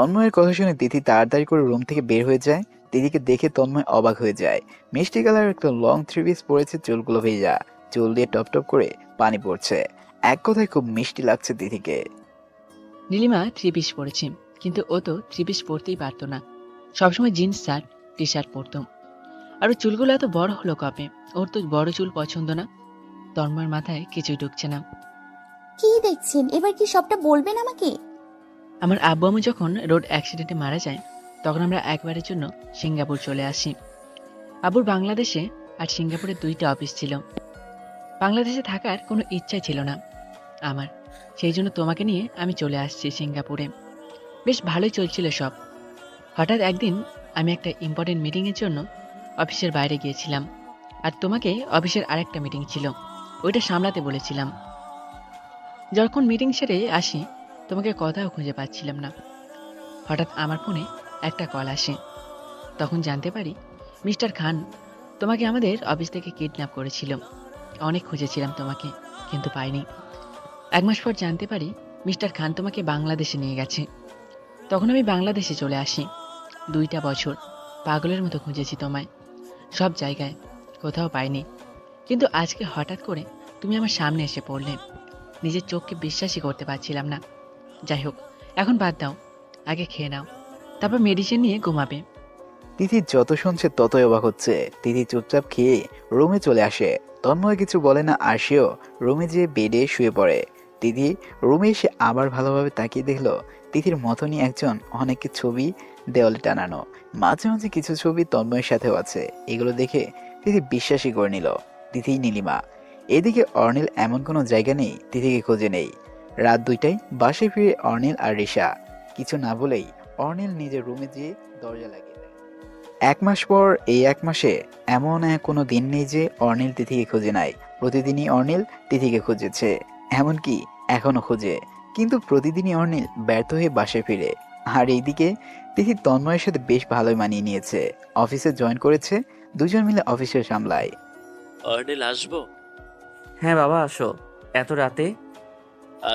তন্ময়ের কথা শুনে তিথি তাড়াতাড়ি করে রুম থেকে বের হয়ে যায়। তিথিকে দেখে তন্ময় অবাক হয়ে যায়। মিষ্টি কালার একটা লং থ্রি পিস পরেছে, চুলগুলো ভেজা, চুল দিয়ে টপ টপ করে পানি পড়ছে। এক কথায় খুব মিষ্টি লাগছে তিথিকে। নীলিমা থ্রি পিস পরেছে, কিন্তু ও তো থ্রি পিস পরতেই পারতো না। সবসময় জিন্স শার্ট টি শার্ট পরতো। আর ওর চুলগুলো এত বড় হলো কবে? ওর তো বড় চুল পছন্দ না। তন্ময়ের মাথায় কিছুই ঢুকছে না। কি দেখছেন? এবার কি সবটা বলবেন আমাকে? আমার আব্বু আম্মু যখন রোড অ্যাক্সিডেন্টে মারা যায়, তখন আমরা একবারের জন্য সিঙ্গাপুর চলে আসি। আব্বুর বাংলাদেশে আর সিঙ্গাপুরে দুইটা অফিস ছিল। বাংলাদেশে থাকার কোনো ইচ্ছাই ছিল না আমার। সেই জন্য তোমাকে নিয়ে আমি চলে আসছি সিঙ্গাপুরে। বেশ ভালোই চলছিল সব। হঠাৎ একদিন আমি একটা ইম্পর্টেন্ট মিটিংয়ের জন্য অফিসের বাইরে গিয়েছিলাম। আর তোমাকে অফিসের আরেকটা মিটিং ছিল, ওইটা সামলাতে বলেছিলাম। যখন মিটিং সেরে আসি, তোমাকে কোথাও খুঁজে পাচ্ছিলাম না। হঠাৎ আমার ফোনে একটা কল আসে। তখন জানতে পারি মিস্টার খান তোমাকে আমাদের অফিস থেকে কিডন্যাপ করেছিল। অনেক খুঁজেছিলাম তোমাকে, কিন্তু পাইনি। 1 মাস পর জানতে পারি মিস্টার খান তোমাকে বাংলাদেশে নিয়ে গেছে। তখন আমি বাংলাদেশে চলে আসি। 2টা বছর পাগলের মতো খুঁজেছি তোমায়, সব জায়গায়, কোথাও পাইনি। কিন্তু আজকে হঠাৎ করে তুমি আমার সামনে এসে পড়লে। নিজের চোখকে বিশ্বাসই করতে পারছিলাম না। যাই হোক, এখন বাদ দাও, আগে খেয়ে নাও, তারপর মেডিসিন নিয়ে ঘুমাবে। তিথি যত শুনছে ততই অবাক হচ্ছে। তিথি চুপচাপ খেয়ে রুমে চলে আসে। তন্ময় কিছু বলে না, আর সেও রুমে যেয়ে বেডে শুয়ে পড়ে। তিথি রুমে এসে আবার ভালোভাবে তাকিয়ে দেখলো তিথির মতনই একজন অনেকের ছবি দেওয়ালে টানানো। মাঝে মাঝে কিছু ছবি তন্ময়ের সাথেও আছে। এগুলো দেখে তিথি বিশ্বাসই করে নিল তিথি নীলিমা। এদিকে অর্নিল এমন কোনো জায়গা নেই তিথিকে খুঁজে নেই। রাত 2টায় বাসায় ফিরে অর্নিল আর রিশা। কিছু না বলেই অর্নিল নিজের রুমে যেয়ে দরজা লাগিয়ে দেয়। 1 মাস পর এই 1 মাসে এমন কোনো দিন নেই যে অর্নিল তিথিকে খুঁজে নাই। প্রতিদিনই অর্নিল তিথিকে খুঁজেছে, এমনকি এখনো খুঁজে। কিন্তু প্রতিদিনই অর্নিল ব্যর্থ হয়ে বাসায় ফিরে। আর এইদিকে তিথি তন্ময়ের সাথে বেশ ভালোই মানিয়ে নিয়েছে। অফিসে জয়েন করেছে, দুজন মিলে অফিসে সামলায়। অর্নিল আসবো? হ্যাঁ বাবা, আসো। এত রাতে?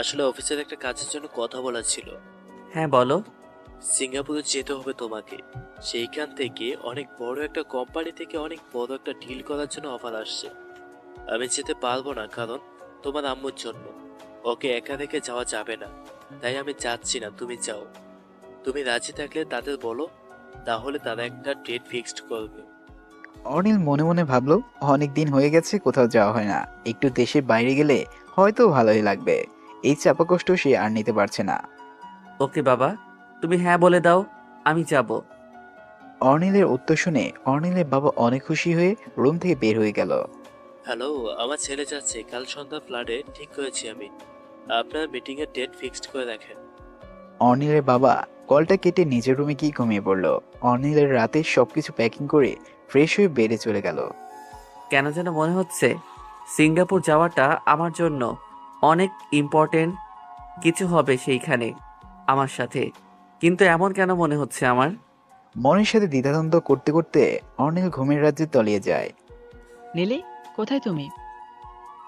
আসলে অফিসের একটা কাজের জন্য কথা বলার ছিল। হ্যাঁ বলো। সিঙ্গাপুরে যেতে হবে তোমাকে। সেইখান থেকে অনেক বড় একটা কোম্পানি থেকে অনেক বড় একটা ডিল করার জন্য অফার আসছে। আমি যেতে পারবো না, কারণ তোমার আম্মুর জন্য। ওকে একা রেখে যাওয়া যাবে না, তাই আমি যাচ্ছি না, তুমি যাও। তুমি রাজি থাকলে তাদের বলো, তাহলে তারা একটা ডেট ফিক্সড করবে। অর্নিল মনে মনে ভাবলো অনেক দিন হয়ে গেছে কোথাও যাওয়া হয় না, একটু দেশের বাইরে গেলে হয়তো ভালোই লাগবে। এই চাপা কষ্ট সে আর নিতে পারছে না। ওকে বাবা, তুমি হ্যাঁ বলে দাও, আমি যাব। অর্নিলের উত্তর শুনে অর্নিলের বাবা অনেক খুশি হয়ে রুম থেকে বের হয়ে গেল। হ্যালো, আমার ছেলে যাচ্ছে কাল সন্ধ্যা ফ্লাডে, ঠিক করেছি আমি। আপনার মিটিং এর ডেট ফিক্সড করে রাখেন। অর্নিলের বাবা কলটা কেটে নিজের রুমে গিয়ে ঘুমিয়ে পড়ল। অর্নিলের রাতে সবকিছু প্যাকিং করে ফ্রেশ হয়ে বেডে চলে গেল। কেন যেন মনে হচ্ছে সিঙ্গাপুর যাওয়াটা আমার জন্য অনেক ইম্পর্টেন্ট কিছু হবে সেইখানে আমার সাথে। কিন্তু এমন কেন মনে হচ্ছে আমার? মনের সাথে দ্বিধাদ্বন্দ্ব করতে করতে অর্নিল ঘুমের রাজ্যে তলিয়ে যায়। নীলি, কোথায় তুমি?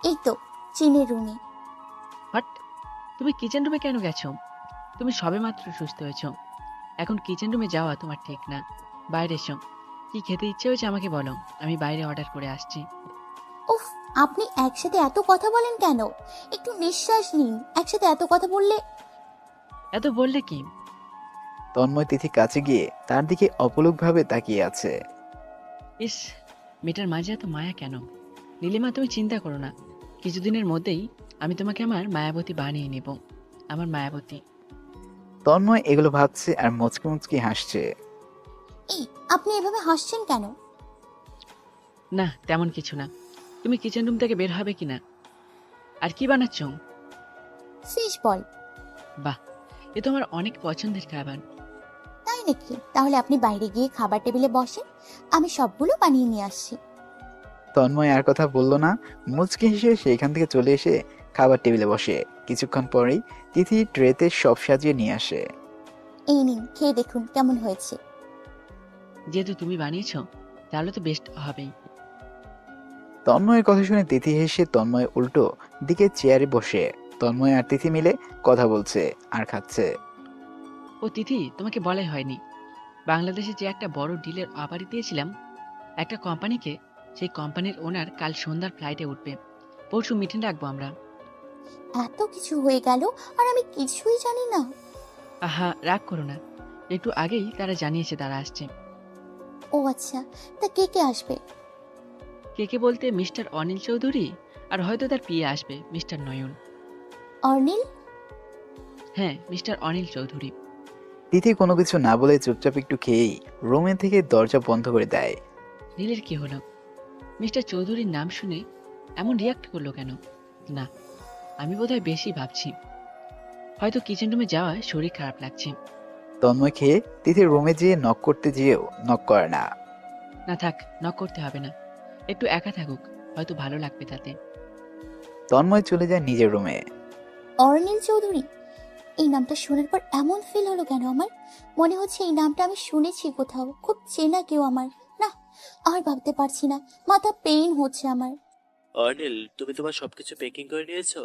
এই তো চীনের রুমে। হট, তুমি কিচেন রুমে কেন গেছো? তুমি সবেমাত্র সুস্থ হয়েছো, এখন কিচেন রুমে যাওয়া তোমার ঠিক না। বাইরে এসো, কি খেতে ইচ্ছে হয়েছে আমাকে বলো, আমি বাইরে অর্ডার করে আসছি। উফ, আপনি একসাথে এত কথা বলেন কেন? একটু নিঃশ্বাস নিন। একসাথে এত কথা বললে। এত বললে কি? তন্ময় তিথি কাছে গিয়ে তার দিকে অপলকভাবে তাকিয়ে আছে। ইস, মেয়েটার মাঝে এত মায়া কেন? নীলিমা, তুমি চিন্তা করো না, কিছুদিনের মধ্যেই আমি তোমাকে আমার মায়াবতী বানিয়ে নেব। আমার মায়াবতী। তন্ময় এগুলো ভাবছে আর মুচকি মুচকি হাসছে। এই, আপনি এভাবে হাসছেন কেন? না, তেমন কিছু না। তুমি কিচেন রুম থেকে বের হবে কিনা? আর কি বানাচ্ছ? ফিশ বল। বাহ, এ তো আমার অনেক পছন্দের খাবার। তাই নাকি? তাহলে আপনি বাইরে গিয়ে খাবার টেবিলে বসেন, আমি সবগুলো বানিয়ে নিয়ে আসছি। তন্ময় আর কথা বলল না, মুচকি হেসে সেইখান থেকে চলে এসে খাবার টেবিলে বসে। কিছুক্ষণ পরেই তিথি ট্রেতে সব সাজিয়ে নিয়ে আসে। এই নিন, খেয়ে দেখুন কেমন হয়েছে। যেহেতু তুমি বানিয়েছো, তাহলে তো বেস্ট হবেই। তন্ময়ের কথা শুনে তিথি হেসে তন্ময় উল্টো দিকে চেয়ারে বসে তন্ময় আর তিথি মিলে কথা বলছে আর খাচ্ছে। ও তিথি, তোমাকে বলাই হয়নি, বাংলাদেশে যে একটা বড় ডিলের অফার দিয়েছিলাম একটা কোম্পানিকে, সেই কোম্পানির ওনার কাল সন্ধ্যার ফ্লাইটে উঠবে। পরশু মিটিং রাখবো আমরা। এত কিছু হয়ে গেল আর আমি কিছুই জানি না। আহা, রাগ করো না, একটু আগেই তারা জানিয়েছে তারা আসছে। ও আচ্ছা, তা কে কে আসবে? কে কে বলতে মিস্টার অনিল চৌধুরী, আর হয়তো তার পিএ আসবে মিস্টার নয়ন। অর্নিল? হ্যাঁ, মিস্টার অনিল চৌধুরী। তিথি কোনো কিছু না বলে চুপচাপ একটু খেয়েই রুমে থেকে দরজা বন্ধ করে দেয়। নীলের কি হলো? মিস্টার চৌধুরীর নাম শুনে এমন রিয়াক্ট করলো কেন? না, আমি বোধহয় বেশি ভাবছি, হয়তো কিচেন রুমে যাওয়ায় শরীর খারাপ লাগছে। তন্ময় খেয়ে তিথির রুমে যেয়ে নক করতে যেয়েও নক করে না। না থাক, নক করতে হবে না, একটু একা থাকুক, হয়তো ভালো লাগবে তাতে। তন্ময় চলে যায় নিজের রুমে। অর্নিল চৌধুরী, এই নামটা শোনার পর এমন ফিল হলো কেন আমার? মনে হচ্ছে এই নামটা আমি শুনেছি কোথাও, খুব চেনা কেউ আমার। না, আর ভাবতে পারছি না, মাথা পেইন হচ্ছে আমার। অর্নিল, তুমি তোমার সবকিছু প্যাকিং করে নিয়েছো?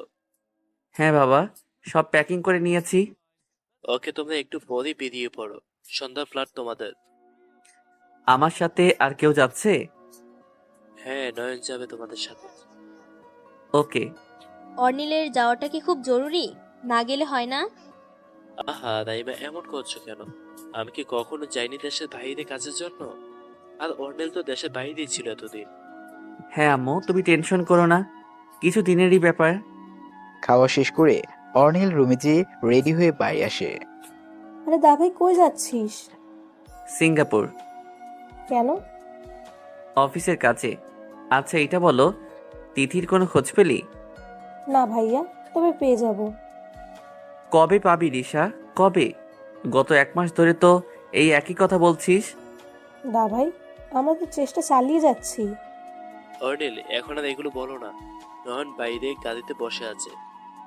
হ্যাঁ বাবা, সব প্যাকিং করে নিয়েছি। ওকে, তোমরা একটু পরেই বেরিয়ে পড়ো, সন্ধ্যা ফ্লাট তোমাদের। আমার সাথে আর কেউ যাচ্ছে? হ্যাঁ, নয়ন যাবে তোমাদের সাথে। ওকে। অর্নিলের যাওয়াটা কি খুব জরুরি? না গেলে হয় না? আহা রাইমা, এমন করছো কেন? আমি কি কখনো যাইনি দেশের বাইরে কাজের জন্য? আর অর্নিল তো দেশের বাইরেই ছিল এতদিন। হ্যাঁ আম্মু, তুমি টেনশন করো না, কিছু দিনেরই ব্যাপার। খাওয়া শেষ করে অর্নিল রুমে যেয়ে রেডি হয়ে বাড়ি আসে। আরে দা ভাই, কই যাচ্ছিস? সিঙ্গাপুর। কেন? অফিসের কাছে। আচ্ছা এটা বলো, তিথির কোনো খোঁজ পেলি? না ভাইয়া, তবে পেয়ে যাব। কবে পাবি রিশা, কবে? গত 1 মাস ধরে তো এই একই কথা বলছিস। দা ভাই, আমরা তো চেষ্টা চালিয়ে যাচ্ছি। অর্নিল, এখন আর এগুলো বলো না। নয়ন বাইরে গাড়িতে বসে আছে,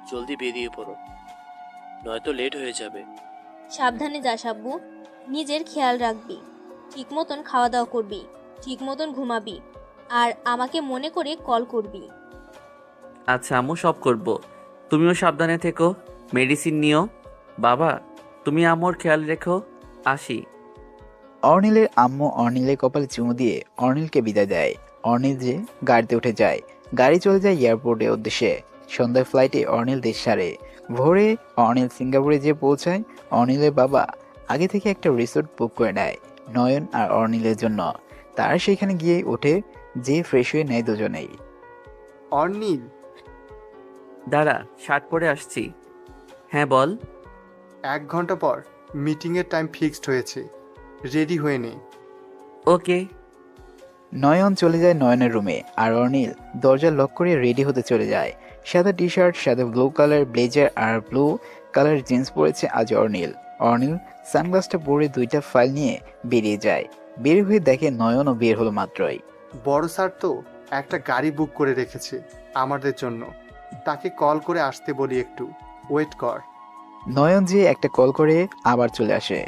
জলদি বেরিয়ে পড়ো, নয়তো লেট হয়ে যাবে। সাবধানে যাস আব্বু, নিজের খেয়াল রাখবি, ঠিক মতন খাওয়া দাওয়া করবি, ঠিক মতন ঘুমাবি, আর আমাকে মনে করে কল করবি। আচ্ছা আম্মু, সব করব। তুমিও সাবধানে থেকো, মেডিসিন নিও। বাবা, তুমি আম্মুর খেয়াল রেখো। আসি। অর্নিলের আম্মু অর্নিলের কপালে চুমু দিয়ে অর্নিলকে বিদায় দেয়। অর্নিল যে গাড়িতে উঠে যায়। গাড়ি চলে যায় এয়ারপোর্টের উদ্দেশ্যে। সন্ধ্যায় ফ্লাইটে অর্নিল দেশ ছাড়ে। ভোরে অর্নিল সিঙ্গাপুরে যেয়ে পৌঁছায়। অর্নিলের বাবা আগে থেকে একটা রিসোর্ট বুক করে নেয় নয়ন আর অর্নিলের জন্য। তারা সেখানে গিয়ে ওঠে, যে ফ্রেশ হয়ে নেয় দুজনেই। অর্নিল, দাঁড়া, শার্ট পরে আসছি। হ্যাঁ বল। 1 ঘন্টা পর মিটিংয়ের টাইম ফিক্সড হয়েছে, রেডি হয়ে নে। ওকে। নয়ন চলে যায় নয়নের রুমে আর অর্নিল দরজা লক করে রেডি হতে চলে যায়। সাদা টি শার্ট, সাদা ব্লু কালার ব্লেজার আর ব্লু কালার জিন্স পরেছে আজ অর্নিল। অর্নিল সানগ্লাসটা পরে 2টা ফাইল নিয়ে বেরিয়ে যায়। বের হয়ে দেখে নয়নও বের হলো মাত্রই। বড় স্যার তো একটা গাড়ি বুক করে রেখেছে আমাদের জন্য, তাকে কল করে আসতে বলি, একটু ওয়েট কর। নয়ন যে একটা কল করে আবার চলে আসে।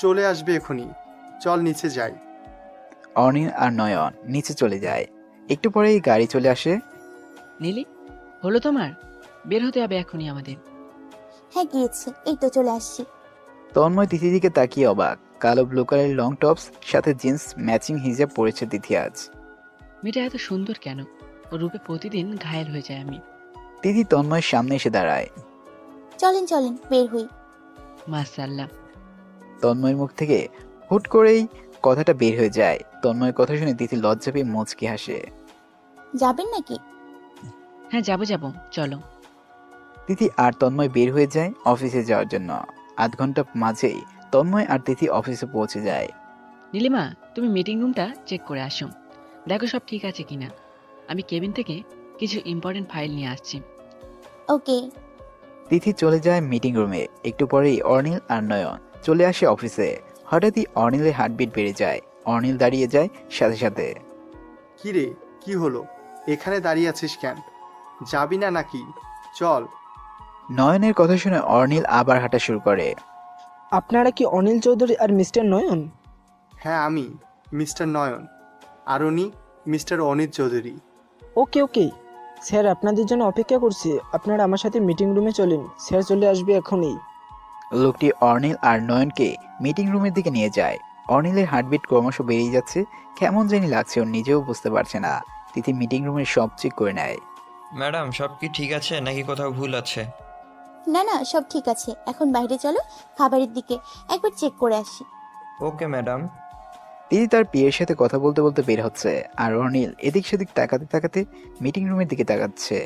চলে আসবে এখনই, চল নিচে যাই। অর্নিল আর নয়ন নিচে চলে যায়। একটু পরেই গাড়ি চলে আসে। নীলি, হলো তোমার? বের হতে হবে এখনই আমাদের। হ্যাঁ গিয়েছে, এই তো চলে আসছি। তন্ময় তিথির দিকে তাকিয়ে অবাক। কালো ব্লু কালারের লং টপস সাথে জিন্স ম্যাচিং হিজাব পরেছে তিথি আজ। মেয়েটা এত সুন্দর কেন? ওর রূপে প্রতিদিন ঘায়েল হয়ে যায় আমি। তিথি তন্ময়ের সামনে এসে দাঁড়ায়। চলেন চলেন, বের হই। মাশাআল্লাহ। তন্ময়ের মুখ থেকে হুট করেই কথাটা বের হয়ে যায়। তন্ময়ের কথা শুনে তিথি লজ্জা পেয়ে মুচকি হাসে। যাবেন নাকি? হ্যাঁ, যাবো যাবো, চলো। তিথি আর তন্ময় বের হয়ে যায় অফিসে যাওয়ার জন্য। 8 ঘন্টা মাঝেই তন্ময় আর তিথি অফিসে পৌঁছে যায়। নীলিমা, তুমি মিটিং রুমটা চেক করে আসো, দেখো সব ঠিক আছে কিনা। আমি কেবিন থেকে কিছু ইম্পর্টেন্ট ফাইল নিয়ে আসছি। ওকে। তিথি চলে যায় মিটিং রুমে। একটু পরেই অর্নিল আর নয়ন চলে আসে অফিসে। হঠাৎই অর্নিলের হার্টবিট বেড়ে যায়। অর্নিল দাঁড়িয়ে যায় সাথে সাথে। কি রে, কি হলো? এখানে দাঁড়িয়ে আছিস কেন? যাবি না নাকি? চল। নয়নের কথা শুনে অর্নিল আবার হাঁটা শুরু করে। আপনারা কি অনিল চৌধুরী আর মিস্টার নয়ন? হ্যাঁ, আমি মিস্টার নয়ন, আর উনি মিস্টার অনিল চৌধুরী। ওকে ওকে স্যার, আপনাদের জন্য অপেক্ষা করছি। আপনারা আমার সাথে মিটিং রুমে চলেন, স্যার চলে আসবে এখনই। লোকটি অর্নিল আর নয়নকে মিটিং রুমের দিকে নিয়ে যায়। অর্নিলের হার্টবিট ক্রমশ বেড়েই যাচ্ছে, কেমন জানি লাগছে, ওর নিজেও বুঝতে পারছে না। তিথি মিটিং রুমের সব চেক করে নেয়। ম্যাডাম সব কি ঠিক আছে নাকি কোথাও ভুল আছে? না না, সব ঠিক আছে। এখন বাইরে চলো, খাবারের দিকে একবার চেক করে আসি। Okay madam. তিথি তার পিয়ের সাথে কথা বলতে বলতে বের হচ্ছে, আর অর্নিল এদিক সেদিক তাকাতে তাকাতে মিটিং রুমের দিকে তাকাচ্ছে।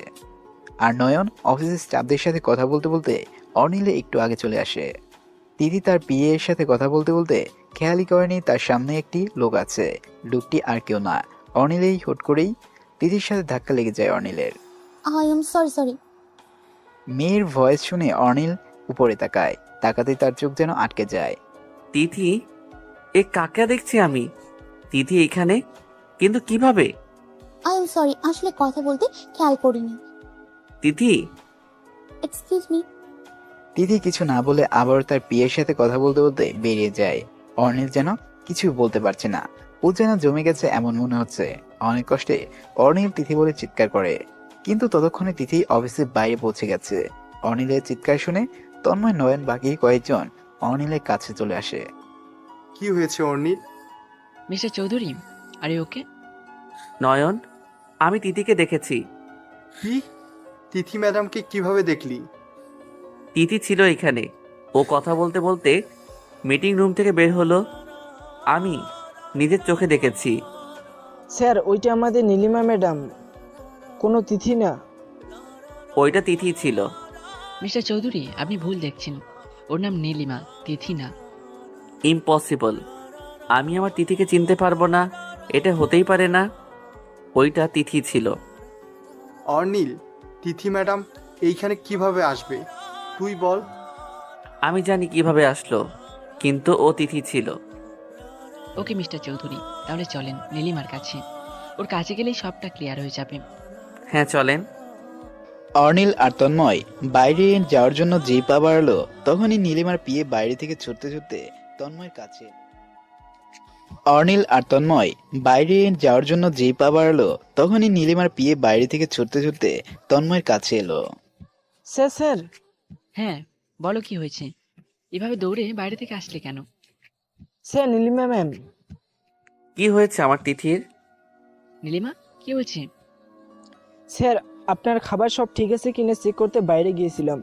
আর নয়ন অফিসের স্টাফদের সাথে কথা বলতে বলতে অর্নিলে একটু আগে চলে আসে। তিথি তার পিএর সাথে কথা বলতে বলতে খেয়ালই করেনি তার সামনে একটি লোক আছে। লোকটি আর কেউ না, অর্নিলেই হুট করেই তিথির সাথে ধাক্কা লেগে যায় অর্নিলের। I am sorry. মেয়ের ভয়েস শুনে অর্নিল উপরে তাকায়, তাকাতেই তার চোখ যেন আটকে যায়। তিথি, এ কাকে দেখছি আমি? তিথি এখানে, কিন্তু কিভাবে? আই এম সরি, আসলে কথা বলতে খেয়াল করিনি। তিথি, এক্সকিউজ মি। তিথি কিছু না বলে আবার তার পিএর সাথে কথা বলতে বলতে বেরিয়ে যায়। অর্নিল যেন কিছু বলতে পারছে না, ও যেন জমে গেছে এমন মনে হচ্ছে। অনেক কষ্টে অর্নিল তিথি বলে চিৎকার করে, কিন্তু ততক্ষণে তিথি অফিসের বাইরে পৌঁছে গেছে। অর্নিলের চিৎকার শুনে তন্ময়, নয়ন বাকি কয়েকজন অর্নিলের কাছে চলে আসে। কি হয়েছে অর্নিল? মিস্টার চৌধুরী, আরে ওকে? নয়ন, আমি তিথিকে দেখেছি। কি? তিথি ম্যাডামকে কিভাবে দেখলি? তিথি ছিল এখানে, ও কথা বলতে বলতে মিটিং রুম থেকে বের হলো, আমি নিজের চোখে দেখেছি। স্যার ওইটা আমাদের নীলিমা ম্যাডাম, কোনো তিথি না। ওইটা তিথি ছিল। মিস্টার চৌধুরী, আপনি ভুল দেখছেন, ওর নাম নীলিমা, তিথি না। ইম্পসিবল, আমি আমার তিথিকে চিনতে পারবো না, এটা হতেই পারে না। ওইটা তিথি ছিল। অর্নিল, তিথি ম্যাডাম এইখানে কিভাবে আসবে তুই বল? আমি জানি কিভাবে আসলো, কিন্তু ও তিথি ছিল। ওকে মিস্টার চৌধুরী, তাহলে চলেন নীলিমার কাছে, ওর কাছে গেলেই সবটা ক্লিয়ার হয়ে যাবে। হ্যাঁ চলেন। অর্নিল আর তন্ময় বাইরে যাওয়ার জন্য যেই পা বাড়ালো, তখনই নীলিমার পিয়ে বাইরে থেকে ছুটতে ছুটতে তন্ময়ের কাছে। অর্নিল আর তন্ময় বাইরে যাওয়ার জন্য যেই পা বাড়ালো, তখনই নীলিমার পিয়ে বাইরে থেকে ছুটতে ছুটতে তন্ময়ের কাছে এলো। স্যার হ্যাঁ বলো, কি হয়েছে? এভাবে দৌড়ে বাইরে থেকে আসলে কেন? Sir Nilima ma'am. কি হয়েছে আমার তিথির? নীলিমা, কি হয়েছে? স্যার আপনার খাবার সব ঠিক আছে কিনা চেক করতে বাইরে গিয়েছিলাম।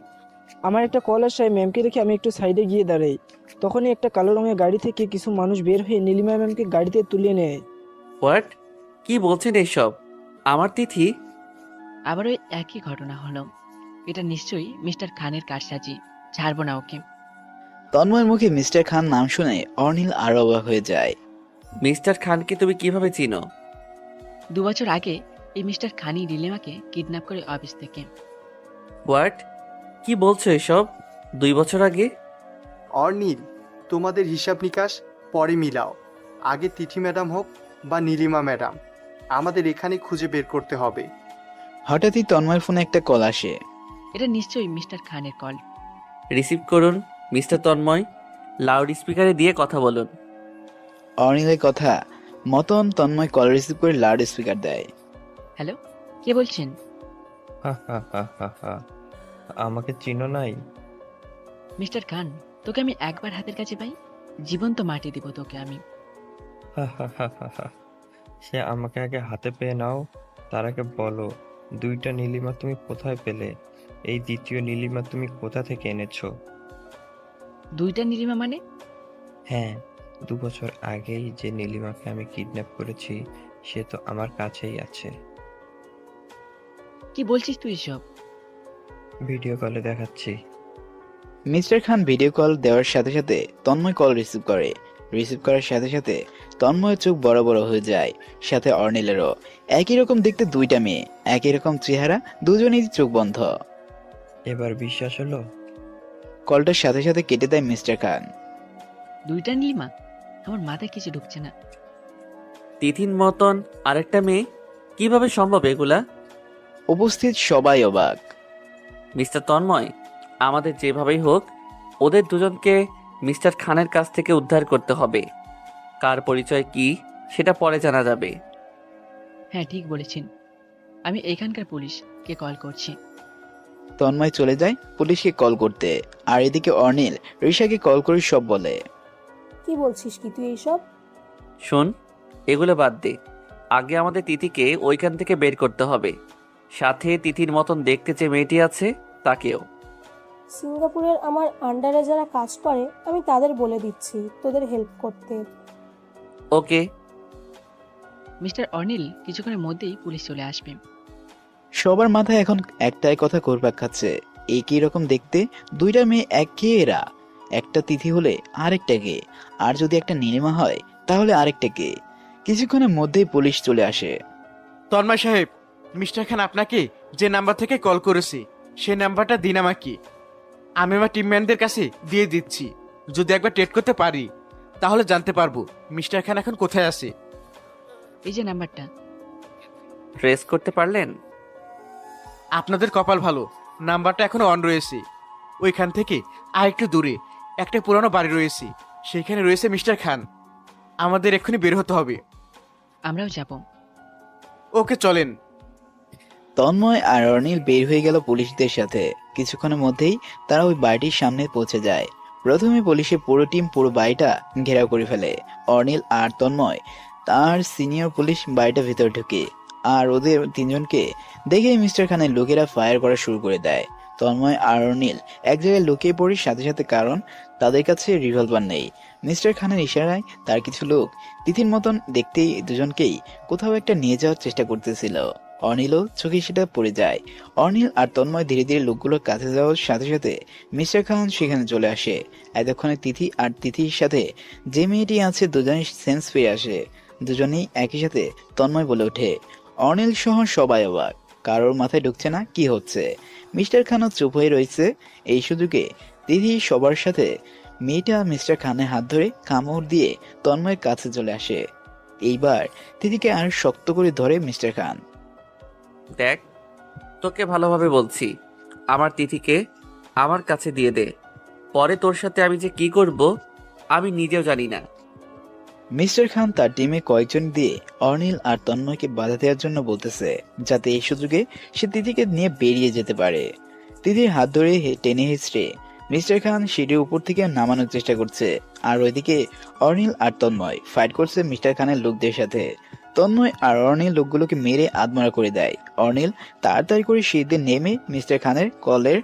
আমার একটা কল আসে, ম্যামকে রেখে আমি একটু সাইডে গিয়ে দাঁড়াই। তখনই একটা কালো রঙের গাড়ি থেকে কিছু মানুষ বের হয়ে নীলিমা ম্যামকে গাড়িতে তুলে নেয়। হোয়াট? কি বলছেন এইসব? আমার তিথি? আবার ওই একই ঘটনা হলো। এটা নিশ্চয়ই মিস্টার খানের কারসাজি, ছাড়বো না ওকে। তন্ময়ের মুখে মিস্টার খান নাম শুনে অর্নিল আরো অবাক হয়ে যায়। মিস্টার খানকে তুমি কিভাবে চিনো? 2 বছর আগে এই মিস্টার খানি নীলিমাকে কিডন্যাপ করে অফিস থেকে। হোয়াট? কি বলছো এসব? 2 বছর আগে? অর্নিল, তোমাদের হিসাব নিকাশ পরে মিলাও। আগে তিথি ম্যাডাম হোক বা নীলিমা ম্যাডাম, আমাদের এখানে খুঁজে বের করতে হবে। হঠাৎই তন্ময়ের ফোনে একটা কল আসে। এটা নিশ্চয়ই মিস্টার খানের কল। রিসিভ করুন মিস্টার তন্ময়, লাউড স্পিকারে দিয়ে কথা বলুন। অর্নিলের কথা মতন তন্ময় কল রিসিভ করে লাউড স্পিকার দেয়। হ্যালো, কে বলছেন? আমাকে চিনো নাই? মিস্টার খান, তোকে আমি একবার হাতের কাছে পাই, জীবন্ত মাটি দিব তোকে আমি। সে আমাকে আগে হাতে পেয়ে নাও, তার আগে বলো 2টা নীলিমা তুমি কোথায় পেলে? এই দ্বিতীয় নীলিমা তুমি কোথা থেকে এনেছো? 2টা নীলিমা মানে? হ্যাঁ, 2 বছর আগেই যে নীলিমাকে আমি কিডন্যাপ করেছি সে তো আমার কাছেই আছে। কি বলছিস তুই সব? ভিডিও কলে দেখাচ্ছি। মিস্টার খান ভিডিও কল দেওয়ার সাথে সাথে তন্ময় কল রিসিভ করে। রিসিভ করার সাথে সাথে তন্ময়ের চোখ বড় বড় হয়ে যায়, সাথে অর্নিলেরও। একই রকম দেখতে 2টা মেয়ে, একই রকম চেহারা, দুজনেই চোখ বন্ধ। এবার বিশ্বাস হলো? কলটার সাথে সাথে কেটে দেয় মিস্টার খান। 2টা নীলিমা? আমার মাথায় কিছু ঢুকছে না। তিথির মতন আরেকটা মেয়ে? কিভাবে সম্ভব এগুলা? উপস্থিত সবাই অবাক। মিস্টার তন্ময়, আমাদের যেভাবেই হোক ওদের দুজনকে মিস্টার খানের কাছ থেকে উদ্ধার করতে হবে। কার পরিচয় কি সেটা পরে জানা যাবে। হ্যাঁ ঠিক বলেছেন, আমি এখানকার পুলিশকে কল করছি। তন্ময় চলে যায় পুলিশকে কল করতে, আর এদিকে অর্নিল ঋষাকে কল করে সব বলে। কি বলছিস কি তুই এইসব? শোন, এগুলো বাদ দে। আগে আমাদের তিথিকে ওইখান থেকে বের করতে হবে, সাথে তিথির মতন দেখতে যে মেয়েটি আছে তাকেও। সিঙ্গাপুরের আমার আন্ডারে যারা কাজ করে আমি তাদের বলে দিচ্ছি তোদের হেল্প করতে। ওকে। মিস্টার অর্নিল কিছুক্ষণের মধ্যেই পুলিশ চলে আসবে। সবার মাথায় এখন একটাই কথা ঘুরপাক খাচ্ছে, একই রকম দেখতে দুইটা মেয়ে এক কে এরা? একটা তিথি হলে আরেকটা কে, আর যদি একটা নীলিমা হয় তাহলে আরেকটা কে? কিছুক্ষণের মধ্যেই পুলিশ চলে আসে। তন্ময় সাহেব, মিস্টার খান আপনাকে যে নাম্বার থেকে কল করেছি সেই নাম্বারটা দিন আমাকে। আমি আমার টিমম্যানদের কাছে দিয়ে দিচ্ছি। যদি একবার ট্রেড করতে পারি তাহলে জানতে পারবো মিস্টার খান এখন কোথায় আছে। এই যে নাম্বারটা। ট্রেস করতে পারলেন? আপনাদের কপাল ভালো, নাম্বারটা এখনো অন রয়েছে। ওইখান থেকে আর একটু দূরে একটা পুরানো বাড়ি রয়েছে, সেখানে রয়েছে মিস্টার খান। আমাদের এক্ষুনি বের হতে হবে। আমরাও যাব। ওকে চলেন। তন্ময় আর অর্নিল বের হয়ে গেল পুলিশদের সাথে। কিছুক্ষণের মধ্যেই তারা ওই বাড়িটির সামনে পৌঁছে যায়। প্রথমে পুলিশের পুরো টিম পুরো বাড়িটা ঘেরাও করে ফেলে। অর্নিল আর তন্ময় তার সিনিয়র পুলিশ বাড়িটা ভেতরে ঢুকে, আর ওদের তিনজনকে দেখেই মিস্টার খানের লোকেরা ফায়ার করা শুরু করে দেয়। তন্ময় আর অর্নিল এক জায়গায় লুকিয়ে পড়ির সাথে সাথে, কারণ তাদের কাছে রিভলভার নেই। মিস্টার খানের ইশারায় তার কিছু লোক তিথির মতন দেখতেই দুজনকেই কোথাও একটা নিয়ে যাওয়ার চেষ্টা করতেছিল। অর্নিলও চোখে সেটা পড়ে যায়। অর্নিল আর তন্ময় ধীরে ধীরে লোকগুলোর কাছে যাওয়ার সাথে সাথে মিস্টার খান সেখানে চলে আসে। এতক্ষণে তিথি আর তিথির সাথে যে মেয়েটি আছে দুজনেই সেন্স ফিরে আসে। দুজনেই একই সাথে তন্ময় বলে ওঠে। অর্নিল সহ সবাই অবাক, কারোর মাথায় ঢুকছে না কি হচ্ছে। মিস্টার খানও চুপ হয়ে রয়েছে। এই সুযোগে তিথি সবার সাথে মেয়েটা মিস্টার খানের হাত ধরে কামড় দিয়ে তন্ময়ের কাছে চলে আসে। এইবার তিথিকে আর শক্ত করে ধরে মিস্টার খান। দেখ, তোকে ভালোভাবে বলছি, আমার তিথিকে আমার কাছে দিয়ে দে। পরে তোর সাথে আমি যে কি করব আমি নিজেও জানি না। মিস্টার খান তার টিমে কয়েকজন দিয়ে অর্নিল আর তন্ময়কে বাধা দেওয়ার জন্য বলতেছে, যাতে এই সুযোগে সে তিথিকে নিয়ে বেরিয়ে যেতে পারে। তিথির হাত ধরে টেনে হিচড়ে মিস্টার খান সিঁড়ির উপর থেকে নামানোর চেষ্টা করছে, আর ওইদিকে অর্নিল আর তন্ময় ফাইট করছে মিস্টার খানের লোকদের সাথে। তন্ময় আর অর্নিল লোকগুলোকে মেরে আধমরা করে দেয়। অর্নিল তাড়াতাড়ি করে সিঁড়িতে নেমে মিস্টার খানের কলের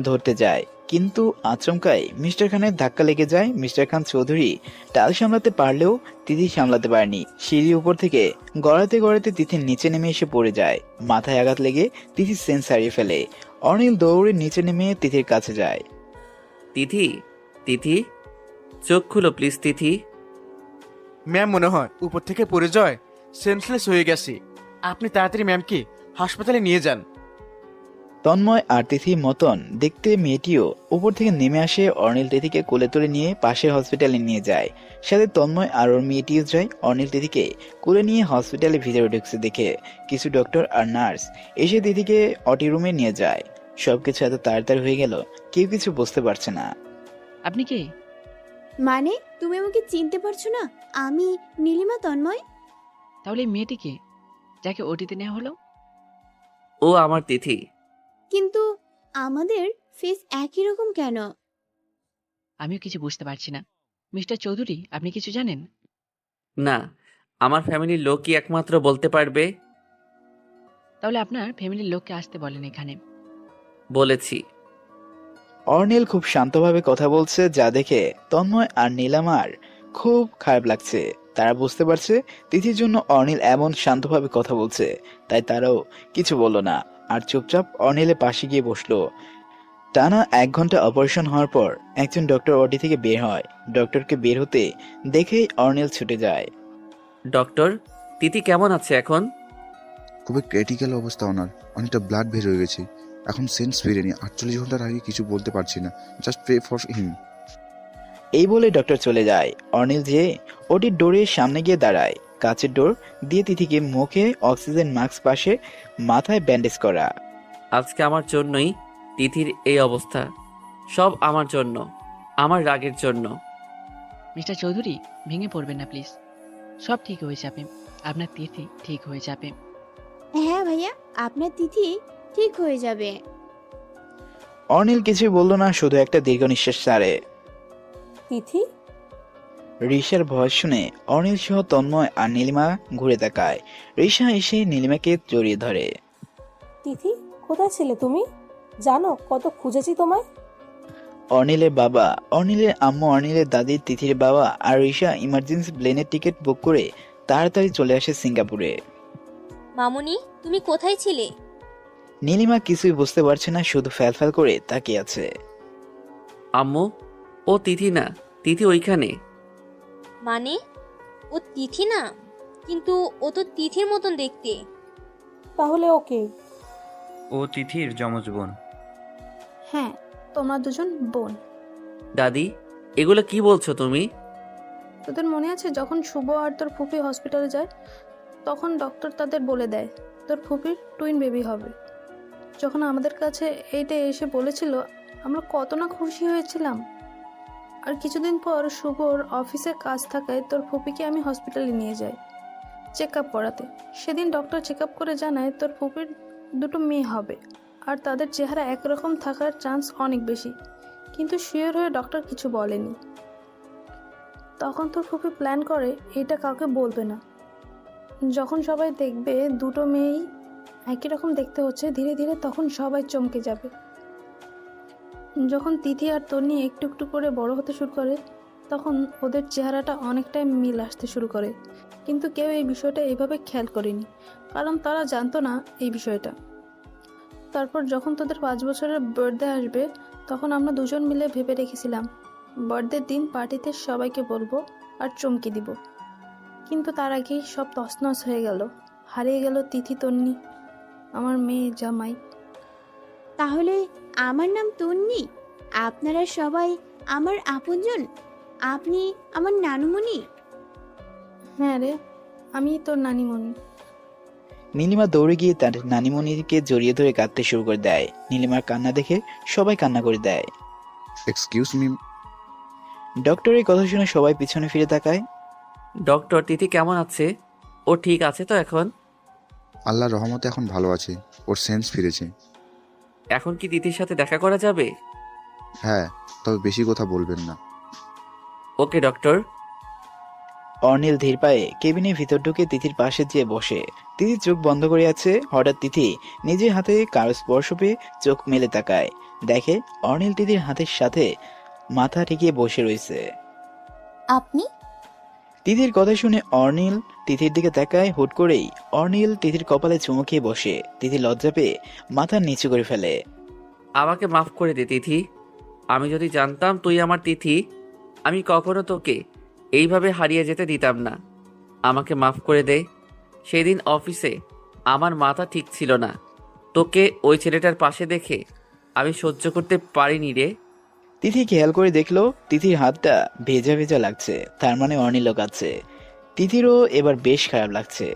ধরতে যায়, কিন্তু আচমকাই মিস্টার খানের ধাক্কা লেগে যায়। মিস্টার খান চৌধুরী টাল সামলাতে পারলেও তিথি সামলাতে পারেনি। সিঁড়ির উপর থেকে গড়াতে গড়াতে তিথির নিচে নেমে এসে পড়ে যায়। মাথায় আঘাত লেগে তিথি সেন্স হারিয়ে ফেলে। অর্নিল দৌড়ে নিচে নেমে তিথির কাছে যায়। তিথি, তিথি, চোখ খুলো প্লিজ তিথি। ম্যাম মনে হয় উপর থেকে পড়ে যায়, সেন্সলেস হয়ে গেছে। আপনি তাড়াতাড়ি ম্যামকে হাসপাতালে নিয়ে যান। তন্ময় আর তিথির মতন দেখতে মেয়েটিও উপর থেকে নেমে আসে। অর্নিল তিথিকে কোলে তুলে নিয়ে পাশের হসপিটালে নিয়ে যায়। সাথে তন্ময় আর ওর মেয়েটিও যায়। অর্নিল তিথিকে কোলে নিয়ে হসপিটালে ভিতরে ঢুকছে দেখে কিছু ডক্টর আর নার্স এসে তিথিকে অটি রুমে নিয়ে যায়। সবকিছু এত তাড়াতাড়ি হয়ে গেল, কেউ কিছু বুঝতে পারছে না। আপনি কে? মানে তুমি আমাকে চিনতে পারছো না? আমি নীলিমা তন্ময়। তাহলে এই মেয়েটি কে যাকে ওটিতে নেওয়া হলো? ও আমার তিথি। কিন্তু আমাদের ফেস একই রকম কেন? আমিও কিছু বুঝতে পারছি না। মিস্টার চৌধুরী, আপনি কিছু জানেন? না, আমার ফ্যামিলির লোকই একমাত্র বলতে পারবে। তাহলে আপনার ফ্যামিলির লোককে আসতে বলেন এখানে। বলেছি। অর্নিল খুব শান্তভাবে কথা বলছে, যা দেখে তন্ময় আর নীলামার খুব খারাপ লাগছে। তারা বুঝতে পারছে তিথির জন্য অর্নিল এমন শান্তভাবে কথা বলছে, তাই তারাও কিছু বলল না আর চুপচাপ অর্নিলের পাশে গিয়ে বসলো। টানা 1 ঘন্টা অপারেশন হওয়ার পর একজন ডক্টর ওটি থেকে বের হয়। ডক্টরকে বের হতে দেখেই অর্নিল ছুটে যায়। ডক্টর, তিথি কেমন আছে এখন? খুবই ক্রিটিক্যাল অবস্থা ওনার, অনেকটা ব্লাড বের হয়ে গেছে। এখন সেন্স ফিরেনি। 48 ঘন্টার আগে কিছু বলতে পারছি না। Just pray for him. এই বলে ডক্টর চলে যায়। অর্নিল যে ওটির ডোরের সামনে গিয়ে দাঁড়ায়। কাচের ডোর দিয়ে তিথিকে মুখে অক্সিজেন মাস্ক, পাশে মাথায় ব্যান্ডেজ করা। আজকে আমার জন্যই তিথির এই অবস্থা। সব আমার জন্য, আমার রাগের জন্য। মিস্টার চৌধুরী, ভেঙে পড়বেন না প্লিজ। সব ঠিক হয়ে যাবে। আপনার তিথি ঠিক হয়ে যাবে। হ্যাঁ ভাইয়া, আপনার তিথি ঠিক হয়ে যাবে। অর্নিল কিছুই বলল না, শুধু একটা দীর্ঘ নিঃশ্বাস ছাড়ে। তিথি, রিশার ভয় শুনে অর্নিল সহ তন্ময় আর নীলিমা ঘুরে তাকায়। রিশা এসে নীলিমাকে জড়িয়ে ধরে। তিথি কোথায় ছিলে তুমি? জানো কত খুঁজেছি তোমায়। অর্নিলের বাবা, অর্নিলের আম্মু, অর্নিলের দাদি, তিথির বাবা আর রিশা ইমার্জেন্সি প্লেনের টিকিট বুক করে তাড়াতাড়ি চলে আসে সিঙ্গাপুরে। মামুনি, তুমি কোথায় ছিলে? নীলিমা কিছুই বুঝতে পারছে না, শুধু ফ্যাল করে তাকিয়ে আছে। আম্মু, ও তিথি না, তিথি ওইখানে। মানে ও তিথি না? কিন্তু ও তো তিথির মতন দেখতে। তাহলে ওকে? ও তিথির যমজ বোন। হ্যাঁ, তোমরা দুজন বোন। দাদি, এগুলো কি বলছো তুমি? তোদের মনে আছে যখন শুভ আর তোর ফুপি হসপিটালে যায়, তখন ডক্টর তাদের বলে দেয় তোর ফুপির টুইন বেবি হবে। যখন আমাদের কাছে এইটা এসে বলেছিল, আমরা কত না খুশি হয়েছিলাম। আর কিছুদিন পর শুভর অফিসে কাজ থাকায় তোর ফুপিকে আমি হসপিটালে নিয়ে যাই চেক আপ করাতে। সেদিন ডক্টর চেক আপ করে জানায় তোর ফুপির দুটো মেয়ে হবে, আর তাদের চেহারা একরকম থাকার চান্স অনেক বেশি। কিন্তু শিওর হয়ে ডক্টর কিছু বলেনি। তখন তোর ফুপি প্ল্যান করে এটা কাউকে বলবে না। যখন সবাই দেখবে দুটো মেয়েই একই রকম দেখতে হচ্ছে, ধীরে ধীরে তখন সবাই চমকে যাবে। যখন তিথি আর তন্নি একটু একটু করে বড় হতে শুরু করে, তখন ওদের চেহারাটা অনেকটাই মিল আসতে শুরু করে। কিন্তু কেউ এই বিষয়টা এইভাবে খেয়াল করেনি, কারণ তারা জানতো না এই বিষয়টা। তারপর যখন তোদের 5 বছরের বার্থডে আসবে, তখন আমরা দুজন মিলে ভেবে রেখেছিলাম বার্থডের দিন পার্টিতে সবাইকে বলবো আর চমকে দিব। কিন্তু তার আগেই সব তছনছ হয়ে গেল। হারিয়ে গেল তিথি, তন্নি, আমার মেয়ে জামাই। তাহলে আমার নাম তন্নি, আপনারা সবাই আমার আপনজন, আপনি আমার নানুমণি। হ্যাঁ রে, আমি তোর নানিমণি। নীলিমা দৌড়ে গিয়ে তার নানিমণিকে জড়িয়ে ধরে কাঁদতে শুরু করে দেয়। নীলিমার কান্না দেখে সবাই কান্না করে দেয়। Excuse me. ডক্টরের কথা শুনে সবাই পিছনে ফিরে তাকায়। ডক্টর, তিথি কেমন আছে? ও ঠিক আছে তো এখন? আল্লাহর রহমতে এখন ভালো আছে, ওর সেন্স ফিরেছে। এখন কি তিথির সাথে দেখা করা যাবে? হ্যাঁ, তবে বেশি কথা বলবেন না। ওকে ডক্টর। অর্নিল ধীর পায়ে কেবিনের ভিতর ঢুকে তিথির পাশে যেয়ে বসে। তিথি চোখ বন্ধ করে আছে। হঠাৎ তিথি নিজের হাতে কারো স্পর্শ পেয়ে চোখ মেলে তাকায়। দেখে অর্নিল তিথির হাতের সাথে মাথা ঠেকিয়ে বসে রয়েছে। আপনি? তিথির কথা শুনে অর্নিল তিথির দিকে তাকায়। হুট করেই অর্নিল তিথির কপালে চুমু খেয়ে বসে। তিথি লজ্জা পেয়ে মাথা নিচু করে ফেলে। আমাকে মাফ করে দে তিথি। আমি যদি জানতাম তুই আমার তিথি, আমি কখনো তোকে এইভাবে হারিয়ে যেতে দিতাম না। আমাকে মাফ করে দে। সেদিন অফিসে আমার মাথা ঠিক ছিল না। তোকে ওই ছেলেটার পাশে দেখে আমি সহ্য করতে পারিনি রে। তিথি খেয়াল করে দেখলো তিথির হাতটা ভেজা ভেজা লাগছে, তার মানে অর্নিলও কাছে। তিথিরও এবার বেশ খারাপ লাগছে।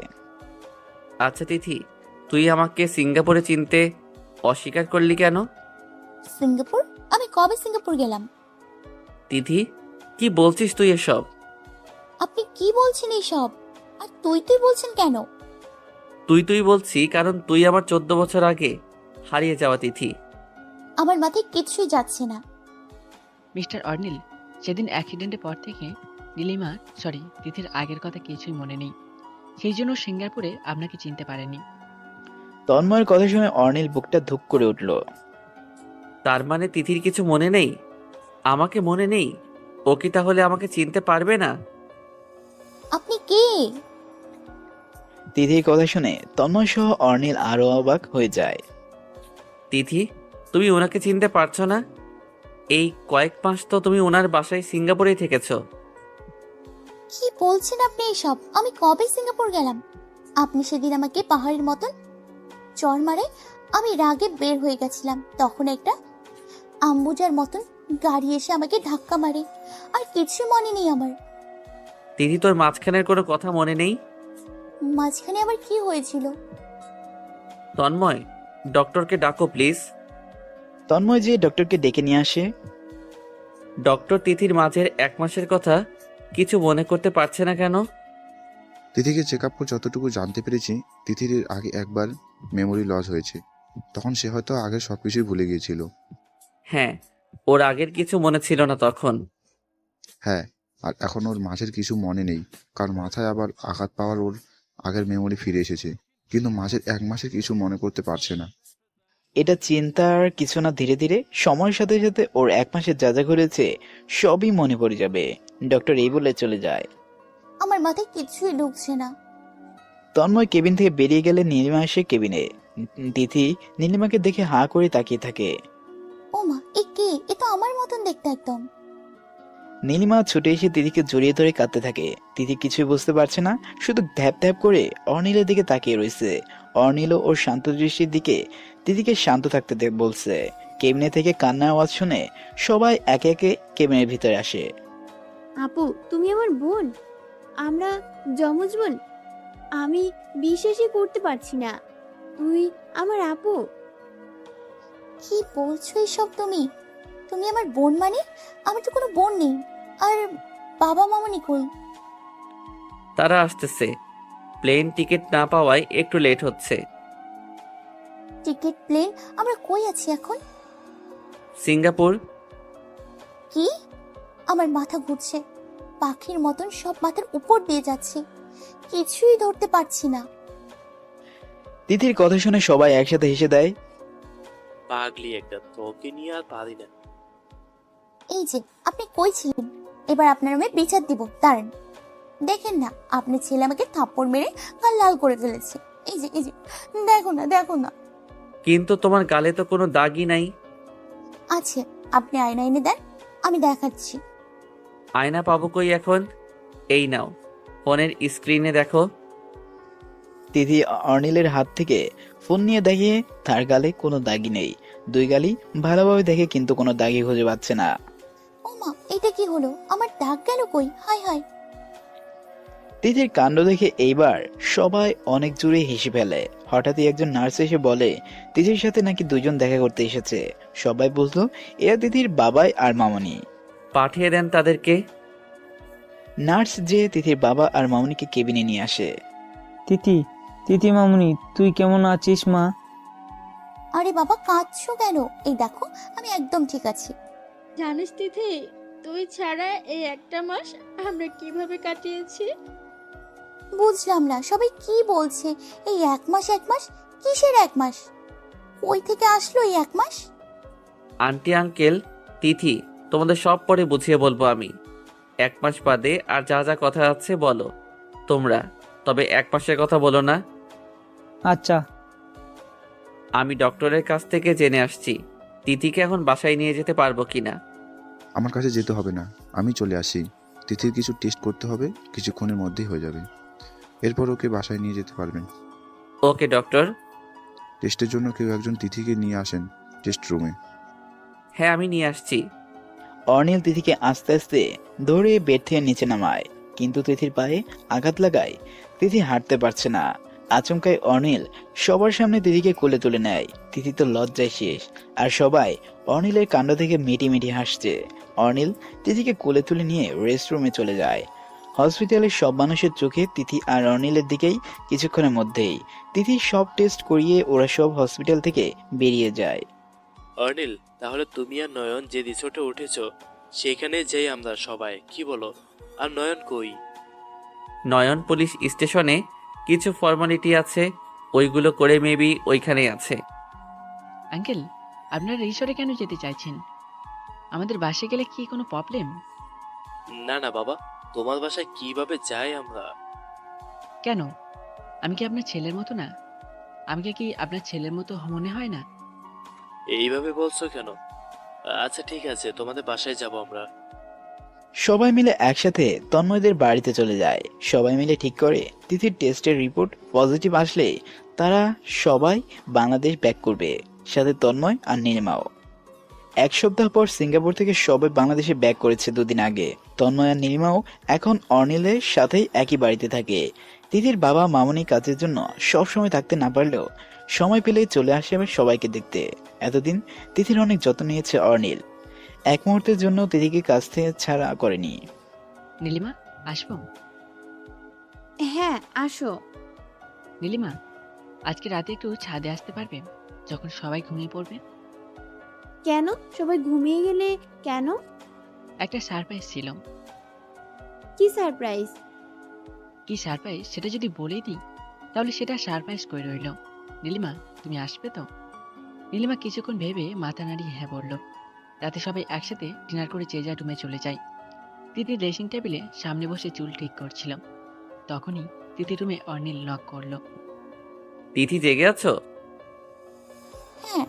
আচ্ছা তিথি, তুই আমাকে সিঙ্গাপুরে চিনতে অস্বীকার করলি কেন? সিঙ্গাপুর? আমি কবে সিঙ্গাপুর গেলাম? তিথি, কি বলছিস তুই এসব? আপনি কি বলছেন এইসব? আর তুই বলছেন কেন? তুই বলছি কারণ তুই আমার 14 বছর আগে হারিয়ে যাওয়া তিথি। আমার মাথায় কিছুই যাচ্ছে না। মিস্টার অর্নিল, সেদিন অ্যাক্সিডেন্টের পর থেকে নীলিমা তিথির আগের কথা কিছুই মনে নেই। সেই জন্য সিঙ্গাপুরে আপনাকে চিনতে পারেনি। তন্ময়ের কথা শুনে অর্নিল বুকটা ধুক করে উঠল। তার মানে তিথির কিছু মনে নেই? আমাকে মনে নেই? ও কি তাহলে আমাকে চিনতে পারবে না? আপনি কে? তিথির কথা শুনে তন্ময় সহ অর্নিল আরো অবাক হয়ে যায়। তিথি, তুমি ওনাকে চিনতে পারছো না? এই কয়েক মাস তো তুমি ওনার বাসায় সিঙ্গাপুরেই থেকেছো। কি বলছেন আপনি এসব? আমি কবে সিঙ্গাপুর গেলাম? আপনি সেদিন আমাকে পাহাড়ের মতন চড় মারে আমি রাগে বের হয়ে গেছিলাম। তখন একটা আম্বুজার মতন গাড়ি এসে আমাকে ধাক্কা মারে। আর কিছু মনে নেই আমার। তিথি, তোর মাঝখানের কোনো কথা মনে নেই? মাঝখানে আবার কি হয়েছিল? তন্ময়, ডক্টরকে ডাকো প্লিজ। তন্ময় যে ডক্টরকে ডেকে নিয়ে আসে। ডক্টর তিথির মাঝের 1 মাসের কথা কিছু মনে করতে পারছে না কেন? তিথিকে চেক আপ করে যতটুকু জানতে পেরেছি, তিথির আগে একবার মেমোরি লস হয়েছে। তখন সে হয়তো আগের সবকিছুই ভুলে গিয়েছিল। হ্যাঁ, ওর আগের কিছু মনে ছিল না তখন। হ্যাঁ, আর এখন ওর মাঝের কিছু মনে নেই, কারণ মাথায় আবার আঘাত পাওয়ার ওর আগের মেমোরি ফিরে এসেছে, কিন্তু মাঝের 1 মাসের কিছু মনে করতে পারছে না। এটা চিন্তার কিছু না, ধীরে ধীরে সময়ের সাথে সাথে ওর 1 মাসের যা যা ঘুরেছে সবই মনে পড়ে যাবে। ডক্টর এই বলে চলে যায়। আমার মাথায় কিছুই ঢুকছে না। তন্ময় কেবিন থেকে বেরিয়ে গেলে নীলিমা আসে কেবিনে। তিথি নীলিমাকে দেখে হাঁ করে তাকিয়ে থাকে। ও মা, এ কে? এ তো আমার মতন দেখতে একদম। নীলিমা ছুটে এসে তিথিকে জড়িয়ে ধরে কাঁদতে থাকে। তিথি কিছুই বুঝতে পারছে না, শুধু ধ্যাপ ধ্যাপ করে অর্নিলের দিকে তাকিয়ে রয়েছে। অর্নিল ওর শান্ত দৃষ্টির দিকে তিথিকে শান্ত থাকতে বলছে। কেবিনে থেকে কান্নার আওয়াজ শুনে সবাই একে একে কেবিনের ভিতরে আসে। আপু, তুমি আমার বোন? আমরা যমজ বোন? আমি বিশ্বাসই করতে পারছি না তুই আমার আপু। কি বলছো এসব তুমি? তুমি আমার বোন মানে? আমার তো কোনো বোন নেই। আর বাবা মামনি কই? তারা আসতেছে। প্লেন টিকিট না পাওয়ায় একটু লেট হচ্ছে। Ticket, plane? আমরা কই আছি এখন? সিঙ্গাপুর। কি? আমার মাথা ঘুরছে। পাখির মতন সব মাথার উপর দিয়ে যাচ্ছে, কিছুই ধরতে পারছি না। তিথির কথা শুনে সবাই একসাথে হেসে দেয়। পাগলি একটা, তোকে নিয়ে আর পারি না। এই যে, আপনি কই ছিলেন? এবার আপনার আমি বিচার দিব, দাঁড়ান। দেখেন না, আপনার ছেলে আমাকে থাপ্পড় মেরে গাল লাল করে ফেলেছে। এই যে, এই যে, দেখো না, দেখো না। কিন্তু তোমার গালে তো কোনো দাগই নাই। আছে, আপনি আয়না এনে দেন, আমি দেখাচ্ছি। আয়না পাবো কই এখন? এই নাও, ফোনের স্ক্রিনে দেখো। তিথি অর্নিলের হাত থেকে ফোন নিয়ে দেখে তার গালে কোনো দাগি নেই। দুই গালি ভালোভাবে দেখে কিন্তু কোনো দাগি খুঁজে পাচ্ছে না। ও মা, এটা কি হলো? আমার দাগ গেল কই? হায় হায়। তিথির কাণ্ড দেখে এইবার সবাই অনেক জোরে হেসে ফেলে। হঠাৎই একজন নার্স এসে বলে তিথির সাথে নাকি দুজন দেখা করতে এসেছে। সবাই বুঝলো এরা তিথির বাবাই আর মামনি। পাঠিয়ে দেন তাদেরকে। নার্স যে তিথির বাবা আর মামনিকে কেবিনে নিয়ে আসে। তিথি, তিথি মামুনি, তুই কেমন আছিস মা? আরে বাবা, কাঁদছো কেন? এই দেখো, আমি একদম ঠিক আছি। জানিস তিথি, তুই ছাড়া এই একটা মাস আমরা কিভাবে কাটিয়েছি? বুঝলাম না, সবাই কি বলছে? এই 1 মাস, 1 মাস? কিসের 1 মাস? কই থেকে আসলো এই 1 মাস? আন্টি আঙ্কেল তিথি, তোমাদের সব পরে বুঝিয়ে বলবো আমি। 1 মাস বাদে আর যা যা কথা আছে বলো তোমরা, তবে 1 মাসের কথা বলো না। আচ্ছা। আমি ডক্টরের কাছ থেকে জেনে আসছি তিথিকে এখন বাসায় নিয়ে যেতে পারবো কিনা। আমার কাছে যেতে হবে না, আমি চলে আসি। তিথির কিছু টেস্ট করতে হবে, কিছুক্ষণের মধ্যেই হয়ে যাবে। এরপর ওকে বাসায় নিয়ে যেতে পারবেন। ওকে ডক্টর। টেস্টের জন্য কেউ একজন তিথিকে নিয়ে আসেন টেস্ট রুমে। হ্যাঁ, আমি নিয়ে আসছি। অর্নিল তিথিকে আস্তে আস্তে ধরে বেড থেকে নিচে নামায়, কিন্তু তিথির পায়ে আঘাত লাগায় তিথি হাঁটতে পারছে না। আচমকাই অর্নিল সবার সামনে তিথিকে কোলে তুলে নেয়। তিথি তো লজ্জায় শেষ, আর সবাই অর্নিলের কাণ্ড থেকে মিটি মিটি হাসছে। অর্নিল তিথিকে কোলে তুলে নিয়ে রেস্টরুমে চলে যায়। হসপিটালের সব মানুষের চোখে তিথি আর অর্নিলের দিকেই। কিছুক্ষণের মধ্যেই তিথি সব টেস্ট করিয়ে ওরা সব হসপিটাল থেকে বেরিয়ে যায়। অর্নিল, তাহলে তুমি আর নয়ন যে রিসোর্টে উঠেছো সেখানে যাই আমরা সবাই, কি বলো? আর নয়ন কই? নয়ন পুলিশ স্টেশনে কিছু ফর্মালিটি আছে, ওইগুলো করে মেবি ওইখানে আছে। আঙ্কেল, আপনারা রিসোর্টে কেন যেতে চাইছেন? আমাদের বাসায় গেলে কি কোনো প্রবলেম? না না বাবা, তোমার বাসায় কিভাবে যাই আমরা? কেন? আমি কি আপনার ছেলের মতো না? আমাকে কি আপনার ছেলের মতো মনে হয় না? এইভাবে বলছো কেন? আচ্ছা ঠিক আছে, তোমাদের বাসায় যাব আমরা। সবাই মিলে একসাথে তন্ময়দের বাড়িতে চলে যায়। সবাই মিলে ঠিক করে তিথির টেস্টের রিপোর্ট পজিটিভ আসলে তারা সবাই বাংলাদেশ ব্যাক করবে, সাথে তন্ময় আর নীলিমাও। 1 সপ্তাহ পর সিঙ্গাপুর থেকে সবাই বাংলাদেশে ব্যাক করেছে 2 দিন আগে। তন্ময় আর নীলিমাও এখন অর্নিলের সাথেই একই বাড়িতে থাকে। তিথির বাবা মামনি কাজের জন্য সব সময় থাকতে না পারলেও সময় পেলেই চলে আসে আবার সবাইকে দেখতে। এতদিন তিথির অনেক যত্ন নিয়েছে অর্নিল, এক মুহূর্তের জন্য তিথিকে কাছ থেকে ছাড়া করেনি। নীলিমা, আসবো? হ্যাঁ, আসো। নীলিমা, আজকে রাতে একটু ছাদে আসতে পারবে যখন সবাই ঘুমিয়ে পড়বে? কেন সবাই ঘুমিয়ে গেলে কেন? একটা সারপ্রাইজ ছিল। কি সারপ্রাইজ? কি সারপ্রাইজ সেটা যদি বলেই দিই তাহলে সেটা সারপ্রাইজ করে রইল। নীলিমা, তুমি আসবে তো? নীলিমা কিছুক্ষণ ভেবে মাথা নাড়িয়ে হ্যাঁ বলল। রাতে সবাই একসাথে ডিনার করে যে যা রুমে চলে যায়। তিথি ড্রেসিং টেবিলে সামনে বসে চুল ঠিক করছিল। তখনই তিথি রুমে অর্নিল নক করলো। তিথি জেগে আছো? হ্যাঁ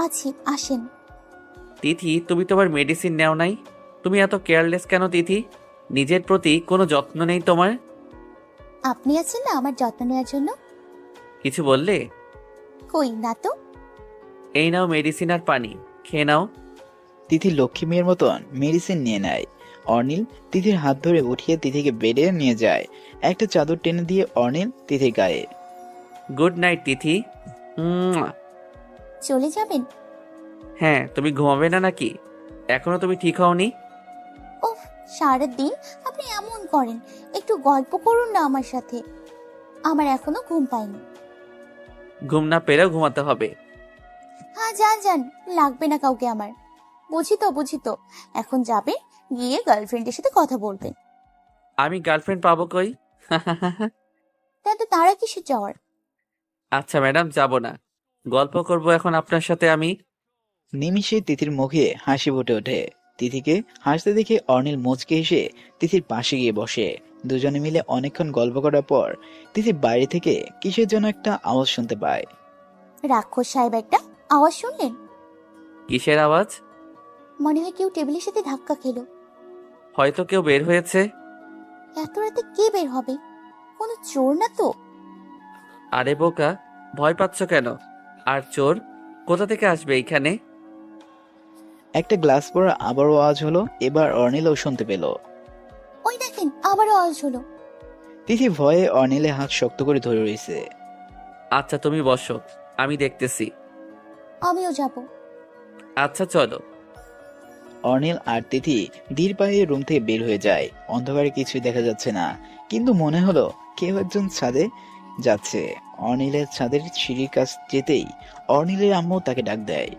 আছি, আসেন। তিথি, তুমি তোমার মেডিসিন নেও নাই? তুমি এত কেয়ারলেস কেন তিথি? নিজের প্রতি কোনো যত্ন নেই তোমার? আপনি আছেন না আমার যত্ন নেওয়ার জন্য। কিছু বললে? কই না তো। এই নাও মেডিসিন আর পানি, খেয়ে নাও। তিথি লক্ষ্মী মেয়ের মতন মেডিসিন নিয়ে নেয়। অর্নিল তিথির হাত ধরে উঠিয়ে তিথিকে বেডে নিয়ে যায়। একটা চাদর টেনে দিয়ে অর্নিল তিথির গায়ে। গুড নাইট তিথি। চলে যাবেন? হ্যাঁ, তুমি ঘুমাবে না নাকি? এখনো তুমি ঠিক হওনি? ওফ, সারাদিন আপনি এমন করেন। একটু গল্প করুন না আমার সাথে। আমার এখনো ঘুম পায়নি। ঘুম না পেলেও ঘুমাতে হবে। হ্যাঁ যান যান, লাগবে না কাউকে আমার। বুঝি তো এখন যাবে, গিয়ে গার্লফ্রেন্ডের সাথে কথা বলবেন। আমি গার্লফ্রেন্ড পাবো কই? তো তারা কিসে যাওয়ার? আচ্ছা ম্যাডাম, যাব না, গল্প করব এখন আপনার সাথে আমি। নিমিষে তিথির মুখে হাসি ফুটে ওঠে। তিথিকে হাসতে দেখে অর্নিল মুচকে এসে তিথির পাশে গিয়ে বসে। দুজনে মিলে অনেকক্ষণ গল্প করার পর তিথি বাইরে থেকে কিসের জন্য একটা আওয়াজ শুনতে পায়। রাক্ষস সাহেব একটা আওয়াজ শুনলেন? কিসের আওয়াজ? মনে হয় কেউ টেবিলের সাথে ধাক্কা খেলো। হয়তো কেউ বের হয়েছে। এত রাতে কে বের হবে? কোনো চোর না তো? আরে বোকা, ভয় পাচ্ছ কেন? আর চোর কোথা থেকে আসবে এইখানে? একটা গ্লাস পড়া আবারও আওয়াজ হলো। এবার অর্নিলও শুনতে পেল। ওই দেখেন, আবারও আওয়াজ হলো। তিথি ভয়ে অর্নিলের হাত শক্ত করে ধরে রয়েছে। আচ্ছা তুমি বসো, আমি দেখতেছি। আমিও যাব। আচ্ছা চলো। অর্নিল আর তিথি ধীর পায়ে রুম থেকে বের হয়ে যায়। অন্ধকারে কিছুই দেখা যাচ্ছে না, কিন্তু মনে হলো কেউ একজন ছাদে যাচ্ছে। অর্নিলের ছাদের সিঁড়ির কাছ যেতেই অর্নিলের আম্মু তাকে ডাক দেয়।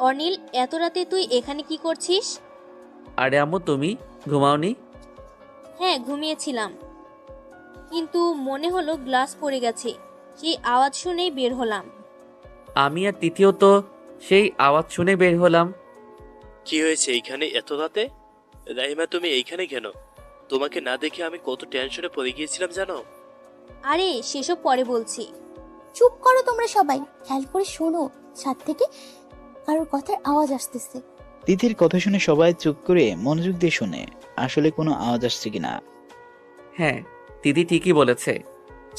অনিল, এত রাতে তুই এখানে কি করছিস? আরে আম্মু, তুমি ঘুমাওনি? হ্যাঁ ঘুমিয়েছিলাম, কিন্তু মনে হলো গ্লাস পড়ে গেছে, সেই আওয়াজ শুনেই বের হলাম। আমি আর তিথিও তো সেই আওয়াজ শুনে বের হলাম। কি হয়েছে এইখানে এত রাতে? রাহিমা, তুমি এইখানে কেন? তোমাকে না দেখে আমি কত টেনশনে পড়ে গিয়েছিলাম জানো? আরে সেসব পরে বলছি। চুপ করো তোমরা সবাই, খেয়াল করে শোনো, ছাদ থেকে কারোর কথার আওয়াজ আসতেছে। তিথির কথা শুনে সবাই চুপ করে মনোযোগ দিয়ে শুনে আসলে কোনো আওয়াজ আসছে কিনা। হ্যাঁ, তিথি ঠিকই বলেছে।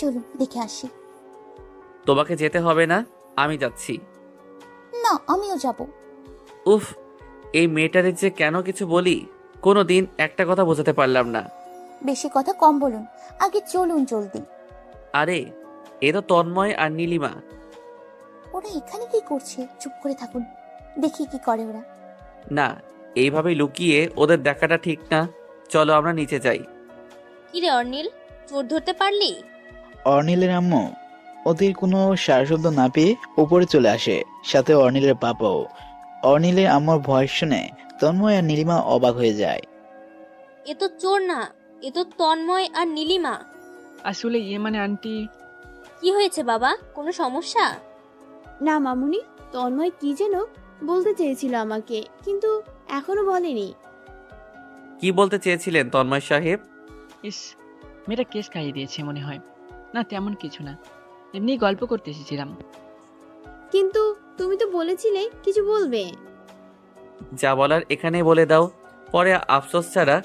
চলুন দেখে আসি। তোমাকে যেতে হবে না, আমি যাচ্ছি। না, আমিও যাব। উফ, এই মেয়েটারে যে কেন কিছু বলি, কোনো দিন একটা কথা বোঝাতে পারলাম না। বেশি কথা কম বলুন, আগে চলুন জলদি। আরে এ তো তন্ময় আর নীলিমা। ওরা এখানে কি করছে? চুপ করে থাকুন, দেখি কি করে ওরা। না, এইভাবে লুকিয়ে ওদের দেখাটা ঠিক না। চলো আমরা নিচে যাই। কিরে অর্নিল, চোর ধরতে পারলি? অর্নিলের আম্মু ওদের কোনো সারা শব্দ না পেয়ে উপরে চলে আসে, সাথে অর্নিলের পাপাও। অর্নিলের আম্মুর ভয়েস শুনে তন্ময় আর নীলিমা অবাক হয়ে যায়। এ তো চোর না, এ তো তন্ময় আর নীলিমা। আসলে মানে আন্টি। কি হয়েছে বাবা, কোনো সমস্যা? না মামুনি, তন্ময় কি যেন বলতে চেয়েছিল আমাকে, কিন্তু এখনো বলেনি। কি বলতে চেয়েছিলেন তন্ময় সাহেব? ইস, মেয়েটা কেস খাইয়ে দিয়েছে মনে হয়। না তেমন কিছু না, এমনি গল্প করতে এসেছিলাম। কিন্তু তুমি তো বলেছিলে কিছু বলবে। যা বলার এখানে বলে দাও, পরে আফসোস ছাড়া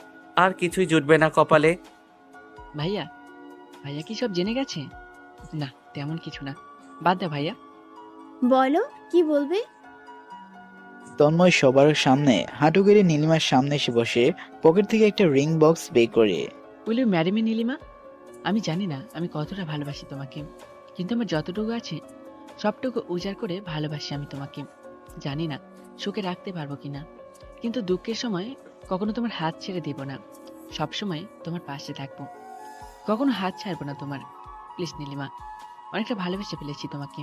আর কিছুই জুটবে না কপালে। ভাইয়া, ভাইয়া কি সব জেনে গেছে? না তেমন কিছু না, বাদ দে ভাইয়া। বলো কি বলবে। তন্ময় সবার সামনে হাঁটু গেড়ে নীলিমার সামনে এসে বসে পকেট থেকে একটা রিং বক্স বের করে। Will you marry me Nilima? আমি জানি না আমি কতটা ভালোবাসি তোমাকে, কিন্তু আমার যতটুকু আছে সবটুকু উজাড় করে ভালোবাসি আমি তোমাকে। জানি না সুখে রাখতে পারবো কিনা, কিন্তু দুঃখের সময় কখনো তোমার হাত ছেড়ে দেব না। সব সময় তোমার পাশে থাকবো, কখনো হাত ছাড়বো না তোমার। প্লিজ নীলিমা, অনেকটা ভালোবেসে ফেলেছি তোমাকে।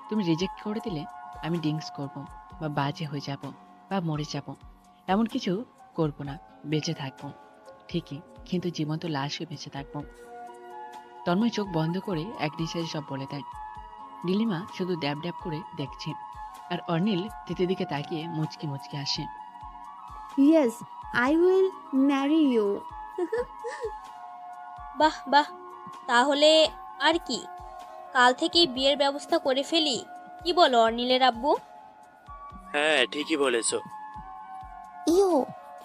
তুমি রিজেক্ট করে দিলে আমি ড্রিঙ্কস করব, বা বাজে হয়ে যাব বা মরে যাব, এমন কিছু করব না। বেঁচে থাকবো ঠিকই, কিন্তু জীবন্ত লাশ হয়ে বেঁচে থাকবো। তন্ময় চোখ বন্ধ করে এক নিঃশ্বাসে সব বলে দেয়। নীলিমা শুধু ড্যাব ড্যাব করে দেখছে, আর অর্নিল তিথির দিকে তাকিয়ে মুচকি মুচকি আসে। Yes, I will marry you. বাহ বাহ, তাহলে আর কি, কাল থেকেই বিয়ের ব্যবস্থা করে ফেলি, কি বলো অর্নিলের আব্বু? হ্যাঁ ঠিকই বলেছো। ইও,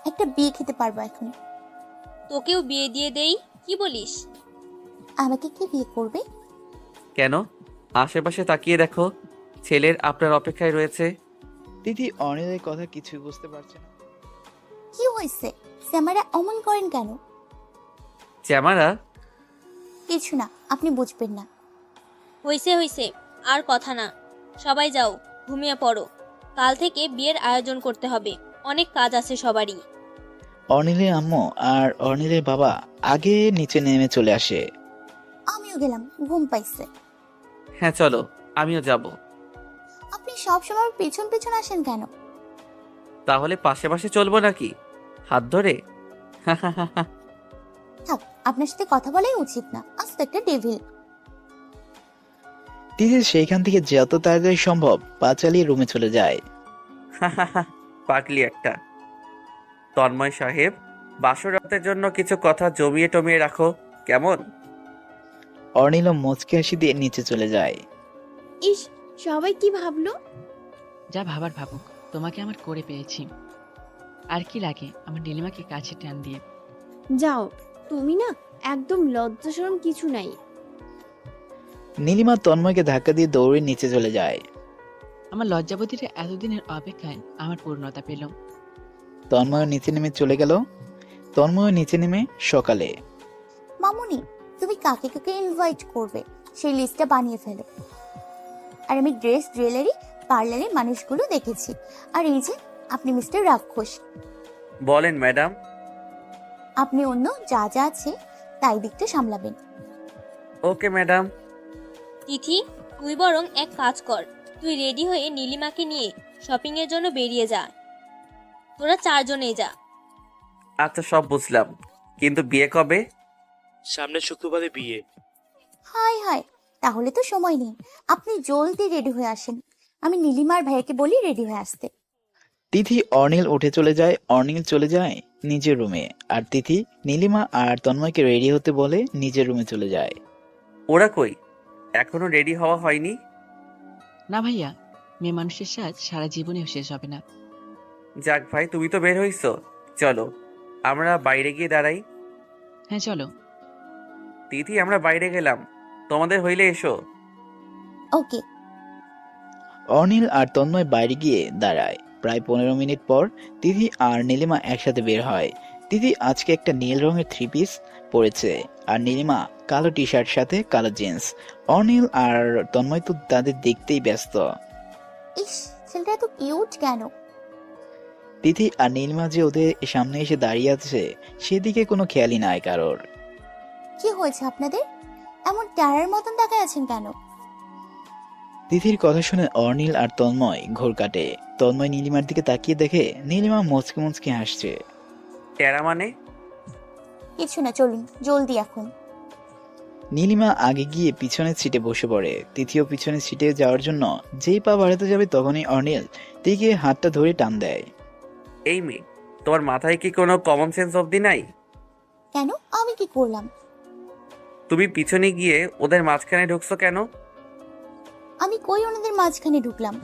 একটা বিয়ে খেতে পারবো এখন। তোকেও বিয়ে দিয়ে দেই, কি বলিস? আমাকে কে বিয়ে করবে? কেন? আশেপাশে তাকিয়ে দেখো, ছেলের আপনার অপেক্ষায় রয়েছে। তিথি অনিলের কথা কিছুই বুঝতে পারছে না। কি হয়েছে? স্যামারা অমন করেন কেন? চ্যামারা? কিছু না, আপনি বুঝবেন না। হইছে হইছে, আর কথা না, সবাই যাও ঘুমিয়ে পড়ো, কাল থেকে বিয়ের আয়োজন করতে হবে, অনেক কাজ আছে সবারই। অনিলের আম্মু আর অনিলের বাবা আগে নিচে নেমে চলে আসে। আমিও গেলাম, ঘুম পাইছে। হ্যাঁ চলো, আমিও যাব। আপনি সবসময় পেছন পেছন আসেন কেন? তাহলে পাশে পাশে চলবো নাকি, হাত ধরে? থাক, আপনার সাথে কথা বলাই উচিত না, আস্তে একটা ডেভিল। তিথি সেইখান থেকে যত তাড়াতাড়ি সম্ভব পা চালিয়ে রুমে চলে যায়। পাগলি একটা। তন্ময় সাহেব, বাসর রাতের জন্য কিছু কথা জমিয়ে টমিয়ে রাখো, কেমন? অনিল মুচকি হাসি দিয়ে নিচে চলে যায়। ইস, সবাই কি ভাবলো? যা ভাবার ভাবুক, তোমাকে আমার করে পেয়েছি। আর কি লাগে আমার নীলিমাকে কাছে টান দিয়ে। যাও, তুমি না একদম লজ্জা শরম কিছু নাই। নীলিমা তন্ময়কে ধাক্কা দিয়ে দৌড়ে নিচে চলে যায়। আমার লজ্জাবতীরা এতদিনের অপেক্ষায় আমার পূর্ণতা পেল। তন্ময় নিচে নেমে চলে গেল। তন্ময় নিচে নেমে সকালে। মামুনি, তুমি কাকে কাকে ইনভাইট করবে সেই লিস্টটা বানিয়ে ফেলো। আর আমি ড্রেস, জুয়েলারি, পার্লারের মানুষগুলো দেখেছি। আর এই যে আপনি মিস্টার রাক্ষস, বলেন ম্যাডাম। আপনি অন্য যা যা আছে তাই দিকটা সামলাবেন। Okay madam. তিথি, তুই বরং এক কাজ কর, তুই রেডি হয়ে নীলিমাকে নিয়ে শপিং এর জন্য বেরিয়ে যা, তোরা চারজনেই যা। আচ্ছা সব বুঝলাম, কিন্তু বিয়ে কবে? সামনের শুক্রবারে বিয়ে। হাই হাই, তাহলে তো সময় নেই, আপনি জলদি রেডি হয়ে আসেন। আমি নীলিমার ভাইয়াকে বলি রেডি হয়ে আসতে। তিথি অনিল উঠে চলে যায়। অনিল চলে যায় নিজের রুমে, আর তিথি নীলিমা আর তন্ময়কে রেডি হতে বলে নিজের রুমে চলে যায়। ওরা কই? এখনো রেডি হওয়া হয়নি? না ভাইয়া, মেয়ে মানুষের সাজ সারা জীবনেও শেষ হবে না। যাক ভাই, তুমি তো বের হইছো, চলো আমরা বাইরে গিয়ে দাঁড়াই। হ্যাঁ চলো। তিথি, আমরা বাইরে গেলাম, তোমাদের হইলে এসো। ওকে। অনিল আর তন্ময় বাইরে গিয়ে দাঁড়ায়। প্রায় 15 মিনিট পর তিথি আর নীলিমা একসাথে বের হয়। তিথি আজকে একটা নীল রঙের 3 পিস পরেছে, আর নীলিমা কালো টি শার্ট সাথে কালো জিন্স। অনিল আর তন্ময় তো তাদের দেখতেই ব্যস্ত। ইস, ছেলেটা এত কিউট কেন? তিথি আর নীলিমা যে ওদের সামনে এসে দাঁড়িয়ে আছে সেদিকে কোনো খেয়ালই নাই কারোর। কি হয়েছে আপনাদের? এমন ট্যারার মতন তাকায় আছেন কেন? তিথির কথা শুনে অনিল আর তন্ময় ঘোর কাটে। তন্ময় নীলিমার দিকে তাকিয়ে দেখে নীলিমা মুচকি মুচকি হাসছে। টেরা মানে? কিছু না, চলুন জলদি এখন। নীলিমা আগে গিয়ে পিছনের সিটে বসে পড়ে। তিথিও পিছনের সিটে যাওয়ার জন্য যেই পা বাড়াতে যাবে তখনই অনিল তিথিকে হাতটা ধরে টান দেয়। এই মেয়ে, তোমার মাথায় কি কোনো কমন সেন্স অবধি নাই? কেন? আমি কি করলাম? তুমি পিছনে গিয়ে ওদের মাঝখানে ঢুকছো কেন? আমি কই ওনাদের মাঝখানে ঢুকলাম?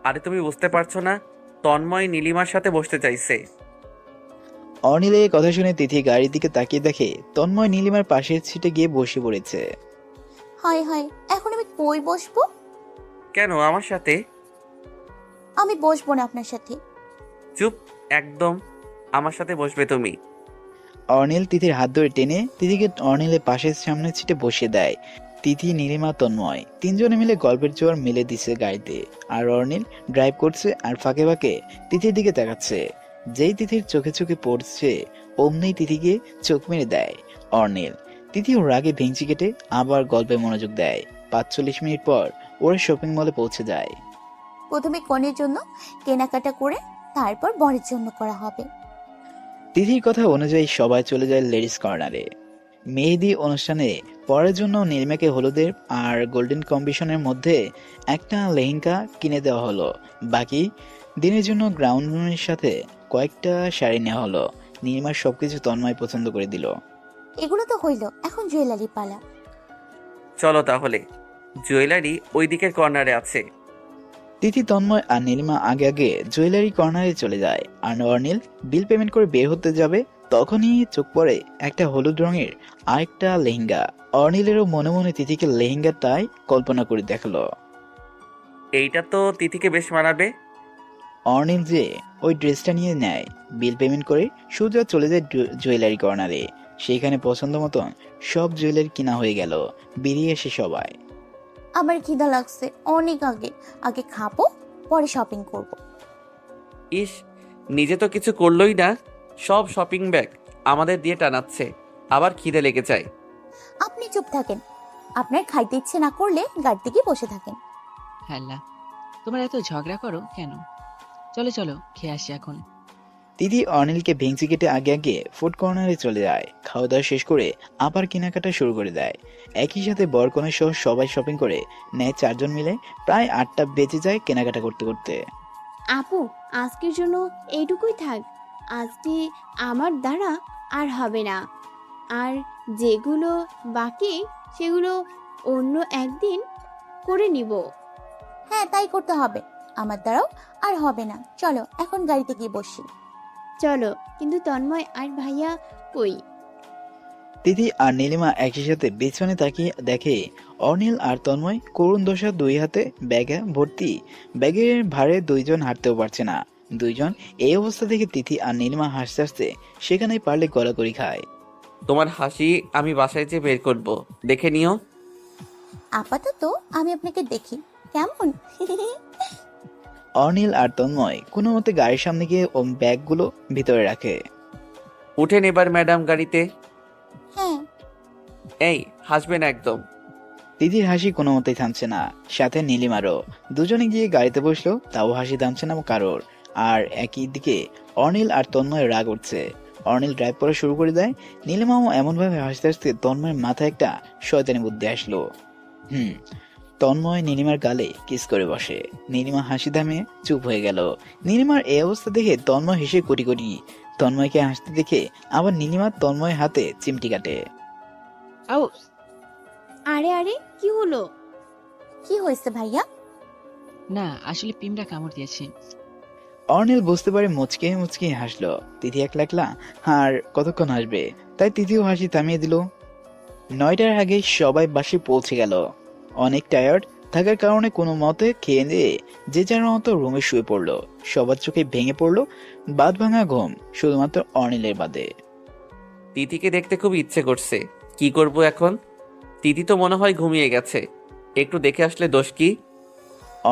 আরে তুমি বুঝতে পারছো না, তন্ময় নীলিমার সাথে বসতে চাইছে। অনিলের কথা শুনে তিথি গাড়ির দিকে তাকিয়ে দেখে তন্ময় নীলিমার পাশের সিটে গিয়ে বসে পড়েছে। হায় হায়, এখন আমি কই বসবো? কেন আমার সাথে? আমি বসবো না আপনার সাথে। চুপ একদম, আমার সাথে বসবে তুমি। অনিল তিথির হাত ধরে টেনে তিথিকে অনিলের পাশের সামনের সিটে বসিয়ে দেয়। তিথি, নীলিমা, তন্ময় তিনজনে মিলে গল্পের জোয়ার মেলে দিছে গাড়িতে, আর অনিল ড্রাইভ করছে আর ফাঁকে ফাঁকে তিথির দিকে তাকাচ্ছে। যেই তিথির চোখে চোখে পড়ছে অমনি তিথিকে চোখ মেরে দেয় অনিল। তিথি ওর রাগে ভেঙচি কেটে আবার গল্পে মনোযোগ দেয়। 45 মিনিট পর ওরা শপিং মলে পৌঁছে যায়। প্রথমে কনের জন্য কেনাকাটা করে তারপর বরের জন্য করা হবে। তিথির কথা অনুযায়ী সবাই চলে যায় লেডিস কর্নারে। মেহেদি অনুষ্ঠানে পরের জন্য নীলিমাকে হলুদের আর গোল্ডেন কম্বিনেশনের মধ্যে একটা লেহেঙ্গা কিনে দেওয়া হলো। বাকি দিনের জন্য গ্রাউন্ড রুমের সাথে কয়েকটা শাড়ি নেওয়া হলো। নীলিমার সবকিছু তন্ময় পছন্দ করে দিল। এগুলো তো হইল, এখন জুয়েলারি পালা। চলো তাহলে, জুয়েলারি ওই দিকের কর্নারে আছে। তিথি, তন্ময় আর নীলিমা আগে আগে জুয়েলারি কর্নারে চলে যায়। আর অর্নিল বিল পেমেন্ট করে বের হতে যাবে, তখনই চোখ পড়ে একটা হলুদ রঙের আরেকটা লেহেঙ্গা। অর্নিলেরও মনে মনে তিথিকে লেহেঙ্গাটাই কল্পনা করে দেখলো। এইটা তো তিথিকে বেশ মানাবে। অর্নিল যে ওই ড্রেসটা নিয়ে নেয়, বিল পেমেন্ট করে সোজা চলে যায় জুয়েলারি কর্নারে। সেখানে পছন্দ মতন সব জুয়েলারি কিনা হয়ে গেল। বেরিয়ে এসে সবাই, আমার খিদা লাগছে অনেক, আগে আগে খাবো, পরে শপিং করব। ইস, নিজে তো কিছু করলোই না, সব শপিং ব্যাগ আমাদের দিয়ে টানাচ্ছে, আবার খিদে লেগে যায়। আপনি চুপ থাকেন, আপনার খাইতে ইচ্ছে না করলে গাড়িতে গিয়ে বসে থাকেন। হ্যাঁ, তোমরা এত ঝগড়া করো কেন? চলো চলো, খেয়ে আসি এখন। দিদি অর্নিলকে ভেঙচি কেটে আগে আগে ফুড কর্নারে চলে যায়। খাওয়া দাওয়া শেষ করে আবার কেনাকাটা শুরু করে দেয়। একই সাথে বরকনে সহ সবাই শপিং করে নেয়। 4 জন মিলে প্রায় 8টা বেজে যায় কেনাকাটা করতে করতে। আপু, আজকের জন্য এইটুকুই থাক। আজকে আমার দ্বারা আর হবে না, আর যেগুলো বাকি সেগুলো অন্য একদিন করে নিব। হ্যাঁ, তাই করতে হবে, আমার দ্বারাও আর হবে না। চলো এখন গাড়িতে গিয়ে বসি। চলো, কিন্তু তন্ময় আর ভাইয়া কই? দিদি আর নীলিমা একই সাথে পেছনে তাকিয়ে দেখে অর্নিল আর তন্ময় করুণ দশা, 2 হাতে ব্যাগে ভর্তি। ব্যাগের ভারে 2 জন হাঁটতেও পারছে না। 2 জন এই অবস্থা দেখে তিথি আর নীলিমা হাসতে হাসতে সেখানেই পারলে গলাগলি খায়। তোমার হাসি আমি বাসায় যেয়ে বের করব, দেখে নিও। আপাতত আমি আপনাকে দেখি কেমন। অর্নিল আর তন্ময় কোনো মতে গাড়ির সামনে গিয়ে ব্যাগগুলো ভিতরে রাখে। উঠেন এবার ম্যাডাম গাড়িতে। হ্যাঁ। এই, হাসবেন একদম। দিদির হাসি কোনো মতেই থামছে না, সাথে নীলিমারও। দুজনে গিয়ে গাড়িতে বসলো, তাও হাসি থামছে না কারোর। আর একই দিকে অর্নিল আর তন্ময়ের রাগ উঠছে। অর্নিল ড্রাইভ করা শুরু করে দেয়। নীলিমাও এমনভাবে হাসতে হাসতে তন্ময়ের মাথায় একটা শয়তানি বুদ্ধি আসলো। তন্ময় নীলিমার গালে কিস করে বসে। নীলিমা হাসি থামিয়ে চুপ হয়ে গেল। নীলিমার এই অবস্থা দেখে তন্ময় হেসে কোটি কোটি। তন্ময়কে হাসতে দেখে আবার নীলিমা তন্ময়ের হাতে চিমটি কাটে। আও, আরে আরে, কি হলো? কি হয়েছে ভাইয়া? না, আসলে পিমড়া কামড় দিয়েছে। অর্নিল বুঝতে পারে, মুচকে মুচকে হাসলো। তিথি একলা একলা আর কতক্ষণ হাসবে, তাই তিথিও হাসি থামিয়ে দিল। 9টার আগে সবাই বাসে পৌঁছে গেল। অনেক টায়ার্ড থাকার কারণে কোনো মতে খেয়ে দিয়ে যে যার মতো রুমে শুয়ে পড়লো। সবার চোখে ভেঙে পড়লো বাদ ভাঙা ঘুম, শুধুমাত্র অর্নিলের বাদে। তিথিকে দেখতে খুব ইচ্ছে করছে, কি করব এখন? তিথি তো মনে হয় ঘুমিয়ে গেছে, একটু দেখে আসলে দোষ কি?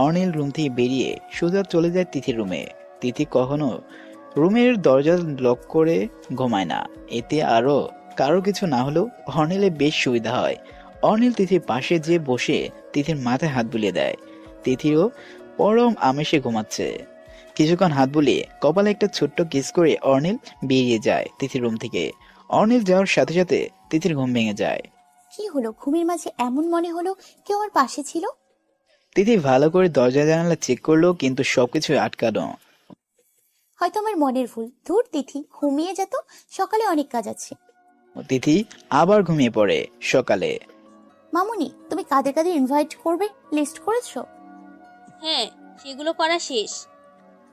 অর্নিল রুম থেকে বেরিয়ে সোজা চলে যায় তিথির রুমে। তিথি কখনো রুমের দরজা লক করে ঘুমায় না, এতে আরো কারো কিছু না হলেও অর্নিলের বেশ সুবিধা হয়। অর্নিল তিথির পাশে যে বসে তিথির মাথায় হাত বুলিয়ে দেয়। তিথিও পরম আমেশে ঘুমাচ্ছে। কিছুক্ষণ হাত বুলিয়ে কপালে একটা ছোট্ট কিস করে অর্নিল বেরিয়ে যায় তিথির রুম থেকে। অর্নিল যাওয়ার সাথে সাথে তিথির ঘুম ভেঙে যায়। কি হলো, ঘুমের মাঝে এমন মনে হলো কেউ আমার পাশে ছিল? তিথি ভালো করে দরজা জানালা চেক করলো, কিন্তু সবকিছু আটকানো। হয়তো আমার মনের ভুল। ধুর তিথি, ঘুমিয়ে যেত, সকালে অনেক কাজ আছে। তিথি আবার ঘুমিয়ে পড়ে। সকালে, মামুনি, তুমি কাদের কাদের ইনভাইট করবে লিস্ট করেছো? হ্যাঁ, সেগুলো করা শেষ।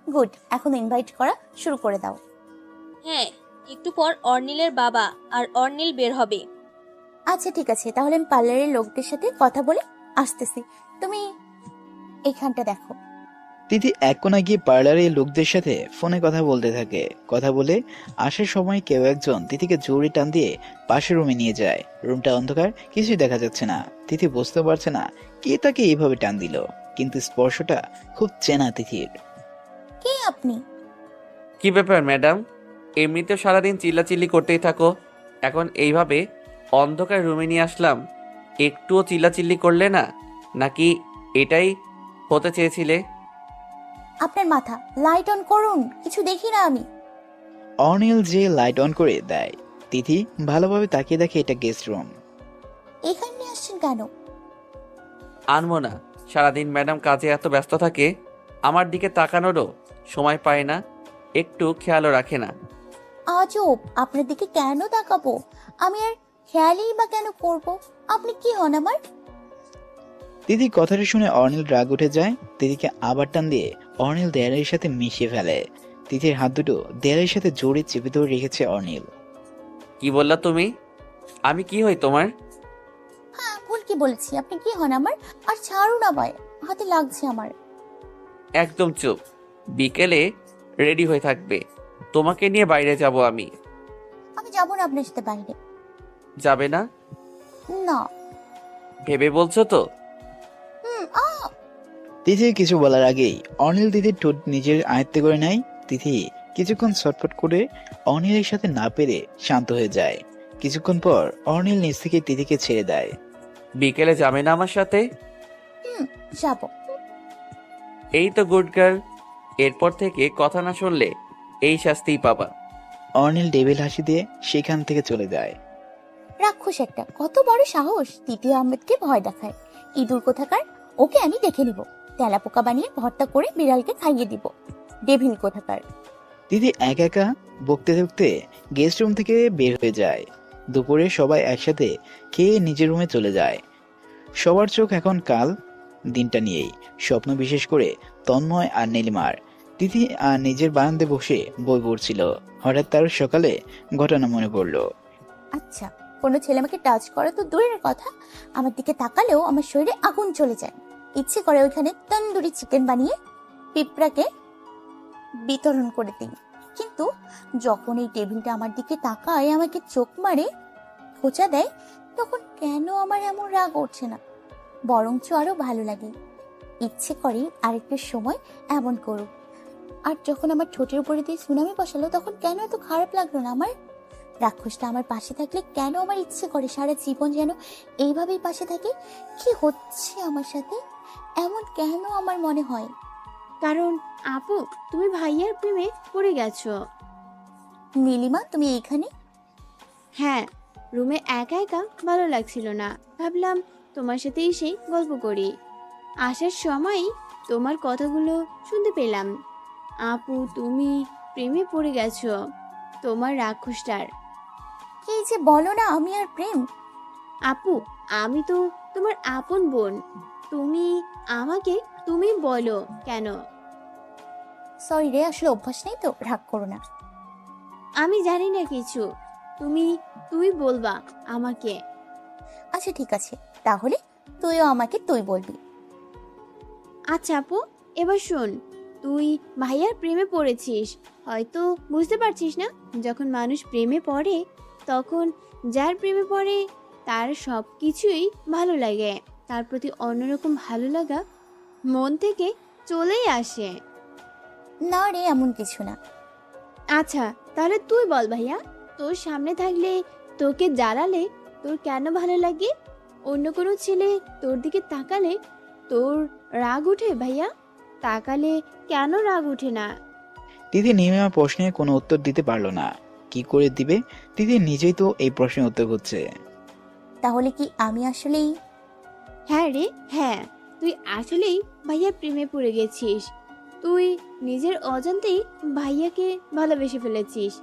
গুড, এখন ইনভাইট করা শুরু করে দাও। হ্যাঁ, একটু পর অর্নিলের বাবা আর অর্নিল বের হবে। আচ্ছা ঠিক আছে, তাহলে আমি পার্লারের লোকদের সাথে কথা বলে আসতেছি, তুমি এইখানটা দেখো। তিথি এক কোণায় গিয়ে পার্লারে লোকদের সাথে ফোনে কথা বলতে থাকে। কথা বলে আসার সময় কেউ একজন তিথিকে জোরে টান দিয়ে পাশের রুমে নিয়ে যায়। রুমটা অন্ধকার, কিছুই দেখা যাচ্ছে না। তিথি বুঝতে পারছে না কে তাকে এইভাবে টান দিল, কিন্তু স্পর্শটা খুব চেনা তিথির। কে আপনি? কি ব্যাপার ম্যাডাম, এমনিতেও সারাদিন চিল্লাচিল্লি করতেই থাকো, এখন এইভাবে অন্ধকার রুমে নিয়ে আসলাম, একটুও চিল্লাচিল্লি করলে না? নাকি এটাই হতে চেয়েছিলে? আপনার মাথা লাইট অন করুন, কিছু দেখি না আমি। অনিল যে লাইট অন করে দেয়, তিথি ভালোভাবে তাকিয়ে দেখে এটা গেস্ট রুম। এখানে নিয়ে আসছেন কেন? আনবো না, সারাদিন ম্যাডাম কাজে এত ব্যস্ত থাকে, আমার দিকে তাকানোরও সময় পায় না, একটু খেয়ালও রাখে না। আজব, আপনার দিকে কেন তাকাবো? আমি আর খেয়ালই বা কেন করব? আপনি কি হন আমার? তিথি কথাটা শুনে অর্নিল রাগ উঠে যায়। তিথিকে আবার টান দিয়ে অর্নিল দেয়ালের সাথে মিশিয়ে ফেলে। তিথির হাত দুটো দেয়ালের সাথে জোরে চেপে ধরে রেখেছে অর্নিল। কি বললা তুমি? আমি কি হই তোমার? হ্যাঁ, ভুল কি বলেছি? আপনি কি হন আমার? আর ছাড়ুন আমায়, হাতে লাগছে আমার। একদম চুপ। বিকেলে রেডি হয়ে থাকবে, তোমাকে নিয়ে বাইরে যাব আমি। আমি যাবো না আপনার সাথে বাইরে। যাবে না? না। ভেবে বলছো তো? তিথি কিছু বলার আগেই অনিল তিথির ঠোঁট নিজের আয়ত্তে করে নেয়। তিথি কিছুক্ষণ ছটফট করে অনিলের সাথে না পেরে শান্ত হয়ে যায়। কিছুক্ষণ পর অনিল নিজ থেকে তিথিকে ছেড়ে দেয়। বিকেলে যাবে না আমার সাথে? যাব। এই তো গুড গার্ল, এরপর থেকে কথা না শুনলে এই শাস্তিই পাবা। অনিল ডেভিল হাসি দিয়ে সেখান থেকে চলে যায়। রাক্ষস একটা, কত বড় সাহস! তৃতীয় আহমেদকে ভয় দেখায়। ইঁদুর কোথাকার, ওকে আমি দেখে নিব। তেলাপোকা বানিয়ে ভর্তা করে বিড়ালকে খাইয়ে দিব। ডেভিল কোথাকার। তিথি একা একা বকতে বকতে গেস্ট রুম থেকে বের হয়ে যায়। দুপুরে সবাই একসাথে খেয়ে নিজের রুমে চলে যায়। সবার চোখ এখন কাল দিনটা নিয়েই, স্বপ্ন বিশেষ করে তন্ময় আর নীলিমার। তিথি আর নিজের বারান্দায় বসে বই পড়ছিল। হঠাৎ তার সকালে ঘটনা মনে পড়লো। আচ্ছা, কোনো ছেলে আমাকে টাচ করে তো দূরের কথা, আমার দিকে তাকালেও আমার শরীরে আগুন চলে যায়। ইচ্ছে করে ওইখানে তন্দুরি চিকেন বানিয়ে পিঁপড়াকে বিতরণ করে দিই। কিন্তু যখন এই টেবিলটা আমার দিকে তাকায়, আমাকে চোখ মারে, খোঁচা দেয়, তখন কেন আমার এমন রাগ উঠছে না, বরঞ্চ আরো ভালো লাগে। ইচ্ছে করে আরেকটা সময় এমন করুক। আর যখন আমার ঠোঁটের উপরে দিয়ে সুনামি বসালো, তখন কেন এত খারাপ লাগলো না আমার? রাক্ষসটা আমার পাশে থাকলে কেন আমার ইচ্ছে করে সারা জীবন যেন এইভাবেই পাশে থাকে। কি হচ্ছে আমার সাথে? এমন কেন আমার মনে হয়? কারণ আপু, তুমি ভাইয়ার প্রেমে পড়ে গেছো। নীলিমা, তুমি এইখানে? হ্যাঁ, রুমে একা একা ভালো লাগছিল না, ভাবলাম তোমার সাথে এসে গল্প করি। আসার সময় তোমার কথাগুলো শুনতে পেলাম। আপু, তুমি প্রেমে পড়ে গেছো তোমার রাক্ষসটার। কি যে বলো না, আমি আর প্রেম? আপু, আমি তো তোমার আপন বোন, তুমি আমাকে তুমি বলো কেন? সরি রে, আসলে অভ্যাস নেই তো, রাগ করো না। আমি জানি না কিছু, তুই বলবা আমাকে। আচ্ছা ঠিক আছে, তাহলে তুইও আমাকে তুই বলবি। আচ্ছা আপু, এবার শোন, তুই ভাইয়ার প্রেমে পড়েছিস, হয়তো বুঝতে পারছিস না। যখন মানুষ প্রেমে পড়ে, তখন যার প্রেমে পড়ে তার সব কিছুই ভালো লাগে, তার প্রতি অন্যরকম ভালো লাগা মন থেকে চলেই আসে। না রে, এমন কিছু না। আচ্ছা তাহলে তুই বল ভাইয়া, তোর সামনে থাকলে, তোকে জ্বালালে তোর কেন ভালো লাগে? অন্য কোনো ছেলে তোর দিকে তাকালে তোর রাগ উঠে ভাইয়া? তাকালে কেন রাগ উঠে না? তিথি নীলিমার প্রশ্নে কোনো উত্তর দিতে পারলো না। কি করে দিবে? তিথি নিজেই তো এই প্রশ্নের উত্তর খুঁজছে। তাহলে কি আমি আসলেই? হ্যাঁ রে, হ্যাঁ, তুই আসলেই ভাইয়ার প্রেমে পড়ে গেছিস। তুই নিজের অজান্তেই ভাইয়াকে ভালোবেসে ফেলেছিস।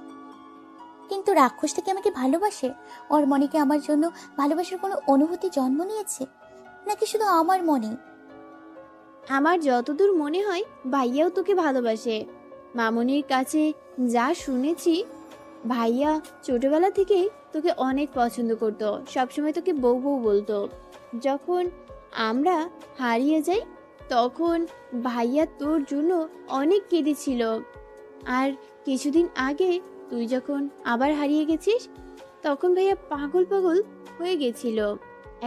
কিন্তু রাক্ষসটা কি আমাকে ভালোবাসে? ওর মনে কি আমার জন্য ভালোবাসার কোনো অনুভূতি জন্ম নিয়েছে, নাকি শুধু আমার মনে? আমার যতদূর মনে হয় ভাইয়াও তোকে ভালোবাসে। মামনির কাছে যা শুনেছি, ভাইয়া ছোটবেলা থেকেই তোকে অনেক পছন্দ করতো, সবসময় তোকে বউ বউ বলতো। যখন আমরা হারিয়ে যাই, তখন ভাইয়া তোর জন্য অনেক কেঁদেছিল। আর কিছুদিন আগে তুই যখন আবার হারিয়ে গেছিস, তখন ভাইয়া পাগল পাগল হয়ে গেছিল।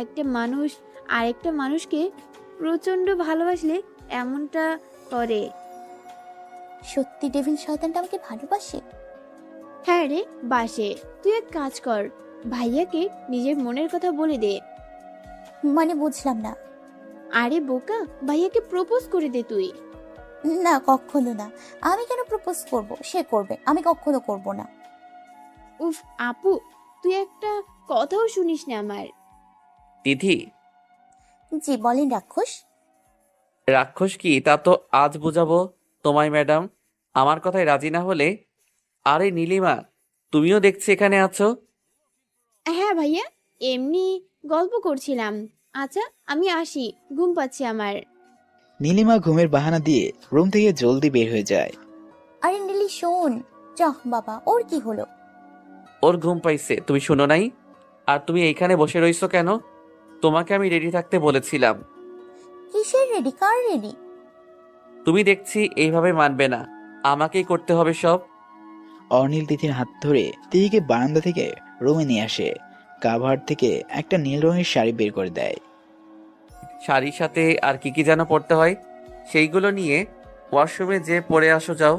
একটা মানুষ আরেকটা মানুষকে প্রচণ্ড ভালোবাসলে এমনটা করে। সত্যি ডেভিল শয়তানটা আমাকে ভালোবাসে? হ্যাঁ রে, বাসে। তুই এক কাজ কর, ভাইয়াকে নিজের মনের কথা বলে দে। মানে বুঝলাম না। আরে বোকা, ভাইয়াকে প্রপোজ করে দে তুই। না, কখনো না। আমি কেন প্রপোজ করব? সে করবে, আমি কখনো করব না। উফ আপু, তুই একটা কথাও শুনিস না আমার। তিথি, জি বলেন রাক্ষস। রাক্ষস কি তা তো আজ বুঝাবো তোমায় ম্যাডাম। আমার কথায় রাজি না হলে। আরে নীলিমা, তুমিও দেখছি এখানে আছো। হ্যাঁ ভাইয়া, এমনি গল্প করছিলাম। আচ্ছা আমি আসি, ঘুম পাচ্ছে আমার। নীলিমা ঘুমের বাহানা দিয়ে রুম থেকে জলদি বের হয়ে যায়। আরে নীলি শোন। যাহ বাবা, ওর কি হলো? ওর ঘুম পাইছে, তুমি শুনো নাই? আর তুমি এইখানে বসে রইছো কেন? তোমাকে আমি রেডি থাকতে বলেছিলাম। কিসের রেডি? কার রেডি? তুমি দেখছি এইভাবে মানবে না, আমাকেই করতে হবে সব। অর্নিল তিথির হাত ধরে তিথিকে বারান্দা থেকে রুমে নিয়ে আসে। কাভার থেকে একটা নীল রঙের শাড়ি বের করে দেয়। শাড়ির সাথে আর কি কি যেন পরতে হয়, সেইগুলো নিয়ে ওয়াশরুমে যে পরে আসো যাও।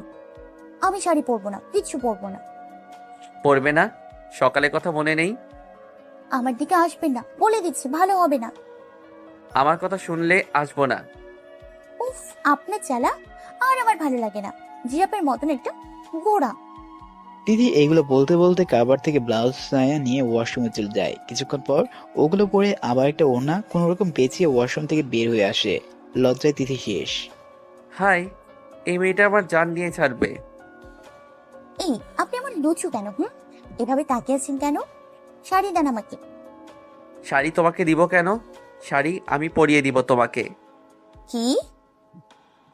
আমি শাড়ি পরবো না, কিচ্ছু পরবো না। পরবে না? সকালে কথা মনে নেই? আমার দিকে আসবেন না, বলে দিচ্ছি, ভালো হবে না। আমার কথা শুনলে আসবো না। উফ, আপনার চালা আর আমার ভালো লাগে না। জিরাপের মতন একটা গোড়া। তিথি এইগুলো বলতে বলতে কাভার থেকে ব্লাউজ সায়া নিয়ে ওয়াশরুমে চলে যায়। কিছুক্ষণ পর ওগুলো পরে আবার একটা ওড়না কোনো রকম পেঁচিয়ে ওয়াশরুম থেকে বের হয়ে আসে। লজ্জায় তিথি শেষ। হাই, এই মেয়েটা আমার জান নিয়ে ছাড়বে। এই, আপনি আমার লুচু কেন? এভাবে তাকিয়ে আছেন কেন? শাড়ি দেন আমাকে। শাড়ি তোমাকে দিব কেন? শাড়ি আমি পরিয়ে দিব তোমাকে। কি?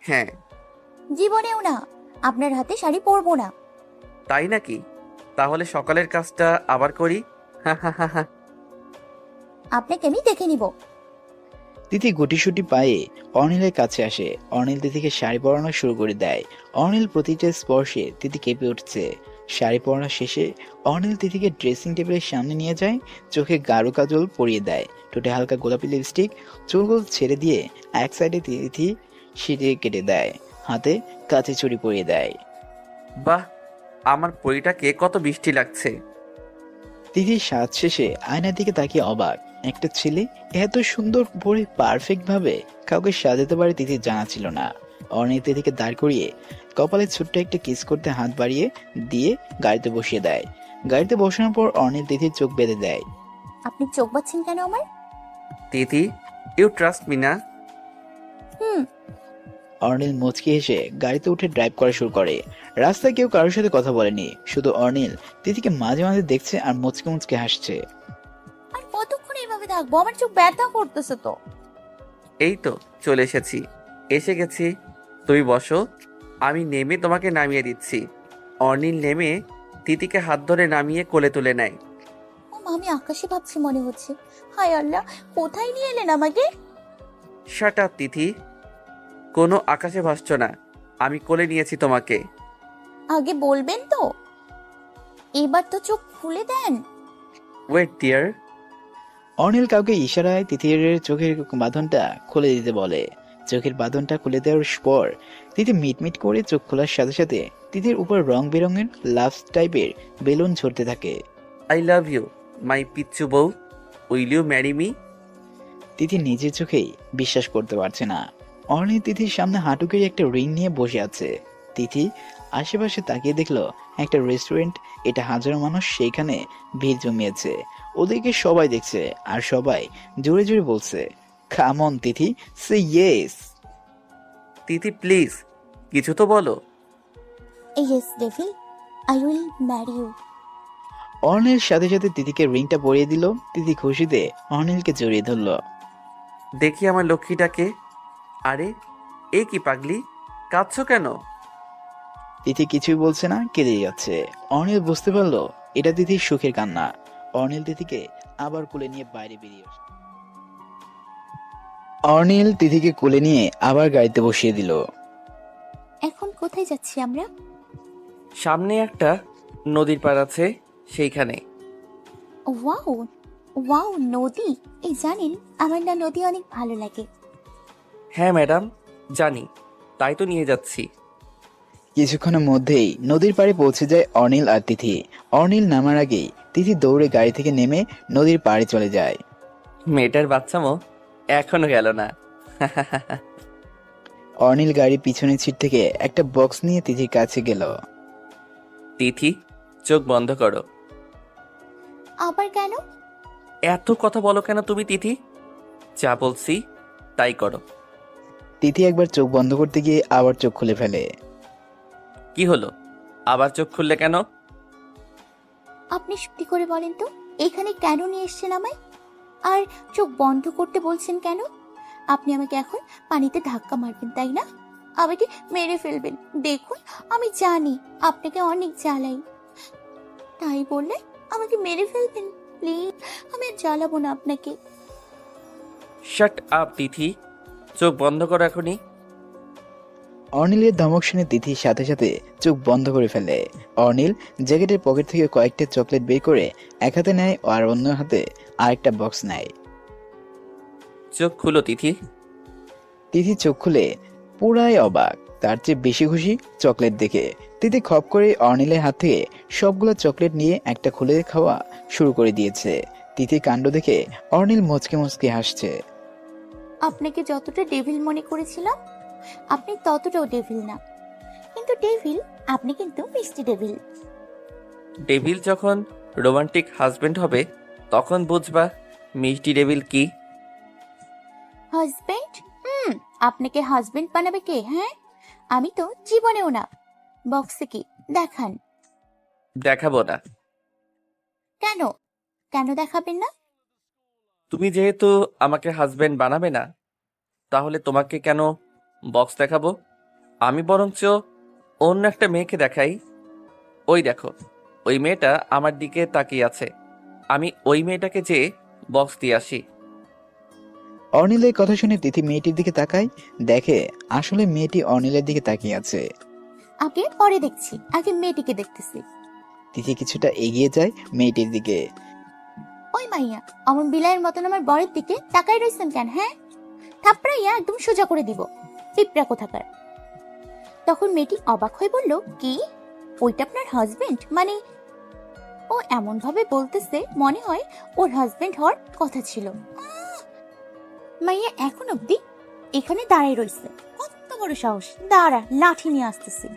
হ্যাঁ। জীবনেও না, আপনার হাতে শাড়ি পরবো না। তাই নাকি? তাহলে সকালের কাজটা আবার করি। আপনাকে আমি দেখে নিব। তিথি গুটিসুটি পায়ে অর্নিলের কাছে আসে। অর্নিল তিথিকে শাড়ি পরানো শুরু করে দেয়। অর্নিল প্রতিটা স্পর্শে তিথি কেঁপে উঠছে। শাড়ি পরানো শেষে অর্নিল তিথিকে ড্রেসিং টেবিলের সামনে নিয়ে যায়। চোখে গাঢ় কাজল পরিয়ে দেয়, ঠোঁটে হালকা গোলাপি লিপস্টিক, চুলগুলো ছেড়ে দিয়ে এক সাইডে তিথি সিঁড়ে কেটে দেয়, হাতে কাঁচি চুড়ি পরিয়ে দেয়। বাহ, আমার পরিটাকে কত বৃষ্টি লাগছে। তিথির সাজ শেষে আয়নার দিকে তাকিয়ে অবাক। একটা ছেলে এত সুন্দর করে পারফেক্ট ভাবে কাউকে সাজাতে পারে তিথির জানা ছিল না। অর্নিল তিথিকে দাঁড় করিয়ে কপালে ছোট্ট একটা কিস করতে হাত বাড়িয়ে দিয়ে গাড়িতে বসিয়ে দেয়। গাড়িতে বসানোর পর অর্নিল তিথির চোখ বেঁধে দেয়। আপনি চোখ বাচ্ছেন কেন আমার? তিথি, ইউ ট্রাস্ট মি না? অর্নিল মুচকি হেসে গাড়িতে উঠে ড্রাইভ করা শুরু করে। রাস্তায় কেউ কারোর সাথে কথা বলেনি, শুধু অর্নিল তিথিকে মাঝে মাঝে দেখছে আর মুচকে মুচকে হাসছে। আর কতক্ষণ এইভাবে থাকবো? আমার চোখ ব্যথা করতেছে তো। এই তো চলে এসেছি, এসে গেছি। তুমি বসো, আমি নেমে তোমাকে নামিয়ে দিচ্ছি। অর্নিল নেমে তিথিকে হাত ধরে নামিয়ে কোলে তুলে নেয়। ও মা, আমি আকাশে ভাবছি মনে হচ্ছে। হায় আল্লাহ, কোথায় নিয়ে এলেন আমাকে? শাট আপ তিথি, কোনো আকাশে ভাসছ না, আমি কোলে নিয়েছি তোমাকে। আগে বলবেন তো। এবার তো চোখ খুলে দেন। Wait deer. অর্নিল কাউকে ইশারায় তিথির চোখের বাঁধনটা খুলে দিতে বলে। চোখের বাঁধনটা খুলে দেওয়ার পর তিথি মিটমিট করে চোখ খোলার সাথে সাথে তিথির উপর রং বেরঙের লাভ টাইপের বেলুন ঝরতে থাকে। I love you my Picchu বউ, উইল ইউ ম্যারি মি? তিথি নিজের চোখেই বিশ্বাস করতে পারছে না। অর্নিল তিথির সামনে হাঁটুকেই একটা রিং নিয়ে বসে আছে। তিথি আশেপাশে তাকিয়ে দেখলো একটা রেস্টুরেন্ট, এটা হাজারো মানুষ সেইখানে ভিড় জমিয়েছে। ওদেরকে সবাই দেখছে আর সবাই জোরে জোরে বলছে, come on Tithi, say yes. Tithi please কিছু তো বলো। Yes devil, I will marry you. Arnil সাথে সাথে তিথিকে রিংটা পরিয়ে দিল। তিথি খুশিতে অর্নিলকে জড়িয়ে ধরলো। দেখি আমার লক্ষ্মীটাকে। আরে এ কি পাগলি, কাঁদছো কেন? তিথি কিছুই বলছে না, কেঁদে যাচ্ছে। অর্নিল বুঝতে পারলো এটা তিথির সুখের কান্না। অর্নিল তিথিকে আবার কোলে নিয়ে বাইরে বেরিয়ে আসে। অর্নিল তিথিকে কোলে নিয়ে আবার গাড়িতে বসিয়ে দিল। এখন কোথায় যাচ্ছি আমরা? সামনে একটা নদীর পাড় আছে, সেইখানে। ওয়াও ওয়াও, নদী! এই জানেন, আমার না নদী অনেক ভালো লাগে। হ্যাঁ ম্যাডাম জানি, তাই তো নিয়ে যাচ্ছি। কিছুক্ষণের মধ্যেই নদীর পাড়ে পৌঁছে যায় অর্নিল আর তিথি। অর্নিল নামার আগেই তিথি দৌড়ে গাড়ি থেকে নেমে নদীর পাড়ে চলে যায়। মেয়েটার বাচ্চামো এখনো গেল না। অনিল গাড়ির পিছনের সিট থেকে একটা বক্স নিয়ে তিথির কাছে গেল। তিথি, চোখ বন্ধ করো। আবার কেন? এত কথা বলো কেন তুমি তিথি? যা বলছি তাই করো। তিথি একবার চোখ বন্ধ করতে গিয়ে আবার চোখ খুলে ফেলে। কি হলো, আবার চোখ খুললে কেন? আপনি সত্যি করে বলেন তো, এখানে কেন নিয়ে এসেছেন আমায়? আর চোখ বন্ধ করতে বলছেন কেন? আপনি আমাকে এখন পানিতে ধাক্কা মারবেন, তাই না? আমাকে মেরে ফেলবেন। দেখুন, আমি জানি আপনাকে অনেক জ্বালাই, তাই বললে আমাকে মেরে ফেলবেন? প্লিজ, আমি আর জ্বালাবো না আপনাকে। শাট আপ তিথি, চোখ বন্ধ করো এখনই। অনিলের ধমক শুনে তিথির সাথে সাথে চোখ বন্ধ করে ফেলে। অনিল জ্যাকেটের পকেট থেকে কয়েকটা চকলেট বের করে এক হাতে নেয় আর অন্য হাতে আরেকটা বক্স নেয়। চোখ খুলো তিথি। তিথি চোখ খুলে পুরাই অবাক, তার চেয়ে বেশি খুশি চকলেট দেখে। তিথি খপ করে অনিলের হাত থেকে সবগুলো চকলেট নিয়ে একটা খুলে খাওয়া শুরু করে দিয়েছে। তিথির কাণ্ড দেখে অনিল মুচকে মুচকে হাসছে। আপনাকে যতটা ডেভিল মনে করেছিলাম, আপনি ততটাও ডেভিল না। কিন্তু ডেভিল, আপনি কিন্তু মিষ্টি ডেভিল। ডেভিল যখন রোমান্টিক হাজবেন্ড হবে তখন বুঝবা মিষ্টি ডেভিল কি। হাজবেন্ড? আপনাকে হাজবেন্ড বানাবে কে? হ্যাঁ, আমি তো জীবনেও না। বক্সে কি দেখান। দেখাবো না। কেন? কেন দেখাবেন না? তুমি যেহেতু আমাকে হাজবেন্ড বানাবে না, তাহলে তোমাকে কেন বক্স দেখাবো? আমি বরঞ্চ অন্য একটা মেয়েকে দেখাই। ওই দেখো, ওই মেয়েটা আমার দিকে তাকিয়ে আছে। আমি ওই মেয়েটাকে যে বক্স দিয়ে আসি। অনিলের কথা শুনে তিথি মেয়েটির দিকে তাকায়, দেখে আসলে মেয়েটি অনিলের দিকে তাকিয়ে আছে। আগে পরে দেখছি, আগে মেয়েটিকে দেখতেছি। তিথি কিছুটা এগিয়ে যায় মেয়েটির দিকে। ওই মাইয়া, আমার বিলাইয়ের মতন আমার বরের দিকে তাকাই রইছেন কেন? হ্যাঁ, থাপড়াইয়া একদম সোজা করে দিব, পিঁপড়া কোথাকার। তখন মেয়েটি অবাক হয়ে বলল, কি? ওইটা আপনার হাজবেন্ড? মানে ও এমন ভাবে বলতেছে মনে হয় ওর হাজবেন্ড হওয়ার কথা ছিল। মাইয়া এখন অব্দি এখানে দাঁড়াই রইছে, কত বড় সাহস! দাঁড়া, লাঠি নিয়ে আসতেছি।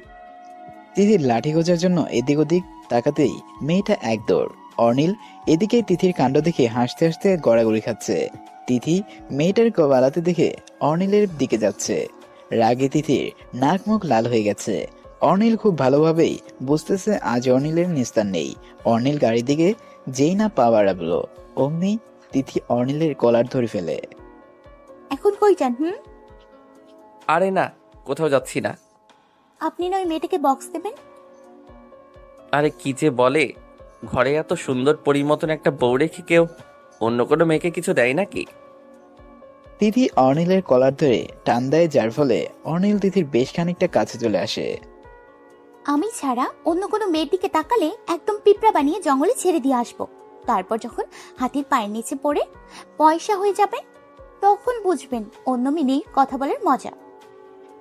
তিথির লাঠি খোঁজার জন্য এদিক ওদিক তাকাতেই মেয়েটা এক দৌড়। অনিল এদিকে তিথির কাণ্ড দেখে হাসতে হাসতে গড়াগড়ি খাচ্ছে। তিথি মেয়েটার গলাতে দেখে অনিলের দিকে যাচ্ছে। রাগে তিথির নাক মুখ লাল হয়ে গেছে। অনিল খুব ভালোভাবেই বুঝতেছে আজ অনিলের নিস্তার নেই। অনিল গাড়ির দিকে যেই না পা বাড়ালো, অমনি তিথি অনিলের কলার ধরে ফেলে। এখন কই যান? আরে না, কোথাও যাচ্ছি না। আপনি না ওই মেয়েটাকে বক্স দেবেন? আরে কি যে বলে, ঘরে এত সুন্দর পরীর মতন একটা বউ রেখে কেউ অন্য কোনো মেয়েকে কিছু দেয় নাকি? তিথি অনিলের কলার ধরে টান দেয়, যার ফলে অনিল তিথির বেশ খানিকটা কাছে চলে আসে। আমি ছাড়া অন্য কোনো মেয়ের দিকে তাকালে একদম পিঁপড়া বানিয়ে জঙ্গলে ছেড়ে দিয়ে আসবো। তারপর যখন হাতির পায়ের নিচে পড়ে পয়সা হয়ে যাবে, তখন বুঝবেন অন্য মেয়ে কথা বলার মজা।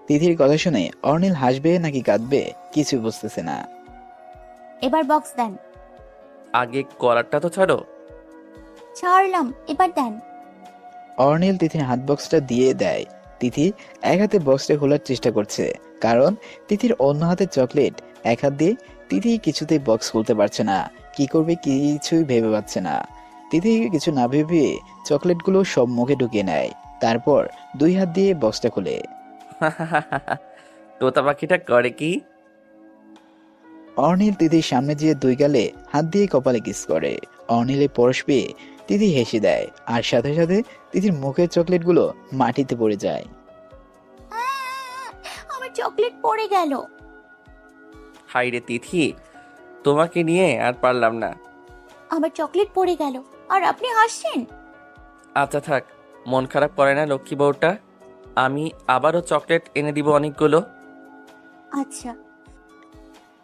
তিথির কথা শুনে অনিল হাসবে নাকি কাঁদবে কিছু বুঝতেছে না। এবার বক্স দেন। আগে কলারটা তো ছাড়ো। ছাড়লাম, এবার দেন। অনিল তিথির হাত বক্সটা দিয়ে দেয়। তিথি এক হাতে বক্সটা খোলার চেষ্টা করছে, কারণ তিথির অন্য হাতে চকলেট। এক হাত দিয়ে তিথি কিছুতেই বক্স খুলতে পারছে না, কি করবে কিছুই ভেবে পাচ্ছে না। তিথি কিছু না ভেবে চকলেটগুলো সব মুখে ঢুকিয়ে নেয়, তারপর দুই হাত দিয়ে বক্সটা খুলে। তোতা পাখিটা করে কি? অনিল তিথির সামনে যেয়ে দুই গালে হাত দিয়ে কপালে কিস করে। অনিলের পরশ পেয়ে তিথি হেসে দেয়, আর সাথে সাথে তিথির মুখের চকলেটগুলো মাটিতে পড়ে যায়। আমার চকলেট পড়ে গেল। হাই রে তিথি, তোমাকে নিয়ে আর পারলাম না। আমার চকলেট পড়ে গেল আর আপনি হাসছেন। আচ্ছা থাক, মন খারাপ করে না লক্ষ্মী বউটা। আমি আবারও চকলেট এনে দিব অনেকগুলো। আচ্ছা।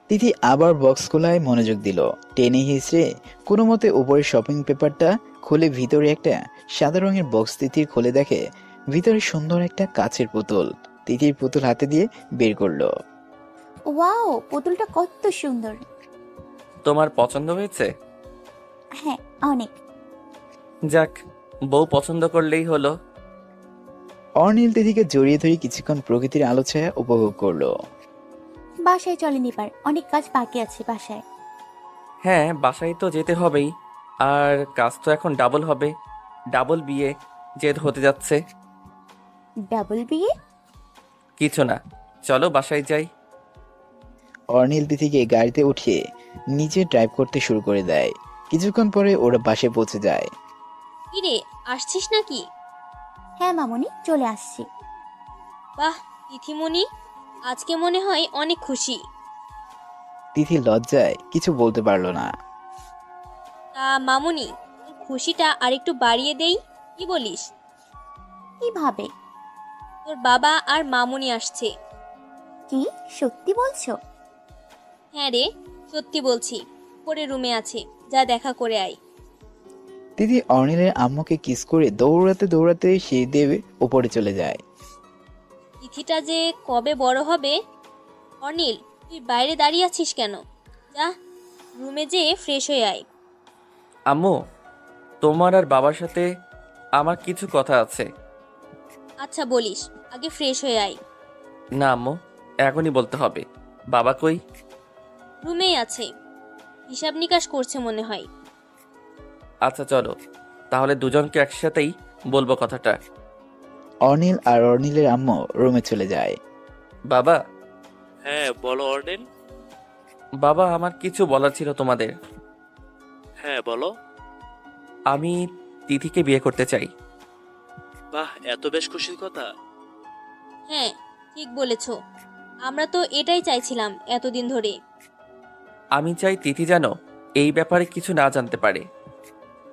তিথি আবার বক্স খোলায় মনোযোগ দিল। টেনে হিসড়ে কোনো মতে উপরের শপিং পেপারটা খুলে ভিতরে একটা সাদা রঙের বক্স তিথির খুলে দেখে ভিতরে সুন্দর একটা কাচের পুতুল। তিথির পুতুল হাতে দিয়ে বের করলো। ওয়াও, পুতুলটা কত সুন্দর। তোমার পছন্দ হয়েছে? হ্যাঁ, অনেক। যাক, বউ পছন্দ করলেই হলো। অর্নিল তিথিকে জড়িয়ে ধরে কিছুক্ষণ প্রকৃতির আলো ছায়া উপভোগ করলো। বাসায় চলেন এবার, অনেক কাজ বাকি আছে বাসায়। হ্যাঁ, বাসায় তো যেতে হবেই। আর কাজ তো এখন ডাবল হবে। ডাবল বিয়ে জেদ হতে যাচ্ছে। ডাবল বিয়ে? কিছু না, চলো বাসায় যাই। অর্নিল তিথিকে গাড়িতে উঠিয়ে নিজে ড্রাইভ করতে শুরু করে দেয়। কিছুক্ষণ পরে ওরা বাসে পৌঁছে যায়। কিরে, আসছিস নাকি? হ্যাঁ মামুনি, চলে আসছি। বাহ তিথিমণি, আজকে মনে হয় অনেক খুশি। তিথি লজ্জায় কিছু বলতে পারলো না। তা মামুনি, খুশিটা আরেকটু বাড়িয়ে দেই, কি বলিস? কিভাবে? তোর বাবা আর মামুনি আসছে। কি সত্যি বলছো? হ্যাঁ রে, সত্যি বলছি। পরে রুমে আছে, যা দেখা করে আয়। তিথি অর্নিলের আম্মুকে কিস করে দৌড়াতে দৌড়াতে সিঁড়ি দিয়ে উপরে চলে যায়। তিথিটা যে কবে বড় হবে। অনিল, তুই বাইরে দাঁড়িয়ে আছিস কেন? যা রুমে যেয়ে ফ্রেশ হয়ে আয়। আম্মু, তোমার আর বাবার সাথে আমার কিছু কথা আছে। আচ্ছা বলিস, আগে ফ্রেশ হয়ে আয়। না আম্মু, এখনই বলতে হবে। বাবা কই? রুমেই আছে, হিসাব নিকাশ করছে মনে হয়। আচ্ছা চলো, তাহলে দুজনকে একসাথেই বলবো কথাটা। অর্নিল আর অর্নিলের আম্মু রুমে চলে যায়। বাবা। হ্যাঁ বলো অর্নিল। বাবা, আমার কিছু বলার ছিল তোমাদের। হ্যাঁ বলো। আমি তিথিকে বিয়ে করতে চাই। বাহ, এত বেশ খুশির কথা। হ্যাঁ ঠিক বলেছ, আমরা তো এটাই চাইছিলাম এতদিন ধরে। আমি চাই তিথি যেন এই ব্যাপারে কিছু না জানতে পারে।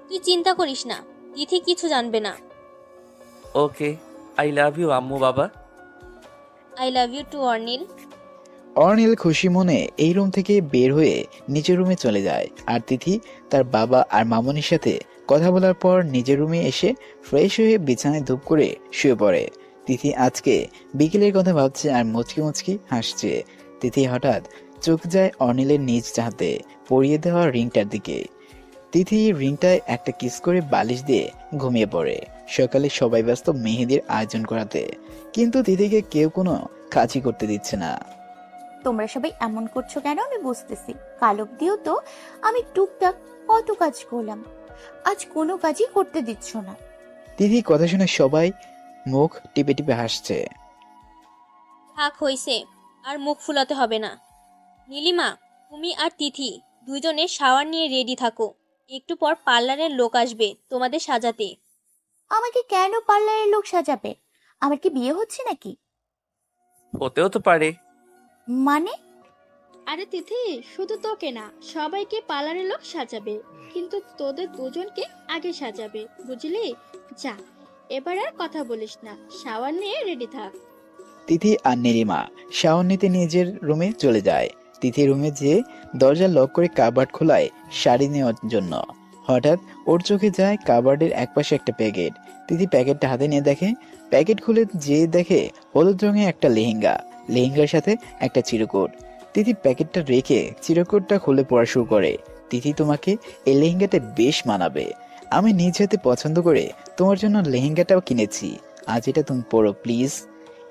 তুই চিন্তা করিস না, তিথি কিছু জানবে না। ওকে, আই লাভ ইউ আম্মু বাবা। I love you too Arnil. Arnil খুশি মনে এই রুম থেকে বের হয়ে নিচের রুমে চলে যায়। আর তিথি তার বাবা আর মামনির সাথে কথা বলার পর নিজের রুমে এসে ফ্রেশ হয়ে বিছানায় ধূপ করে শুয়ে পড়ে। তিথি আজকে বিকেলের কথা ভাবছে আর মুচকি মুচকি হাসছে। তিথি হঠাৎ চোখ যায় অর্নিলের নিজ হাতে পরিয়ে দেওয়া রিংটার দিকে। তিথি রিংটায় একটা কিস করে বালিশ দিয়ে ঘুমিয়ে পড়ে। সকালে সবাই ব্যস্ত মেহেদির আয়োজন করাতে, কিন্তু তিথিকে কেউ কোনো কাজই করতে দিচ্ছে না। তোমরা সবাই এমন করছো কেন আমি বুঝতেছি। কাল অব্দিও তো আমি টুকটাক কত কাজ করলাম, আজ কোনো কাজই করতে দিচ্ছ না। তিথি কথা শুনে সবাই মুখ টিপে টিপে হাসছে। থাক হইছে, আর মুখ ফুলাতে হবে না। নীলিমা, তুমি আর তিথি দুইজনে শাওয়ার নিয়ে রেডি থাকো। একটু পর পার্লারের লোক আসবে তোমাদের সাজাতে। আমাকে কেন পার্লারের লোক সাজাবে? আমার কি বিয়ে হচ্ছে নাকি? হতেও তো পারে। মানে? আরে তিথি, শুধু তোকে না, সবাইকে পার্লারের লোক সাজাবে, কিন্তু তোদের দুজনকে আগে সাজাবে, বুঝলি? যা, এবার আর কথা বলিস না, শাওয়ার নিয়ে রেডি থাক। তিথি আর নীলিমা শাওয়ার নিতে নিজের রুমে চলে যায়। তিথি রুমে যেয়ে দরজা লক করে কাবার্ড খোলায় শাড়ি নেওয়ার জন্য। হঠাৎ ওর চোখে যায় কাবার্ডের একপাশে একটা প্যাকেট। তিথি প্যাকেটটা হাতে নিয়ে দেখে, প্যাকেট খুলে যেয়ে দেখে হলুদ রঙের একটা লেহেঙ্গা, লেহেঙ্গার সাথে একটা চিরকুট। তিথি প্যাকেটটা রেখে চিরকুটটা খুলে পড়া শুরু করে। তিথি, তোমাকে এই লেহেঙ্গাটা বেশ মানাবে। আমি নিজ হাতে পছন্দ করে তোমার জন্য লেহেঙ্গাটাও কিনেছি, আজ এটা তুমি পরো প্লিজ।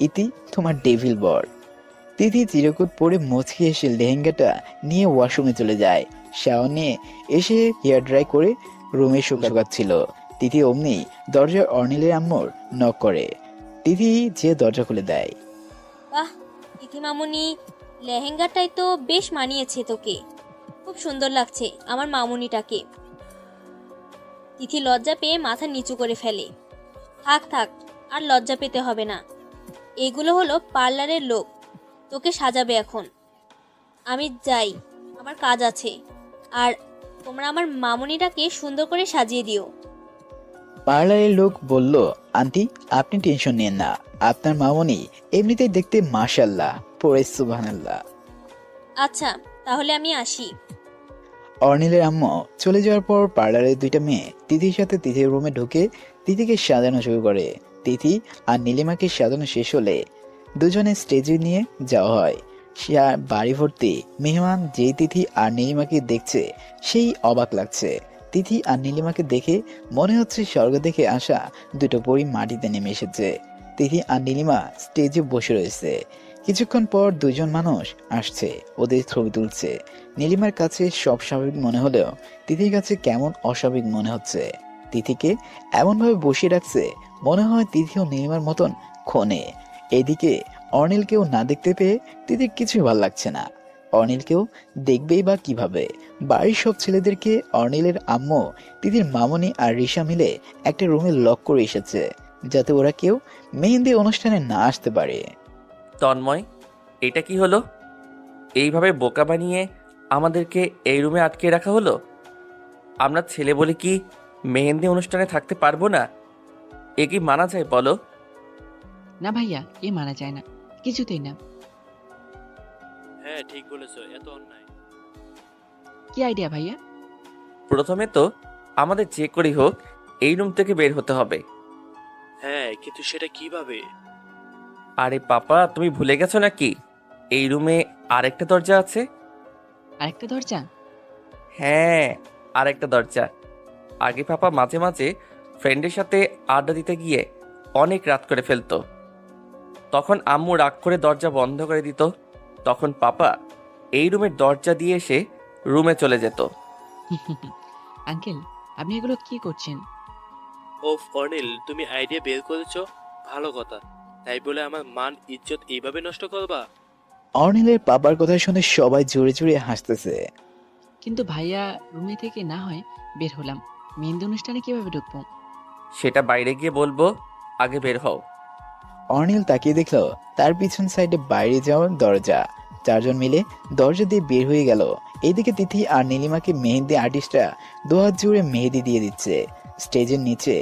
ইতি, তোমার ডেভিল বর। তিথি চিরকুট পরে মুচকি এসে লেহেঙ্গাটা নিয়ে ওয়াশরুমে চলে যায়। শাওয়ার নিয়ে এসে হেয়ার ড্রাই করে রুমে শুকাচ্ছিল। তিথি অমনি দরজায় অর্নিলের আম্মুর নক করে। তিথি যে দরজা খুলে দেয়। বাহ তিথি মামুনি, লেহেঙ্গাটাই তো বেশ মানিয়েছে তোকে, খুব সুন্দর লাগছে আমার মামুনিটাকে। তিথি লজ্জা পেয়ে মাথা নিচু করে ফেলে। থাক থাক, আর লজ্জা পেতে হবে না। এগুলো হলো পার্লারের লোক, তোকে সাজাবে এখন। আমি যাই, আমার কাজ আছে। আর তোমরা আমার মামুনিটাকে সুন্দর করে সাজিয়ে দিও। পার্লারের লোক বলল, আন্টি আপনি টেনশন নিন না, আপনার মামনি এমনিতেই দেখতে মাশাআল্লাহ, পড়ে সুবহানাল্লাহ। আচ্ছা তাহলে আমি আসি। অর্নিলের আম্মু চলে যাওয়ার পর পার্লারের দুইটা মেয়ে তিথির সাথে তিথির রুমে ঢুকে তিথিকে সাজানো শুরু করে। তিথি আর নীলিমাকে সাজানো শেষ হলে দুজনে স্টেজে নিয়ে যাওয়া হয়। বাড়ি ভর্তি মেহমান। যেই তিথি আর নীলিমাকে দেখছে সেই অবাক লাগছে। তিথি আর নীলিমাকে দেখে মনে হচ্ছে স্বর্গ দেখে আসা দুটো পরী মাটিতে নেমে এসেছে। তিথি আর নীলিমা স্টেজে বসে রয়েছে। কিছুক্ষণ পর দুজন মানুষ আসছে, ওদের ছবি তুলছে। নীলিমার কাছে সব স্বাভাবিক মনে হলেও তিথির কাছে কেমন অস্বাভাবিক মনে হচ্ছে। তিথিকে এমনভাবে বসিয়ে রাখছে, মনে হয় তিথিও নীলিমার মতন ক্ষণে। এদিকে অর্নিলকেও না দেখতে পেয়ে তিথির কিছুই ভালো লাগছে না। অর্নিলকেও দেখবেই বা কিভাবে? বাড়ির সব ছেলেদেরকে অর্নিলের আম্মু, তিথির মামনি আর রিশা মিলে একটা রুমে লক করে এসেছে, যাতে ওরা কেউ মেহেন্দি অনুষ্ঠানে না আসতে পারে। তন্ময়, এটা কি হলো? এইভাবে বোকা বানিয়ে আমাদেরকে এই রুমে আটকে রাখা হলো। আমরা ছেলে বলে কি মেহেন্দি অনুষ্ঠানে থাকতে পারবো না? এ কি মানা যায় বলো? না ভাইয়া, এ মানা যায় না, কিছুতেই না। হ্যাঁ ঠিক বলেছো, এত অন্যায়। কি আইডিয়া ভাইয়া? প্রথমে তো আমাদের যে করেই হোক এই রুম থেকে বের হতে হবে। হ্যাঁ, কিন্তু সেটা কিভাবে? আরে পাপা, তুমি ভুলে গেছো নাকি এই রুমে আরেকটা দরজা আছে? আরেকটা দরজা? হ্যাঁ, আরেকটা দরজা। আগে পাপা মাঝে মাঝে ফ্রেন্ডের সাথে আড্ডা দিতে গিয়ে অনেক রাত করে ফেলতো। তখন আম্মু রাগ করে দরজা বন্ধ করে দিত। তখন পাপা এই রুমের দরজা দিয়ে এসে রুমে চলে যেত। আঙ্কেল, আপনি এগুলো কি করছেন? ওফ অনিল, তুমি আইডিয়া বের করেছো, ভালো কথা। তাই বলে আমার মান ইজ্জত এইভাবে নষ্ট করবা? অর্নিলের পাপার কথা শুনে সবাই জোরে জোরে হাসতেছে। কিন্তু ভাইয়া, রুমে থেকে না হয় বের হলাম, মেহেন্দি অনুষ্ঠানে কিভাবে ঢুকবো? সেটা বাইরে গিয়ে বলবো, আগে বের হও। অর্নিল তাকিয়ে দেখলো তার পিছন সাইডে বাইরে যাওয়ার দরজা। চারজন মিলে দরজা দিয়ে বের হয়ে গেল। এইদিকে তিথি আর নীলিমাকে মেহেন্দি আর্টিস্টরা দুহাত জুড়ে মেহেদি দিয়ে দিচ্ছে। স্টেজের নিচে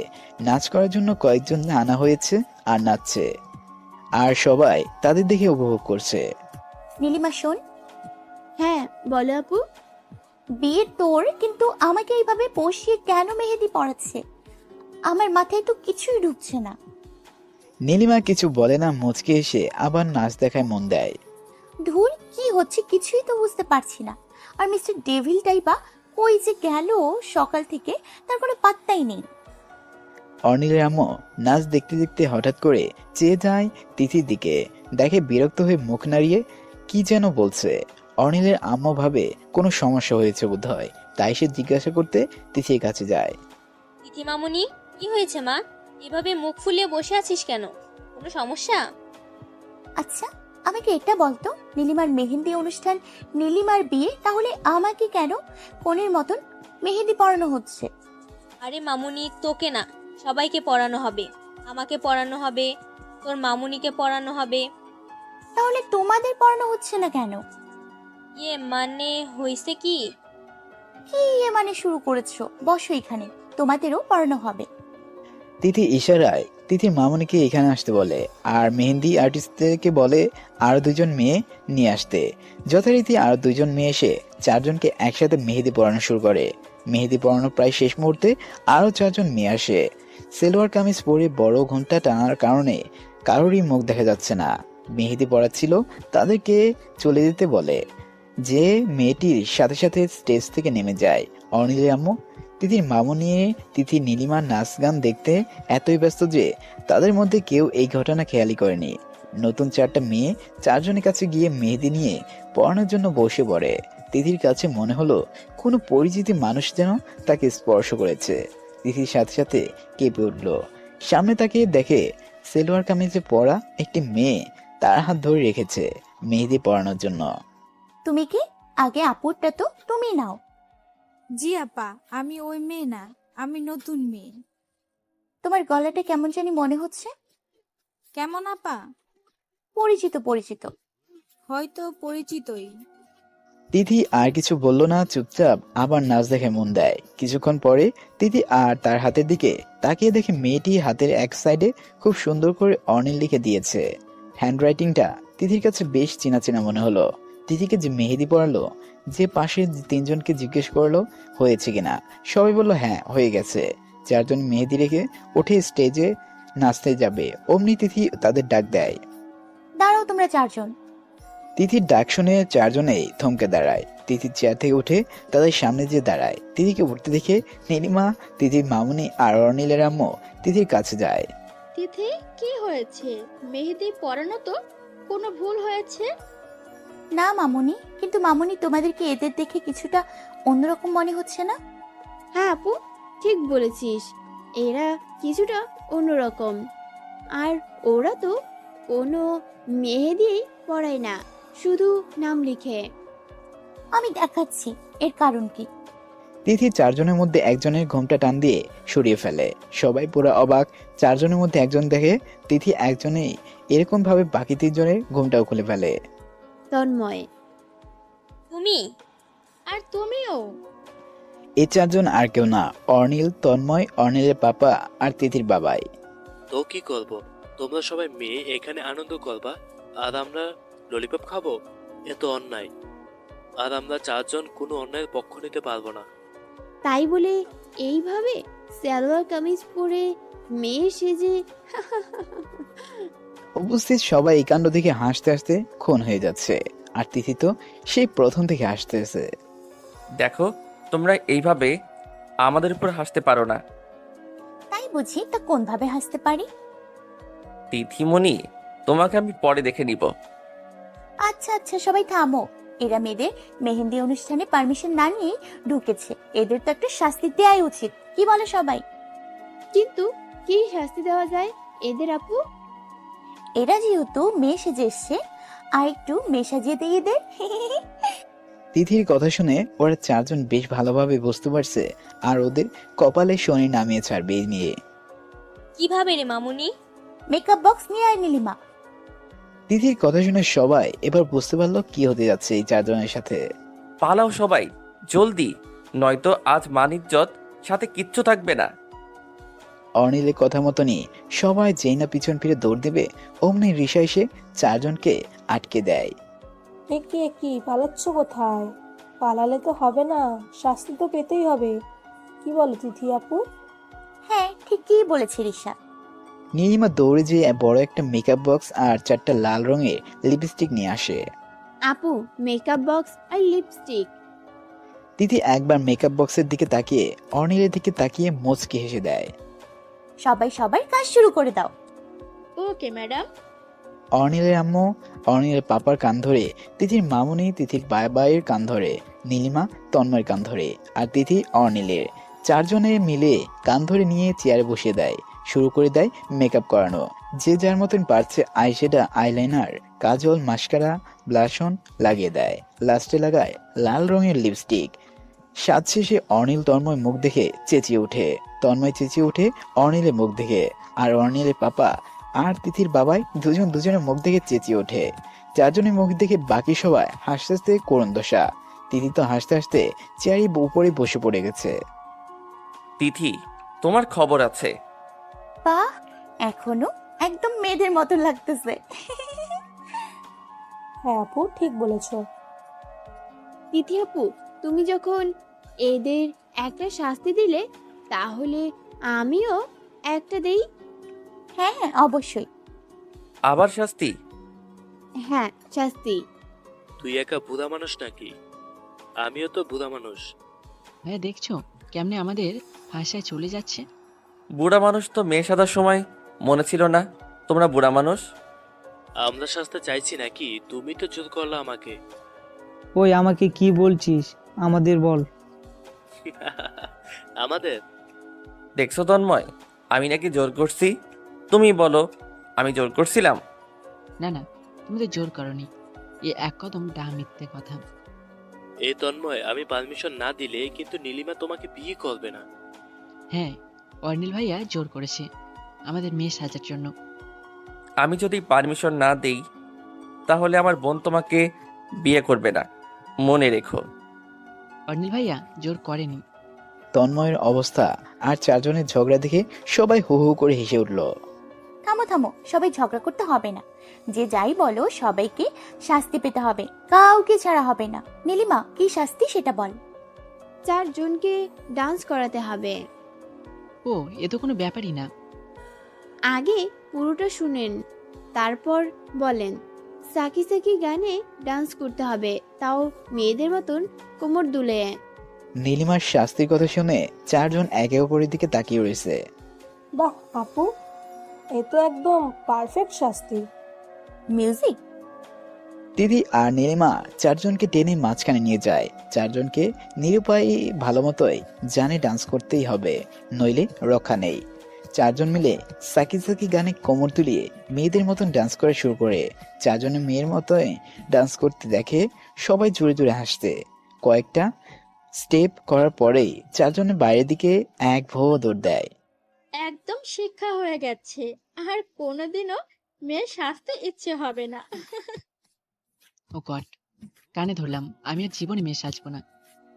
নাচ করার জন্য কয়েকজন আনা হয়েছে আর নাচছে, আর সবাই তাদের দেখে উপভোগ করছে। নীলিমা শোন। হ্যাঁ বলো আপু। বিয়ের তোর, কিন্তু আমাকে এইভাবে বসিয়ে কেন মেহেদি পড়াচ্ছে? আমার মাথায় তো কিছুই ঢুকছে না। নীলিমা কিছু বলে না, মুচকে এসে আবার নাচ দেখায় মন দেয়। ধুর, কি হচ্ছে কিছুই তো বুঝতে পারছি না। আর মিস্টার ডেভিলটাই বা কই যে গেল সকাল থেকে, তার কোনো পাত্তাই নেই। অর্নিলের আম্মু নাচ দেখতে দেখতে হঠাৎ করে চেয়ে যায় তিথির দিকে, দেখে বিরক্ত হয়ে মুখ নাড়িয়ে কি যেন বলছে। অর্নিলের আম্মু ভাবে কোনো সমস্যা হয়েছে বোধহয়, তাই সে জিজ্ঞাসা করতে তিথির কাছে যায়। তিথি মামুনি, কি হয়েছে মা? এভাবে মুখ ফুলিয়ে বসে আছিস কেন? কোনো সমস্যা? আচ্ছা, আমাকে এটা বলতো, নীলিমার মেহেন্দি অনুষ্ঠান, নীলিমার বিয়ে, তাহলে আমাকে কেন কোনের মতন মেহেন্দি পরানো হচ্ছে? আরে মামুনি, তোকে না, সবাইকে পড়ানো হবে। আমাকে পড়ানো হবে, তোর মামুনিকে পড়ানো হবে। তাহলে তোমাদের পরানো হচ্ছে না কেন? ইয়ে মানে হয়েছে কি? কি মানে শুরু করেছো? বসো এখানে, তোমাদেরও পরানো হবে। তিথি ইশারায় তিথির মামনিকে এখানে আসতে বলে, আর মেহেন্দি আর্টিস্টদেরকে বলে আরো দুজন মেয়ে নিয়ে আসতে। যথারীতি আরো দুজন মেয়ে এসে চারজনকে একসাথে মেহেদি পরানো শুরু করে। মেহেদি পরানো প্রায় শেষ মুহূর্তে আরো চারজন মেয়ে আসে। সেলোয়ার কামিজ পরে বড় ঘন্টা টানার কারণে কারোরই মুখ দেখা যাচ্ছে না। মেহেদি পড়াচ্ছিল তাদেরকে চলে যেতে বলে। যে মেয়েটির সাথে সাথে স্টেজ থেকে নেমে যায়। অর্নিলের আম্মু তিথির মামু নিয়ে তিথি নীলিমার নাচ গান দেখতে এতই ব্যস্ত যে তাদের মধ্যে কেউ এই ঘটনা খেয়ালই করেনি। নতুন চারটা মেয়ে চারজনের কাছে গিয়ে মেহেদি নিয়ে পড়ানোর জন্য বসে পড়ে। তিথির কাছে মনে হলো কোনো পরিচিত মানুষ যেন তাকে স্পর্শ করেছে। তিথির সাথে সাথে কেঁপে উঠল। সামনে তাকে দেখে সেলোয়ার কামিজে পরা একটি মেয়ে তার হাত ধরে রেখেছে মেহেদি পড়ানোর জন্য। তুমি কি? আগে আপুরটা তো তুমি নাও। জি আপা, আমি ওই মেয়ে না, আমি নতুন মেয়ে। তোমার গলাটা কেমন জানি মনে হচ্ছে। কেমন আপা? পরিচিত পরিচিত। হয়তো পরিচিতই। তিথি আর কিছু বলল না, চুপচাপ আবার নাচ দেখে মন দেয়। কিছুক্ষণ পরে তিথি আর তার হাতের দিকে তাকিয়ে দেখে মেয়েটি হাতের এক সাইডে খুব সুন্দর করে অর্নিল লিখে দিয়েছে। হ্যান্ডরাইটিংটা তিথির কাছে বেশ চেনা চেনা মনে হলো। তিথিকে যে মেহেদি পড়ালো, যে পাশে তিনজনকে জিজ্ঞেস করলো হয়েছে কিনা, সবাই বলল হ্যাঁ হয়ে গেছে। চারজন মেহেদি রেখে উঠে স্টেজে নাচতে যাবে, অমনি তিথি তাদের ডাক দেয়। দাঁড়াও তোমরা চারজন। তিথির ডাক শুনে চারজনেই থমকে দাঁড়ায়। তিথির চেয়ার থেকে উঠে তাদের সামনে যে দাঁড়ায়। তিথিকে উঠতে দেখে নীলিমা, তিথির মামুনি আর অর্নিলের আম্মু তিথির কাছে যায়। তিথি কি হয়েছে? মেহেদি পরানো তো কোনো ভুল হয়েছে? না মামুনি, কিন্তু মামুনি তোমাদেরকে এদের দেখে কিছুটা অন্যরকম মনে হচ্ছে না? হ্যাঁ আপু, ঠিক বলেছিস। এরা কিছুটা অন্যরকম। আর ওরা তো কোনো মেহেদি পড়ায় না, শুধু নাম লিখে। আমি দেখাচ্ছি এর কারণ কি। তিথি চারজনের মধ্যে একজনের ঘোমটা টান দিয়ে সরিয়ে ফেলে। সবাই পুরো অবাক। চারজনের মধ্যে একজন দেখে তিথি একজনেই এরকম ভাবে বাকি তিনজনের ঘোমটাও খুলে ফেলে। তন্ময়, তুমি? আর তুমিও? এই চারজন আর কেউ না, অর্নিল, তন্ময়, অর্নিলের পাপা আর তিথির বাবাই। তো কি করব? তোমরা সবাই মেয়ে এখানে আনন্দ করবা আর আমরা ললিপপ খাবো? এ তো অন্যায়। আর আমরা চারজন কোনো অন্যায়ের পক্ষ নিতে পারবো না। তাই বলে এইভাবে সালোয়ার কামিজ পরে মেয়ে সেজে উপস্থিত সবাই এই কাণ্ড দেখে হাসতে হাসতে খুন হয়ে যাচ্ছে। আর তিথি তো সেই প্রথম থেকে হাসতেছে। দেখো, তোমরা এইভাবে আমাদের উপর হাসতে পারো না। তাই বুঝি? তা কোন ভাবে হাসতে পারি? তিথিমণি, তোমাকে আমি পরে দেখে নিব। আচ্ছা আচ্ছা, সবাই থামো। এরা মেয়েদের মেহেন্দি অনুষ্ঠানে পারমিশন না নিয়ে ঢুকেছে, এদের তো একটা শাস্তি দেওয়াই উচিত। কি বলে সবাই? কিন্তু কি শাস্তি দেওয়া যায় এদের আপু? এরা যেহেতু মেয়ে সেজে এসছে, আর একটু মেয়ে সাজিয়ে দিয়ে এদের। তিথির কথা শুনে ওরা চারজন বেশ ভালোভাবে বুঝতে পারছে আর ওদের কপালে শনি নামিয়ে ছাড়বে এই নিয়ে। কিভাবে রে মামুনি? মেকআপ বক্স নিয়ে আয় নীলিমা। তিথির কথা শুনে সবাই এবার বুঝতে পারলো কি হতে যাচ্ছে এই চারজনের সাথে। পালাও সবাই, জলদি, নয়তো আজ মানিজ্জত সাথে কিচ্ছু থাকবে না। অর্নিলের কথা মতনই সবাই যেই না পিছন ফিরে দৌড় দেবে, অমনি রিসা এসে চারজনকে আটকে দেয়। একি পালাচ্ছ কোথায়? পালালে তো হবে না, শাস্তি তো পেতেই হবে। কি বলো তিথি আপু? হ্যাঁ, ঠিকই বলেছে রিসা। নীলিমা দৌড়ে যেয়ে বড় একটা মেকআপ বক্স আর 4টা লাল রঙের লিপস্টিক নিয়ে আসে। আপু, মেকআপ বক্স আর লিপস্টিক। তিথি একবার মেকআপ বক্সের দিকে তাকিয়ে অর্নিলের দিকে তাকিয়ে মুচকি হেসে দেয়। সবাই সবার কাজ শুরু করে দাও। Okay madam. অর্নিলের আম্মু অর্নিলের পাপার কান ধরে, তিথির মামুনি তিথির বায়ের কান ধরে, নীলিমা তন্ময়ের কান ধরে, আর তিথি অর্নিলের। চারজনে মিলে কান ধরে নিয়ে চেয়ারে বসিয়ে দেয়। শুরু করে দেয় মেকআপ করানো। যে যার মতন পারছে আইশ্যাডো, আইলাইনার, কাজল, মাস্কারা, ব্লাশন লাগিয়ে দেয়। লাস্টে লাগায় লাল রঙের লিপস্টিক। সাজ শেষে অর্নিল তন্ময় মুখ দেখে চেঁচিয়ে ওঠে, তন্ময় চেঁচিয়ে ওঠে অর্নিলের মুখ দেখে, আর অর্নিলের পাপা আর তিথির বাবাই দুজনের মুখ দেখে চেঁচিয়ে ওঠে। চারজনের মুখ দেখে বাকি সবাই হাসতে হাসতে করুণ দশা। তিথি তো হাসতে হাসতে চেয়ারে উপরে বসে পড়ে গেছে। তিথি, তোমার খবর আছে? বাহ, এখনো একদম মেয়েদের মতো লাগতেছে। হ্যাঁ আপু, ঠিক বলেছো। তিথি আপু, তুমি যখন এদের একটা শাস্তি দিলে, তাহলে আমিও একটা দেই। হ্যাঁ হ্যাঁ, অবশ্যই। আবার শাস্তি? হ্যাঁ, শাস্তি। তুই একা বুড়া মানুষ নাকি? আমিও তো বুড়া মানুষ। ভাইয়া দেখছো কেমনে আমাদের হাসায় চলে যাচ্ছে? বুড়া মানুষ তো মেয়ে সাদার সময় মনে ছিল না তোমরা বুড়া মানুষ। আমরা শাস্তি চাইছি নাকি? তুমি তো জোর করলা আমাকে। ওই আমাকে কি বলছিস? আমাদের বল। আমাদের? দেখছো তন্ময়, আমি নাকি জোর করছি? তুমি বলো আমি জোর করছিলাম? না না, তুমি তো জোর করনি। এ এক কদম ডা মিথ্যে কথা। এই তন্ময়, আমি পারমিশন না দিলে কিন্তু নীলিমা তোমাকে বিয়ে করবে না। হ্যাঁ, অর্নিল ভাইয়া জোর করেছে আমাদের মেয়ে সাজার জন্য। আমি যদি পারমিশন না দেই তাহলে আমার বোন তোমাকে বিয়ে করবে না, মনে রেখো। অর্নিল ভাইয়া জোর করেনি। তন্ময়ের অবস্থা আর চারজনের ঝগড়া দেখে সবাই হু হু করে হেসে উঠল। থামো থামো, সবাই ঝগড়া করতে হবে না। যে যাই বলো সবাইকে শাস্তি পেতে হবে, কাউকে ছাড়া হবে না। নীলিমা, কি শাস্তি সেটা বল। চারজনকে ডান্স করাতে হবে। ও, এ তো কোনো ব্যাপারই না। আগে পুরোটা শুনেন, তারপর বলেন। সাকি সাকি গানে ডান্স করতে হবে, তাও মেয়েদের মতন কোমর দুলে। নীলিমার শাস্তির কথা শুনে চারজন একে অপরের দিকে তাকিয়ে রয়েছে। বাহ আপু, এ তো একদম পারফেক্ট শাস্তি। মিউজিক। তিথি আর নীলিমা চারজনকে টেনে মাঝখানে নিয়ে যায়। চারজনকে নিরুপায় ভালো মতোই জানে ডান্স করতেই হবে, নইলে রক্ষা নেই। চারজন মিলে সাকি সাকি গানে কোমর তুলিয়ে মেয়েদের মতন ডান্স করা শুরু করে। চারজনে মেয়ের মতোই ডান্স করতে দেখে সবাই জোরে জোরে হাসতে। কয়েকটা স্টেপ করার পরেই চারজনের বাইরের দিকে এক ভো দৌড় দেয়। একদম শিক্ষা হয়ে গেছে, আর কোনোদিনও মেয়ের শাস্তি ইচ্ছে হবে না। ও গড, কানে ধরলাম, আমি আর জীবনে মেয়ে সাজবো না।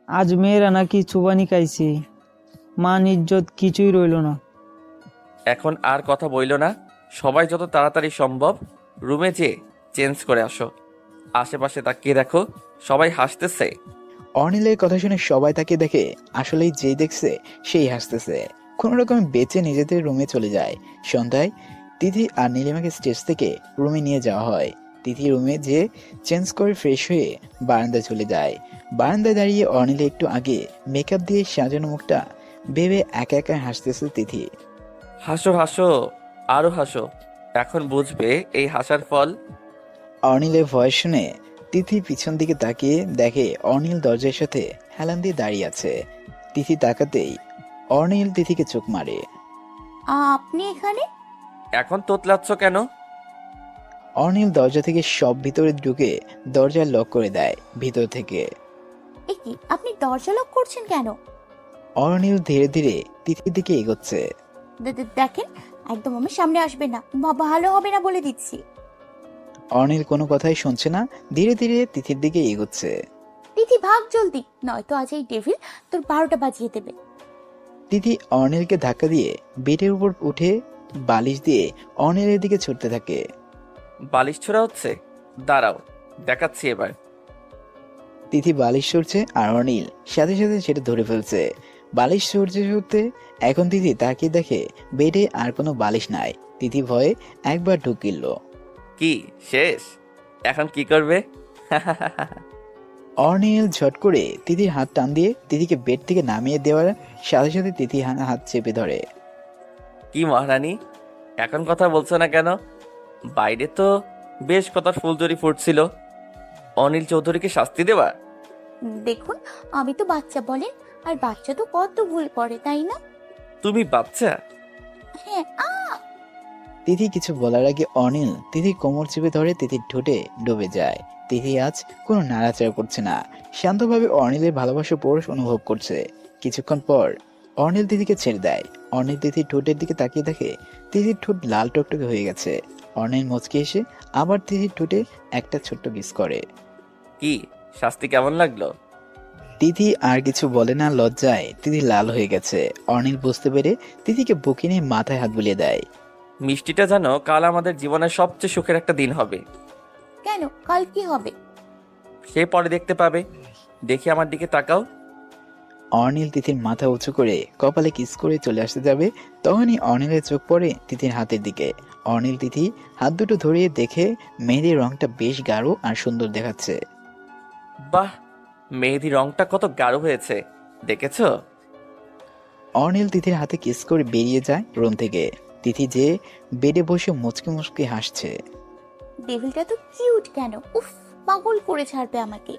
আজ মেয়েরা নাকি চুবানি খাইছে, মান ইজ্জত কিছুই রইল না। এখন আর কথা বইল না, সবাই যত তাড়াতাড়ি সম্ভব রুমে যেয়ে চেঞ্জ করে আসো। আশেপাশে তাকিয়ে দেখো, সবাই হাসতেছে। অনিলের কথা শুনে সবাই তাকে দেখে, আসলেই যেই দেখছে সেই হাসতেছে। কোনো রকমে বেঁচে নিজেদের রুমে চলে যায়। সন্ধ্যায় তিথি আর নীলিমাকে স্টেজ থেকে রুমে নিয়ে যাওয়া হয়। তিথি রুমে যে চেঞ্জ করে ফ্রেশ হয়ে বারান্দায় চলে যায়। বারান্দায় দাঁড়িয়ে অনিলে একটু আগে মেকআপ দিয়ে সাজানো মুখটা ভেবে একা একা হাসতেছে তিথি। হাসো হাসো, আরো হাসো, এখন বুঝবে এই হাসার ফল। অনিলের ভয়েস শুনে তিথি পিছন দিকে তাকিয়ে দেখে অনিল দরজার সাথে হেলান দিয়ে দাঁড়িয়ে আছে। তিথি তাকাতেই অনিল তিথিকে চোখ মারে। আপনি এখানে? এখন তোতলাচ্ছ কেন? অনিল দরজা থেকে সব ভিতরে ঢুকে দরজা লক করে দেয় ভিতর থেকে। এ কি, আপনি দরজা লক করছেন কেন? অনিল ধীরে ধীরে তিথির দিকে এগোচ্ছে। দেখেন, একদম আমার সামনে আসবে না, ভালো হবে না বলে দিচ্ছি। অনিল কোনো কথাই শুনছে না, ধীরে ধীরে তিথির দিকে এগোচ্ছে। তিথি ভাগ জলদি, নয়তো আজ এই ডেভিল তোর 12টা বাজিয়ে দেবে। তিথি অনিলকে ধাক্কা দিয়ে বেডের উপর উঠে বালিশ দিয়ে অনিলের দিকে ছুটতে থাকে। বালিশ ছোড়া হচ্ছে, দাঁড়াও দেখাচ্ছি এবার। তিথি বালিশ সরছে আর অনিল সাথে সাথে সেটা ধরে ফেলছে। বালিশ সরতে সরতে এখন তিথি তাকিয়ে দেখে বেডে আর কোনো বালিশ নাই। তিথি ভয়ে একবার ঢুকিল। কি শেষ? এখন কি করবে? অনিল ঝট করে তিথির হাত টান দিয়ে তিথিকে বেড থেকে নামিয়ে দেওয়ার সাথে সাথে তিথি হাত চেপে ধরে। কি মহারানী, এখন কথা বলছো না কেন? বাইরে তো বেশ কথা ফুলজড়ি ফুটছিল। অনিল চৌধুরীকে শাস্তি দেবা? দেখুন, আমি তো বাচ্চা বলেন, আর বাচ্চা তো কত ভুল করে, তাই না? তুমি বাচ্চা? হ্যাঁ। তিথি কিছু বলার আগে অনিল তিথির কোমর চেপে ধরে তিথির ঠোঁটে ডুবে যায়। তিথি আজ কোনো নাড়াচাড়া করছে না, শান্তভাবে অনিলের ভালোবাসা পরশ অনুভব করছে। কিছুক্ষণ পর অনিল তিথিকে ছেড়ে দেয়। অনিল তিথির ঠোঁটের দিকে তাকিয়ে দেখে তিথির ঠোঁট লাল টকটকে হয়ে গেছে। অনিল মুচকে এসে আবার তিথির ঠোঁটে একটা ছোট্ট কিস করে। কি শাস্তি কেমন লাগলো? তিথি আর কিছু বলে না, লজ্জায় তিথি লাল হয়ে গেছে। অনিল বুঝতে পেরে তিথিকে বুকে নিয়ে মাথায় হাত বুলিয়ে দেয়। মিষ্টিটা জানো, কাল আমাদের জীবনের সবচেয়ে সুখের একটা দিন হবে। কেন, কাল কি হবে? সে পরে দেখতে পাবে। দেখি আমার দিকে তাকাও। অনিল তিথির মাথা উঁচু করে কপালে কিস করে চলে আসতে যাবে, তখনই অনিলের চোখ পড়ে তিথির হাতের দিকে। অনিল তিথি হাত দুটো ধরিয়ে দেখে মেহেদির রংটা বেশ গাঢ় আর সুন্দর দেখাচ্ছে। বাহ, মেহেদি রংটা কত গাঢ় হয়েছে, দেখেছো? অনিল তিথির হাতে কিস করে বেরিয়ে যায় রুম থেকে। তিথি যে বেডে বসে মুচকে মুচকে হাসছে। ডেভিলটা তো কিউট কেন, উফ, পাগল করে ছাড়বে আমাকে।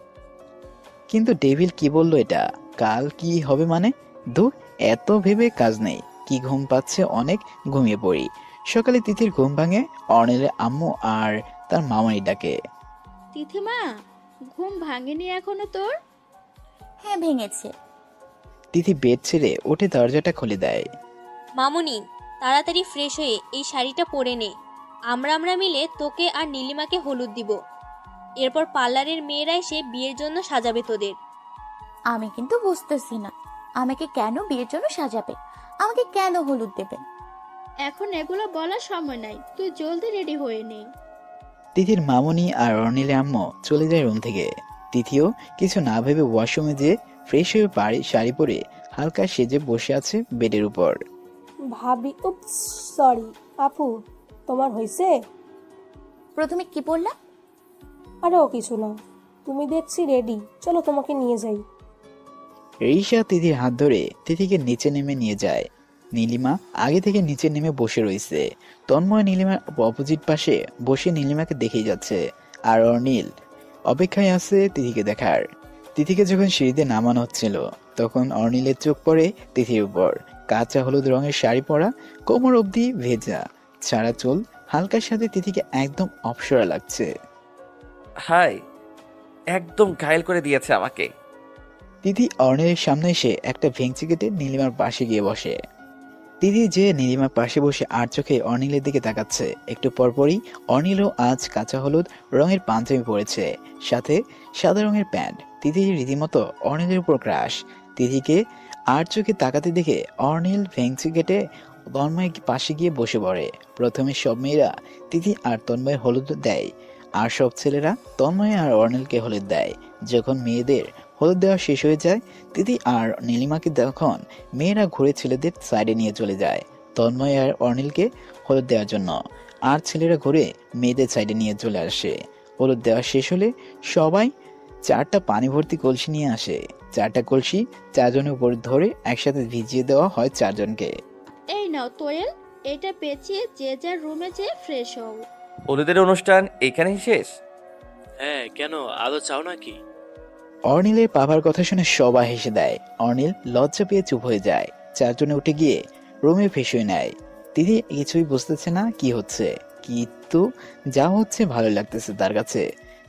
কিন্তু ডেভিল কি বললো এটা? কাল কি হবে মানে? দূর, এত ভেবে কাজ নেই। কি ঘুম পাচ্ছে অনেক, ঘুমিয়ে পড়ি। সকালে তিথির ঘুম ভাঙে অনিলের আম্মু আর তার মামাই ডাকে। তিথিমা, ঘুম ভাঙেনি এখনো তোর? হ্যাঁ, ভেঙেছে। তিথি বেড ছেড়ে উঠে দরজাটা খুলে দেয়। মামুনি, তাড়াতাড়ি ফ্রেশ হয়ে এই শাড়িটা পরে নে। আমরা মিলে তোকে আর নীলিমাকে হলুদ দিব। এরপর পার্লারের মেয়েরা এসে বিয়ের জন্য সাজাবে তোদের। আমি কিন্তু বুঝতেছি না, আমাকে কেন বিয়ের জন্য সাজাবে? আমাকে কেন হলুদ দেবে? এখন এগুলো বলার সময় নাই, তুই জলদি রেডি হয়ে নে। তিথির মামুনি আর অনিলের আম্মু চলে যায় রুম থেকে। তিথিও কিছু না ভেবে ওয়াশরুমে যেয়ে ফ্রেশ হয়ে শাড়ি পরে হালকা সেজে বসে আছে বেডের উপর। ভাবি, উপস, সরি আপু, তোমার হয়েছে? প্রথমে কি বললাম? আরেও কিছু না, তুমি দেখছি রেডি, চলো তোমাকে নিয়ে যাই। রিশা তিথির হাত ধরে তিথিকে নিচে নেমে নিয়ে যায়। নীলিমা আগে থেকে নিচে নেমে বসে রয়েছে। তন্ময় নীলিমার অপোজিট পাশে বসে নীলিমাকে দেখেই যাচ্ছে। আর অর্নিল অপেক্ষায় আছে তিথিকে দেখার। তিথিকে যখন সিঁড়িতে নামানো হচ্ছিল তখন অর্নিলের চোখ পড়ে তিথির উপর। কাঁচা হলুদ রঙের শাড়ি পরা, কোমর অবধি ভেজা, ছাড়া চুল, হালকার সাথে তিথিকে একদম অপসরা লাগছে। হাই, একদম ঘায়েল করে দিয়েছে আমাকে। তিথি অর্নিলের সামনে এসে একটা ভেঙচি কেটে নীলিমার পাশে গিয়ে বসে। তিথি যে নীলিমার পাশে বসে আর চোখে অর্নিলের দিকে তাকাচ্ছে। একটু পরপরই অর্নিলও আজ কাঁচা হলুদ রঙের পাঞ্জাবি পরেছে, সাথে সাদা রঙের প্যান্ট। তিথি রীতিমতো অর্নিলের উপর ক্রাশ। তিথিকে আর চোখে তাকাতে দেখে অর্নিল ভেঙচি কেটে তন্ময়ের পাশে গিয়ে বসে পড়ে। প্রথমে সব মেয়েরা তিথি আর তন্ময়ের হলুদ দেয়, আর সব ছেলেরা তন্ময় আর অর্নিলকে হলুদ দেয়। যখন মেয়েদের হলুদ দেওয়া শেষ হয়ে যায়, তিথি আর নীলিমাকে তখন মেয়েরা ঘুরে ছেলেদের সাইডে নিয়ে চলে যায় তন্ময় আর অর্নিলকে হলুদ দেওয়ার জন্য, আর ছেলেরা ঘুরে মেয়েদের সাইডে নিয়ে চলে আসে। হলুদ দেওয়া শেষ হলে সবাই 4টা পানি ভর্তি কলসি নিয়ে আসে। 4টা কলসি 4 জনের উপর ধরে একসাথে ভিজিয়ে দেওয়া হয় 4 জনকে। এই নাও তোয়েল, এটা পেঁচিয়ে যে যার রুমে যেয়ে ফ্রেশ হও। হলুদের অনুষ্ঠান এখানেই শেষ? হ্যাঁ, কেন আরো চাও নাকি? অর্নিলের বাবার কথা শুনে সবাই হেসে দেয়। অর্নিল লজ্জা পেয়ে চুপ হয়ে যায়। 4 জনে উঠে গিয়ে রুমে ফ্রেশ হয়ে নেয়। তিথি কিছুই বুঝতেছে না কি হচ্ছে, কিন্তু যা হচ্ছে ভালো লাগতেছে তার কাছে।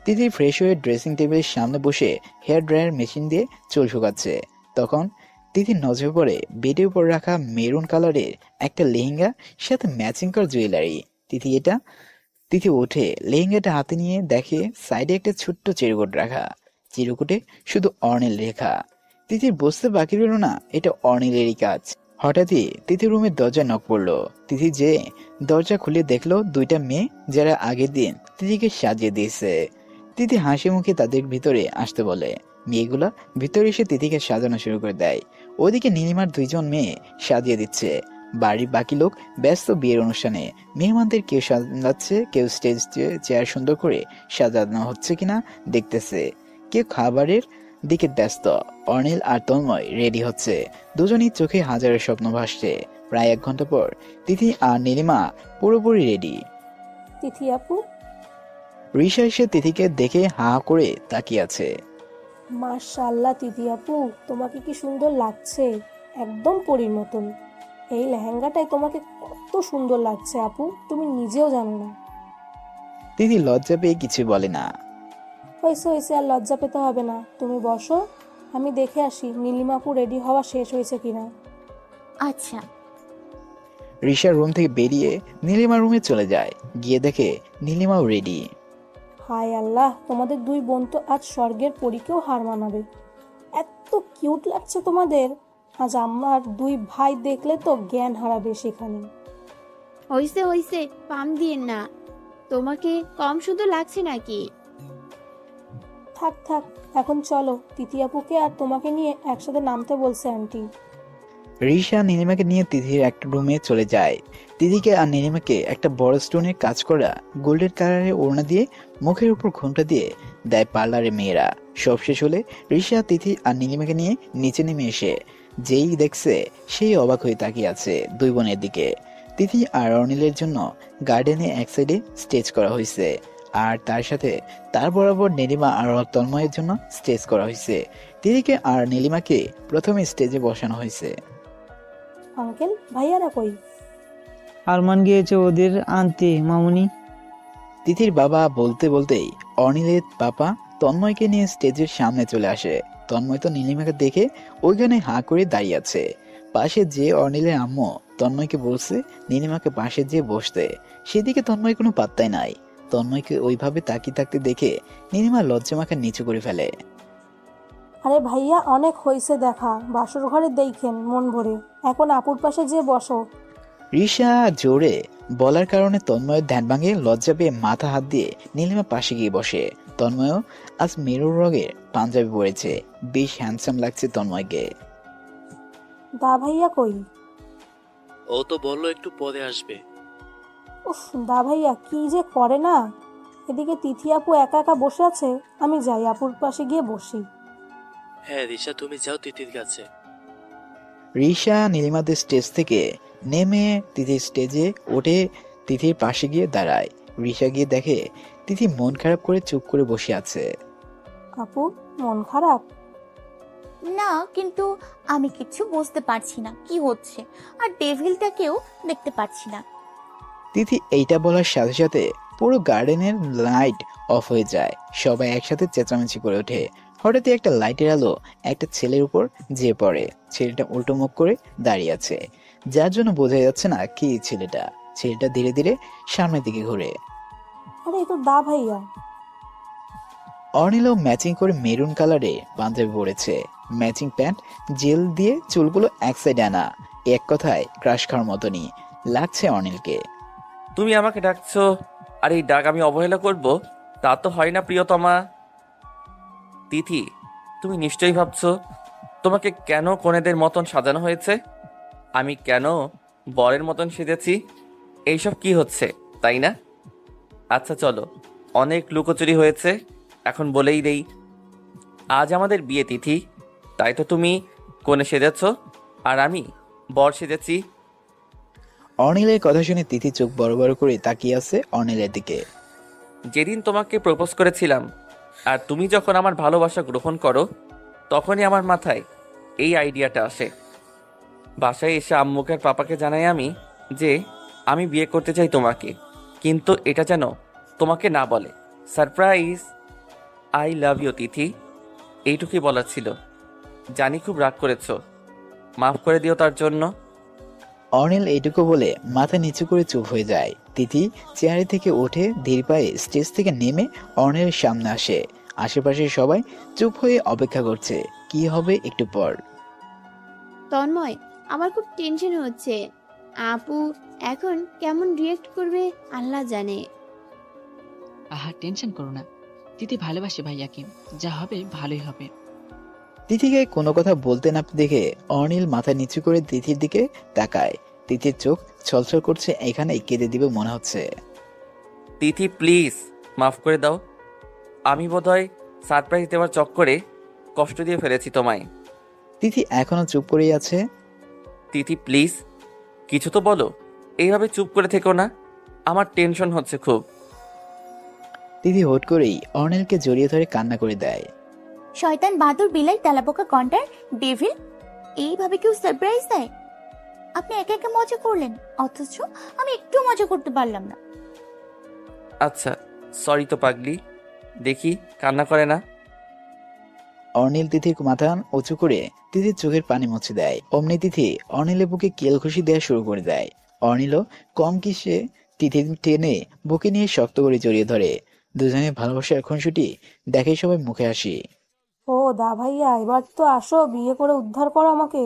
তিথি ফ্রেশ হয়ে ড্রেসিং টেবিলের সামনে বসে হেয়ার ড্রায়ার মেশিন দিয়ে চুল শুকাচ্ছে। তখন তিথির নজর পড়ে বেডের উপর রাখা মেরুন কালারের একটা লেহেঙ্গা, সাথে ম্যাচিং করা জুয়েলারি। তিথি উঠে লেহেঙ্গাটা হাতে নিয়ে দেখে সাইডে একটা ছোট্ট চিরকুট রাখা। চিরকুটে শুধু অর্নিল লেখা। তিথির বুঝতে বাকি রইল না এটা অর্নিলেরই কাজ। হঠাৎই তিথির রুমের দরজা নক পড়লো। তিথি যে দরজা খুলে দেখলো 2টা মেয়ে, যারা আগের দিন তিথিকে সাজিয়ে দিয়েছে। তিথি হাসি মুখে তাদের ভিতরে আসতে বলে। মেয়েগুলা ভিতরে এসে তিথিকে সাজানো শুরু করে দেয়। ওদিকে নীলিমার 2 জন মেয়ে সাজিয়ে দিচ্ছে। বাড়ির বাকি লোক ব্যস্ত বিয়ের অনুষ্ঠানে। মেহমানদের কেউ সাজাচ্ছে, কেউ স্টেজ চেয়ার সুন্দর করে সাজানো হচ্ছে কিনা দেখতেছে, কেউ খাবারের দিকে ব্যস্ত। অর্নিল আর তন্ময় রেডি হচ্ছে। দুজনই চোখে হাজারের স্বপ্ন ভাসছে। প্রায় 1 ঘন্টা পর তিথি আর নীলিমা পুরোপুরি রেডি। তিথি আপু, রিশা এসে তিথিকে দেখে হা করে তাকিয়ে আছে। মাশাআল্লাহ তিথি আপু, তোমাকে কি সুন্দর লাগছে, একদম পরীর মতন। এই লেহেঙ্গাটাই তোমাকে কত সুন্দর লাগছে আপু, তুমি নিজেও জানো না। তিথি লজ্জা পেয়ে কিছু বলে না। হয়েছে হয়েছে, আর লজ্জা পেতে হবে না, তুমি বসো, আমি দেখে আসি নীলিমা আপু রেডি হওয়া শেষ হয়েছে কিনা। আচ্ছা। রিশা রুম থেকে বেরিয়ে নীলিমার রুমে চলে যায়। গিয়ে দেখে নীলিমাও রেডি। হায় আল্লাহ, তোমাদের 2 বোন তো আজ স্বর্গের পরীকেও হার মানাবে। এত কিউট লাগছে তোমাদের। আজ আমার 2 ভাই দেখলে তো জ্ঞান হারাবে সেখানে। হইছে হইছে, পাম দিয়েন না, তোমাকে কম সুন্দর লাগছে নাকি? থাক থাক, এখন চলো, তিথি আপুকে আর তোমাকে নিয়ে একসাথে নামতে বলছে আন্টি। রিশা নীলিমাকে নিয়ে তিথির একটা রুমে চলে যায়। তিথিকে আর নীলিমাকে একটা বড় স্টোনের কাজ করা গোল্ডেন কালারের ওড়না দিয়ে মুখের উপর ঘোমটা দিয়ে দেয় পার্লারের মেয়েরা। সব শেষ হলে রিশা তিথি আর নীলিমাকে নিয়ে নিচে নেমে এসে যেই দেখছে সেই অবাক হয়ে তাকিয়ে আছে 2 বোনের দিকে। তিথি আর অর্নিলের জন্য গার্ডেনে এক সাইডে স্টেজ করা হয়েছে, আর তার সাথে তার বরাবর নীলিমা আর তন্ময়ের জন্য স্টেজ করা হয়েছে। তিথিকে আর নীলিমাকে প্রথমে স্টেজে বসানো হয়েছে। আঙ্কেল, ভাইয়ারা কই? আরমান গিয়েছে ওদের আনতে মামুনি। তিথির বাবা বলতে বলতেই অর্নিলের বাবা তন্ময়কে নিয়ে স্টেজের সামনে চলে আসে। তন্ময় তো নীলিমাকে দেখে ওইখানে হাঁ করে দাঁড়িয়ে আছে। পাশে যে অর্নিলের আম্মু তন্ময়কে বলছে নীলিমাকে পাশে যেয়ে বসতে, সেদিকে তন্ময় কোনো পাত্তাই নাই। তন্ময়কে ওইভাবে তাকিয়ে থাকতে দেখে নীলিমা লজ্জা মাখা নিচু করে ফেলে। আরে ভাইয়া, অনেক হয়েছে দেখা, বাসর ঘরে দেখেন মন ভরে, এখন আপুর পাশে যেয়ে বসো। রিশা জোরে বলার কারণে তন্ময়ের ধ্যান ভাঙে। লজ্জা পেয়ে মাথা হাত দিয়ে নীলিমা পাশে গিয়ে বসে। তন্ময়ও আজ মেরুর রঙের পাঞ্জাবি পরেছে, বেশ হ্যান্ডসাম লাগছে তন্ময়কে। দা ভাইয়া কই? ও তো বললো একটু পরে আসবে। উফ, দা ভাইয়া কি যে করে না। এদিকে তিথি আপু একা একা বসে আছে, আমি যাই আপুর পাশে গিয়ে বসি। হ্যাঁ রিশা, তুমি যাও তিথির কাছে। রিশা নীলিমাদের স্টেজ থেকে নেমে তিথির স্টেজে উঠে তিথির পাশে গিয়ে দাঁড়ায়। রিশা গিয়ে দেখে তিথি মন খারাপ করে চুপ করে বসে আছে। আপু, মন খারাপ? না, কিন্তু আমি কিছু বুঝতে পারছি না কি হচ্ছে, আর ডেভিলটাকেও দেখতে পাচ্ছি না। তিথি এইটা বলার সাথে সাথে পুরো গার্ডেনের লাইট অফ হয়ে যায়। সবাই একসাথে চেঁচামেচি করে ওঠে। হঠাৎই একটা লাইটের আলো একটা ছেলের উপর যেয়ে পড়ে। ছেলেটা উল্টো মুখ করে দাঁড়িয়ে আছে, যার জন্য বোঝা যাচ্ছে না কি ছেলেটা। ছেলেটা ধীরে ধীরে সামনের দিকে ঘুরে। আরে এ তো দা ভাইয়া। অর্নিলও ম্যাচিং করে মেরুন কালারে পাঞ্জাবি পরেছে, ম্যাচিং প্যান্ট, জেল দিয়ে চুলগুলো এক সাইডে আনা। এক কথায় ক্রাশ খাওয়ার মতনই লাগছে অর্নিলকে। তুমি আমাকে ডাকছো, আর এই ডাক আমি অবহেলা করব? তা তো হয় না প্রিয়তমা। তিথি, তুমি নিশ্চয়ই ভাবছো তোমাকে কেন কনেদের মতন সাজানো হয়েছে, আমি কেন বরের মতন সেজেছি। এইসব কি হচ্ছে, তাই না? আচ্ছা চলো, অনেক লুকোচুরি হয়েছে, এখন বলেই দেই। আজ আমাদের বিয়ে তিথি, তাই তো তুমি কনে সেজেছ আর আমি বর সেজেছি। অর্নিলের কথা শুনে তিথি চোখ বড় বড় করে তাকিয়ে আছে অর্নিলের দিকে। যেদিন তোমাকে প্রপোজ করেছিলাম আর তুমি যখন আমার ভালোবাসা গ্রহণ করো, তখনই আমার মাথায় এই আইডিয়াটা আসে। বাসায় এসে আম্মুকে আর পাপাকে জানাই আমি যে আমি বিয়ে করতে চাই তোমাকে, কিন্তু এটা যেন তোমাকে না বলে। সারপ্রাইজ। আই লাভ ইউ তিথি, এইটুকুই বলার ছিল। জানি খুব রাগ করেছো, মাফ করে দিও তার জন্য। অর্নিল এইটুকু বলে মাথা নিচু করে চুপ হয়ে যায়। তিথি চেয়ারে থেকে উঠে ধীর পায়ে স্টেজ থেকে নেমে অর্নিলের সামনে আসে। আশেপাশে সবাই চুপ হয়ে অপেক্ষা করছে কি হবে একটু পর। তন্ময়, আমার খুব টেনশন হচ্ছে। আপু এখন কেমন রিয়েক্ট করবে আল্লাহ জানে। আহা, টেনশন করো না, তিথি ভালোবাসে ভাইয়াকে, যা হবে ভালোই হবে। তিথিকে কোনো কথা বলতে না দেখে অর্নিল মাথা নিচু করে তিথির দিকে তাকায়। তিথির চোখ ছলছল করছে, এখানেই কেঁদে দিবে মনে হচ্ছে। তিথি প্লিজ মাফ করে দাও, আমি বোধহয় সারপ্রাইজ দেওয়ার চক্করে কষ্ট দিয়ে ফেলেছি তোমায়। তিথি এখনো চুপ করেই আছে। তিথি প্লিজ কিছু তো বলো, এইভাবে চুপ করে থেকো না, আমার টেনশন হচ্ছে খুব। তিথি হুট করেই অর্নিলকে জড়িয়ে ধরে কান্না করে দেয়। শয়তান, বাদুর, বিলাই, তেলাপোকা, কন্টার, ডেভিল, এইভাবে কেউ সারপ্রাইজ দেয়? আপনি একা একা মজা করলেন, অথচ আমি একটু মজা করতে পারলাম না। আচ্ছা সরি তো পাগলি, দেখি কান্না করে না। অর্নিল তিথির মাথা উঁচু করে তিথির চোখের পানি মুছে দেয়। অমনি তিথি অর্নিলের বুকে কেল ঘুষি দেওয়া শুরু করে দেয়। অর্নিলও কম কিসে তিথি টেনে বুকে নিয়ে শক্ত করে জড়িয়ে ধরে। দুজনে ভালোবাসার খুনসুটি দেখে সবাই মুখে হাসি। ও দা ভাইয়া, এবার তো আসো, বিয়ে করে উদ্ধার করো আমাকে।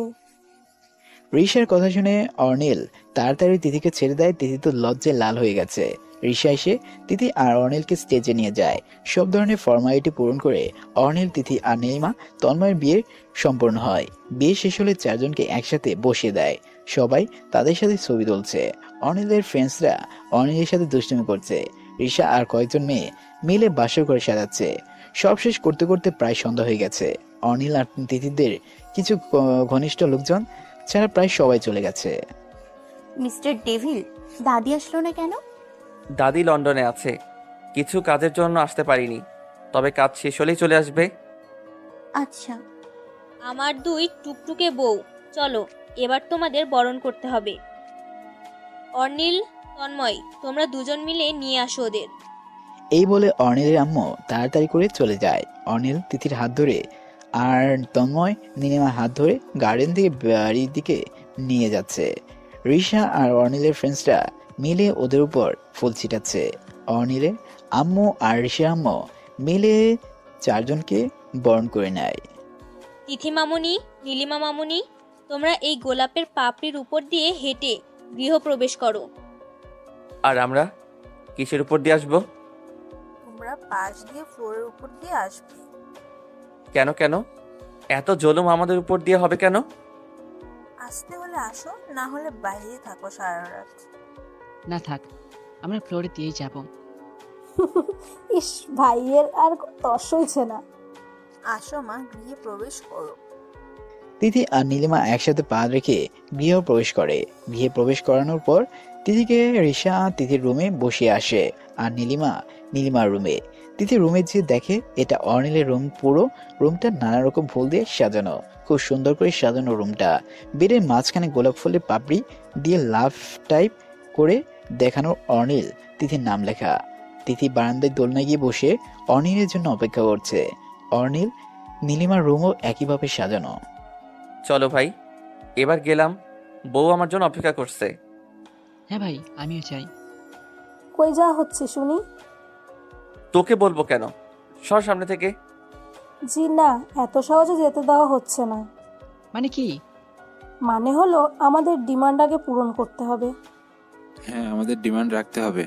রিশার কথা শুনে অর্নিল তাড়াতাড়ি তিথিকে ছেড়ে দেয়। তিথি তো লজ্জায় লাল হয়ে গেছে। রিশা এসে তিথি আর অর্নিলকে স্টেজে নিয়ে যায়। সব ধরনের ফর্মালিটি পূরণ করে অর্নিল, তিথি আর নীলিমা তন্ময়ের বিয়ে সম্পন্ন হয়। বিয়ে শেষ হলে চারজনকে একসাথে বসিয়ে দেয়। সবাই তাদের সাথে ছবি তুলছে। অর্নিলের ফ্রেন্ডসরা অর্নিলের সাথে দুষ্টুমি করছে। রিশা আর কয়েকজন মেয়ে মিলে বাসর করে সাজাচ্ছে। সব শেষ করতে করতে প্রায় সন্ধ্যা হয়ে গেছে। অর্নিল আর তিথিদের কিছু ঘনিষ্ঠ লোকজন ছাড়া প্রায় সবাই চলে গেছে। মিস্টার ডেভিল, দাদি আসলো না কেন? দাদি লন্ডনে আছে, কিছু কাজের জন্য আসতে পারিনি, তবে কাজ শেষ হলেই চলে আসবে। আচ্ছা। আমার দুই টুকটুকে বউ, চলো এবার তোমাদের বরণ করতে হবে। অর্নিল, তন্ময়, তোমরা দুজন মিলে নিয়ে আসো ওদের। এই বলে অর্নিলের আম্মু তাড়াতাড়ি করে চলে যায়। অর্নিল তিথির হাত ধরে আর তন্ময় নীলিমার হাত ধরে গার্ডেন থেকে বাড়ির দিকে নিয়ে যাচ্ছে। রিশা আর অর্নিলের ফ্রেন্ডসরা মিলে ওদের উপর ফুল ছিটাচ্ছে। অর্নিলের আম্মু আর রিশার আম্মু মিলে চারজনকে বরণ করে নেয়। তিথি মামুনি, নীলিমা মামুনি, তোমরা এই গোলাপের পাপড়ির উপর দিয়ে হেঁটে গৃহপ্রবেশ করো। আর আমরা কিসের উপর দিয়ে আসবো? তোমরা পাশ দিয়ে ফ্লোরের উপর দিয়ে আসবে। কেন কেন এত জুলুম আমাদের উপর দিয়ে হবে কেন? আসতে হলে আসো, না হলে বাইরে থাকো সারা রাত। না থাক, আমরা ফ্লোরে দিয়েই যাব। ইস, ভাইয়ের আর তস হইছে না। আসো মা, গিয়ে প্রবেশ করো। তিথি আর নীলিমা একসাথে পা রেখে গৃহে প্রবেশ করে। গৃহে প্রবেশ করানোর পর তিথিকে রিশা তিথির রুমে বসিয়ে আসে আর নীলিমার রুমে। তিথি রুমে যে দেখে এটা অর্নিলের রুম। পুরো রুমটা নানা রকম ফুল দিয়ে সাজানো, খুব সুন্দর করে সাজানো রুমটা। বেডের মাঝখানে গোলাপ ফুলের পাপড়ি দিয়ে লাভ টাইপ করে দেখানো অর্নিল তিথির নাম লেখা। তিথি বারান্দায় দোলনায় গিয়ে বসে অর্নিলের জন্য অপেক্ষা করছে। অর্নিল নীলিমার রুমও একইভাবে সাজানো। চলো ভাই, এবার গেলাম, বউ আমার জন্য অপেক্ষা করছে। হ্যাঁ ভাই, আমিও চাই। কই যা হচ্ছে শুনি? তোকে বলবো কেন, সর সামনে থেকে। জি না, এত সহজে যেতে দেওয়া হচ্ছে না। মানে কি? মানে হলো আমাদের ডিমান্ড আগে পূরণ করতে হবে। হ্যাঁ, আমাদের ডিমান্ড রাখতে হবে।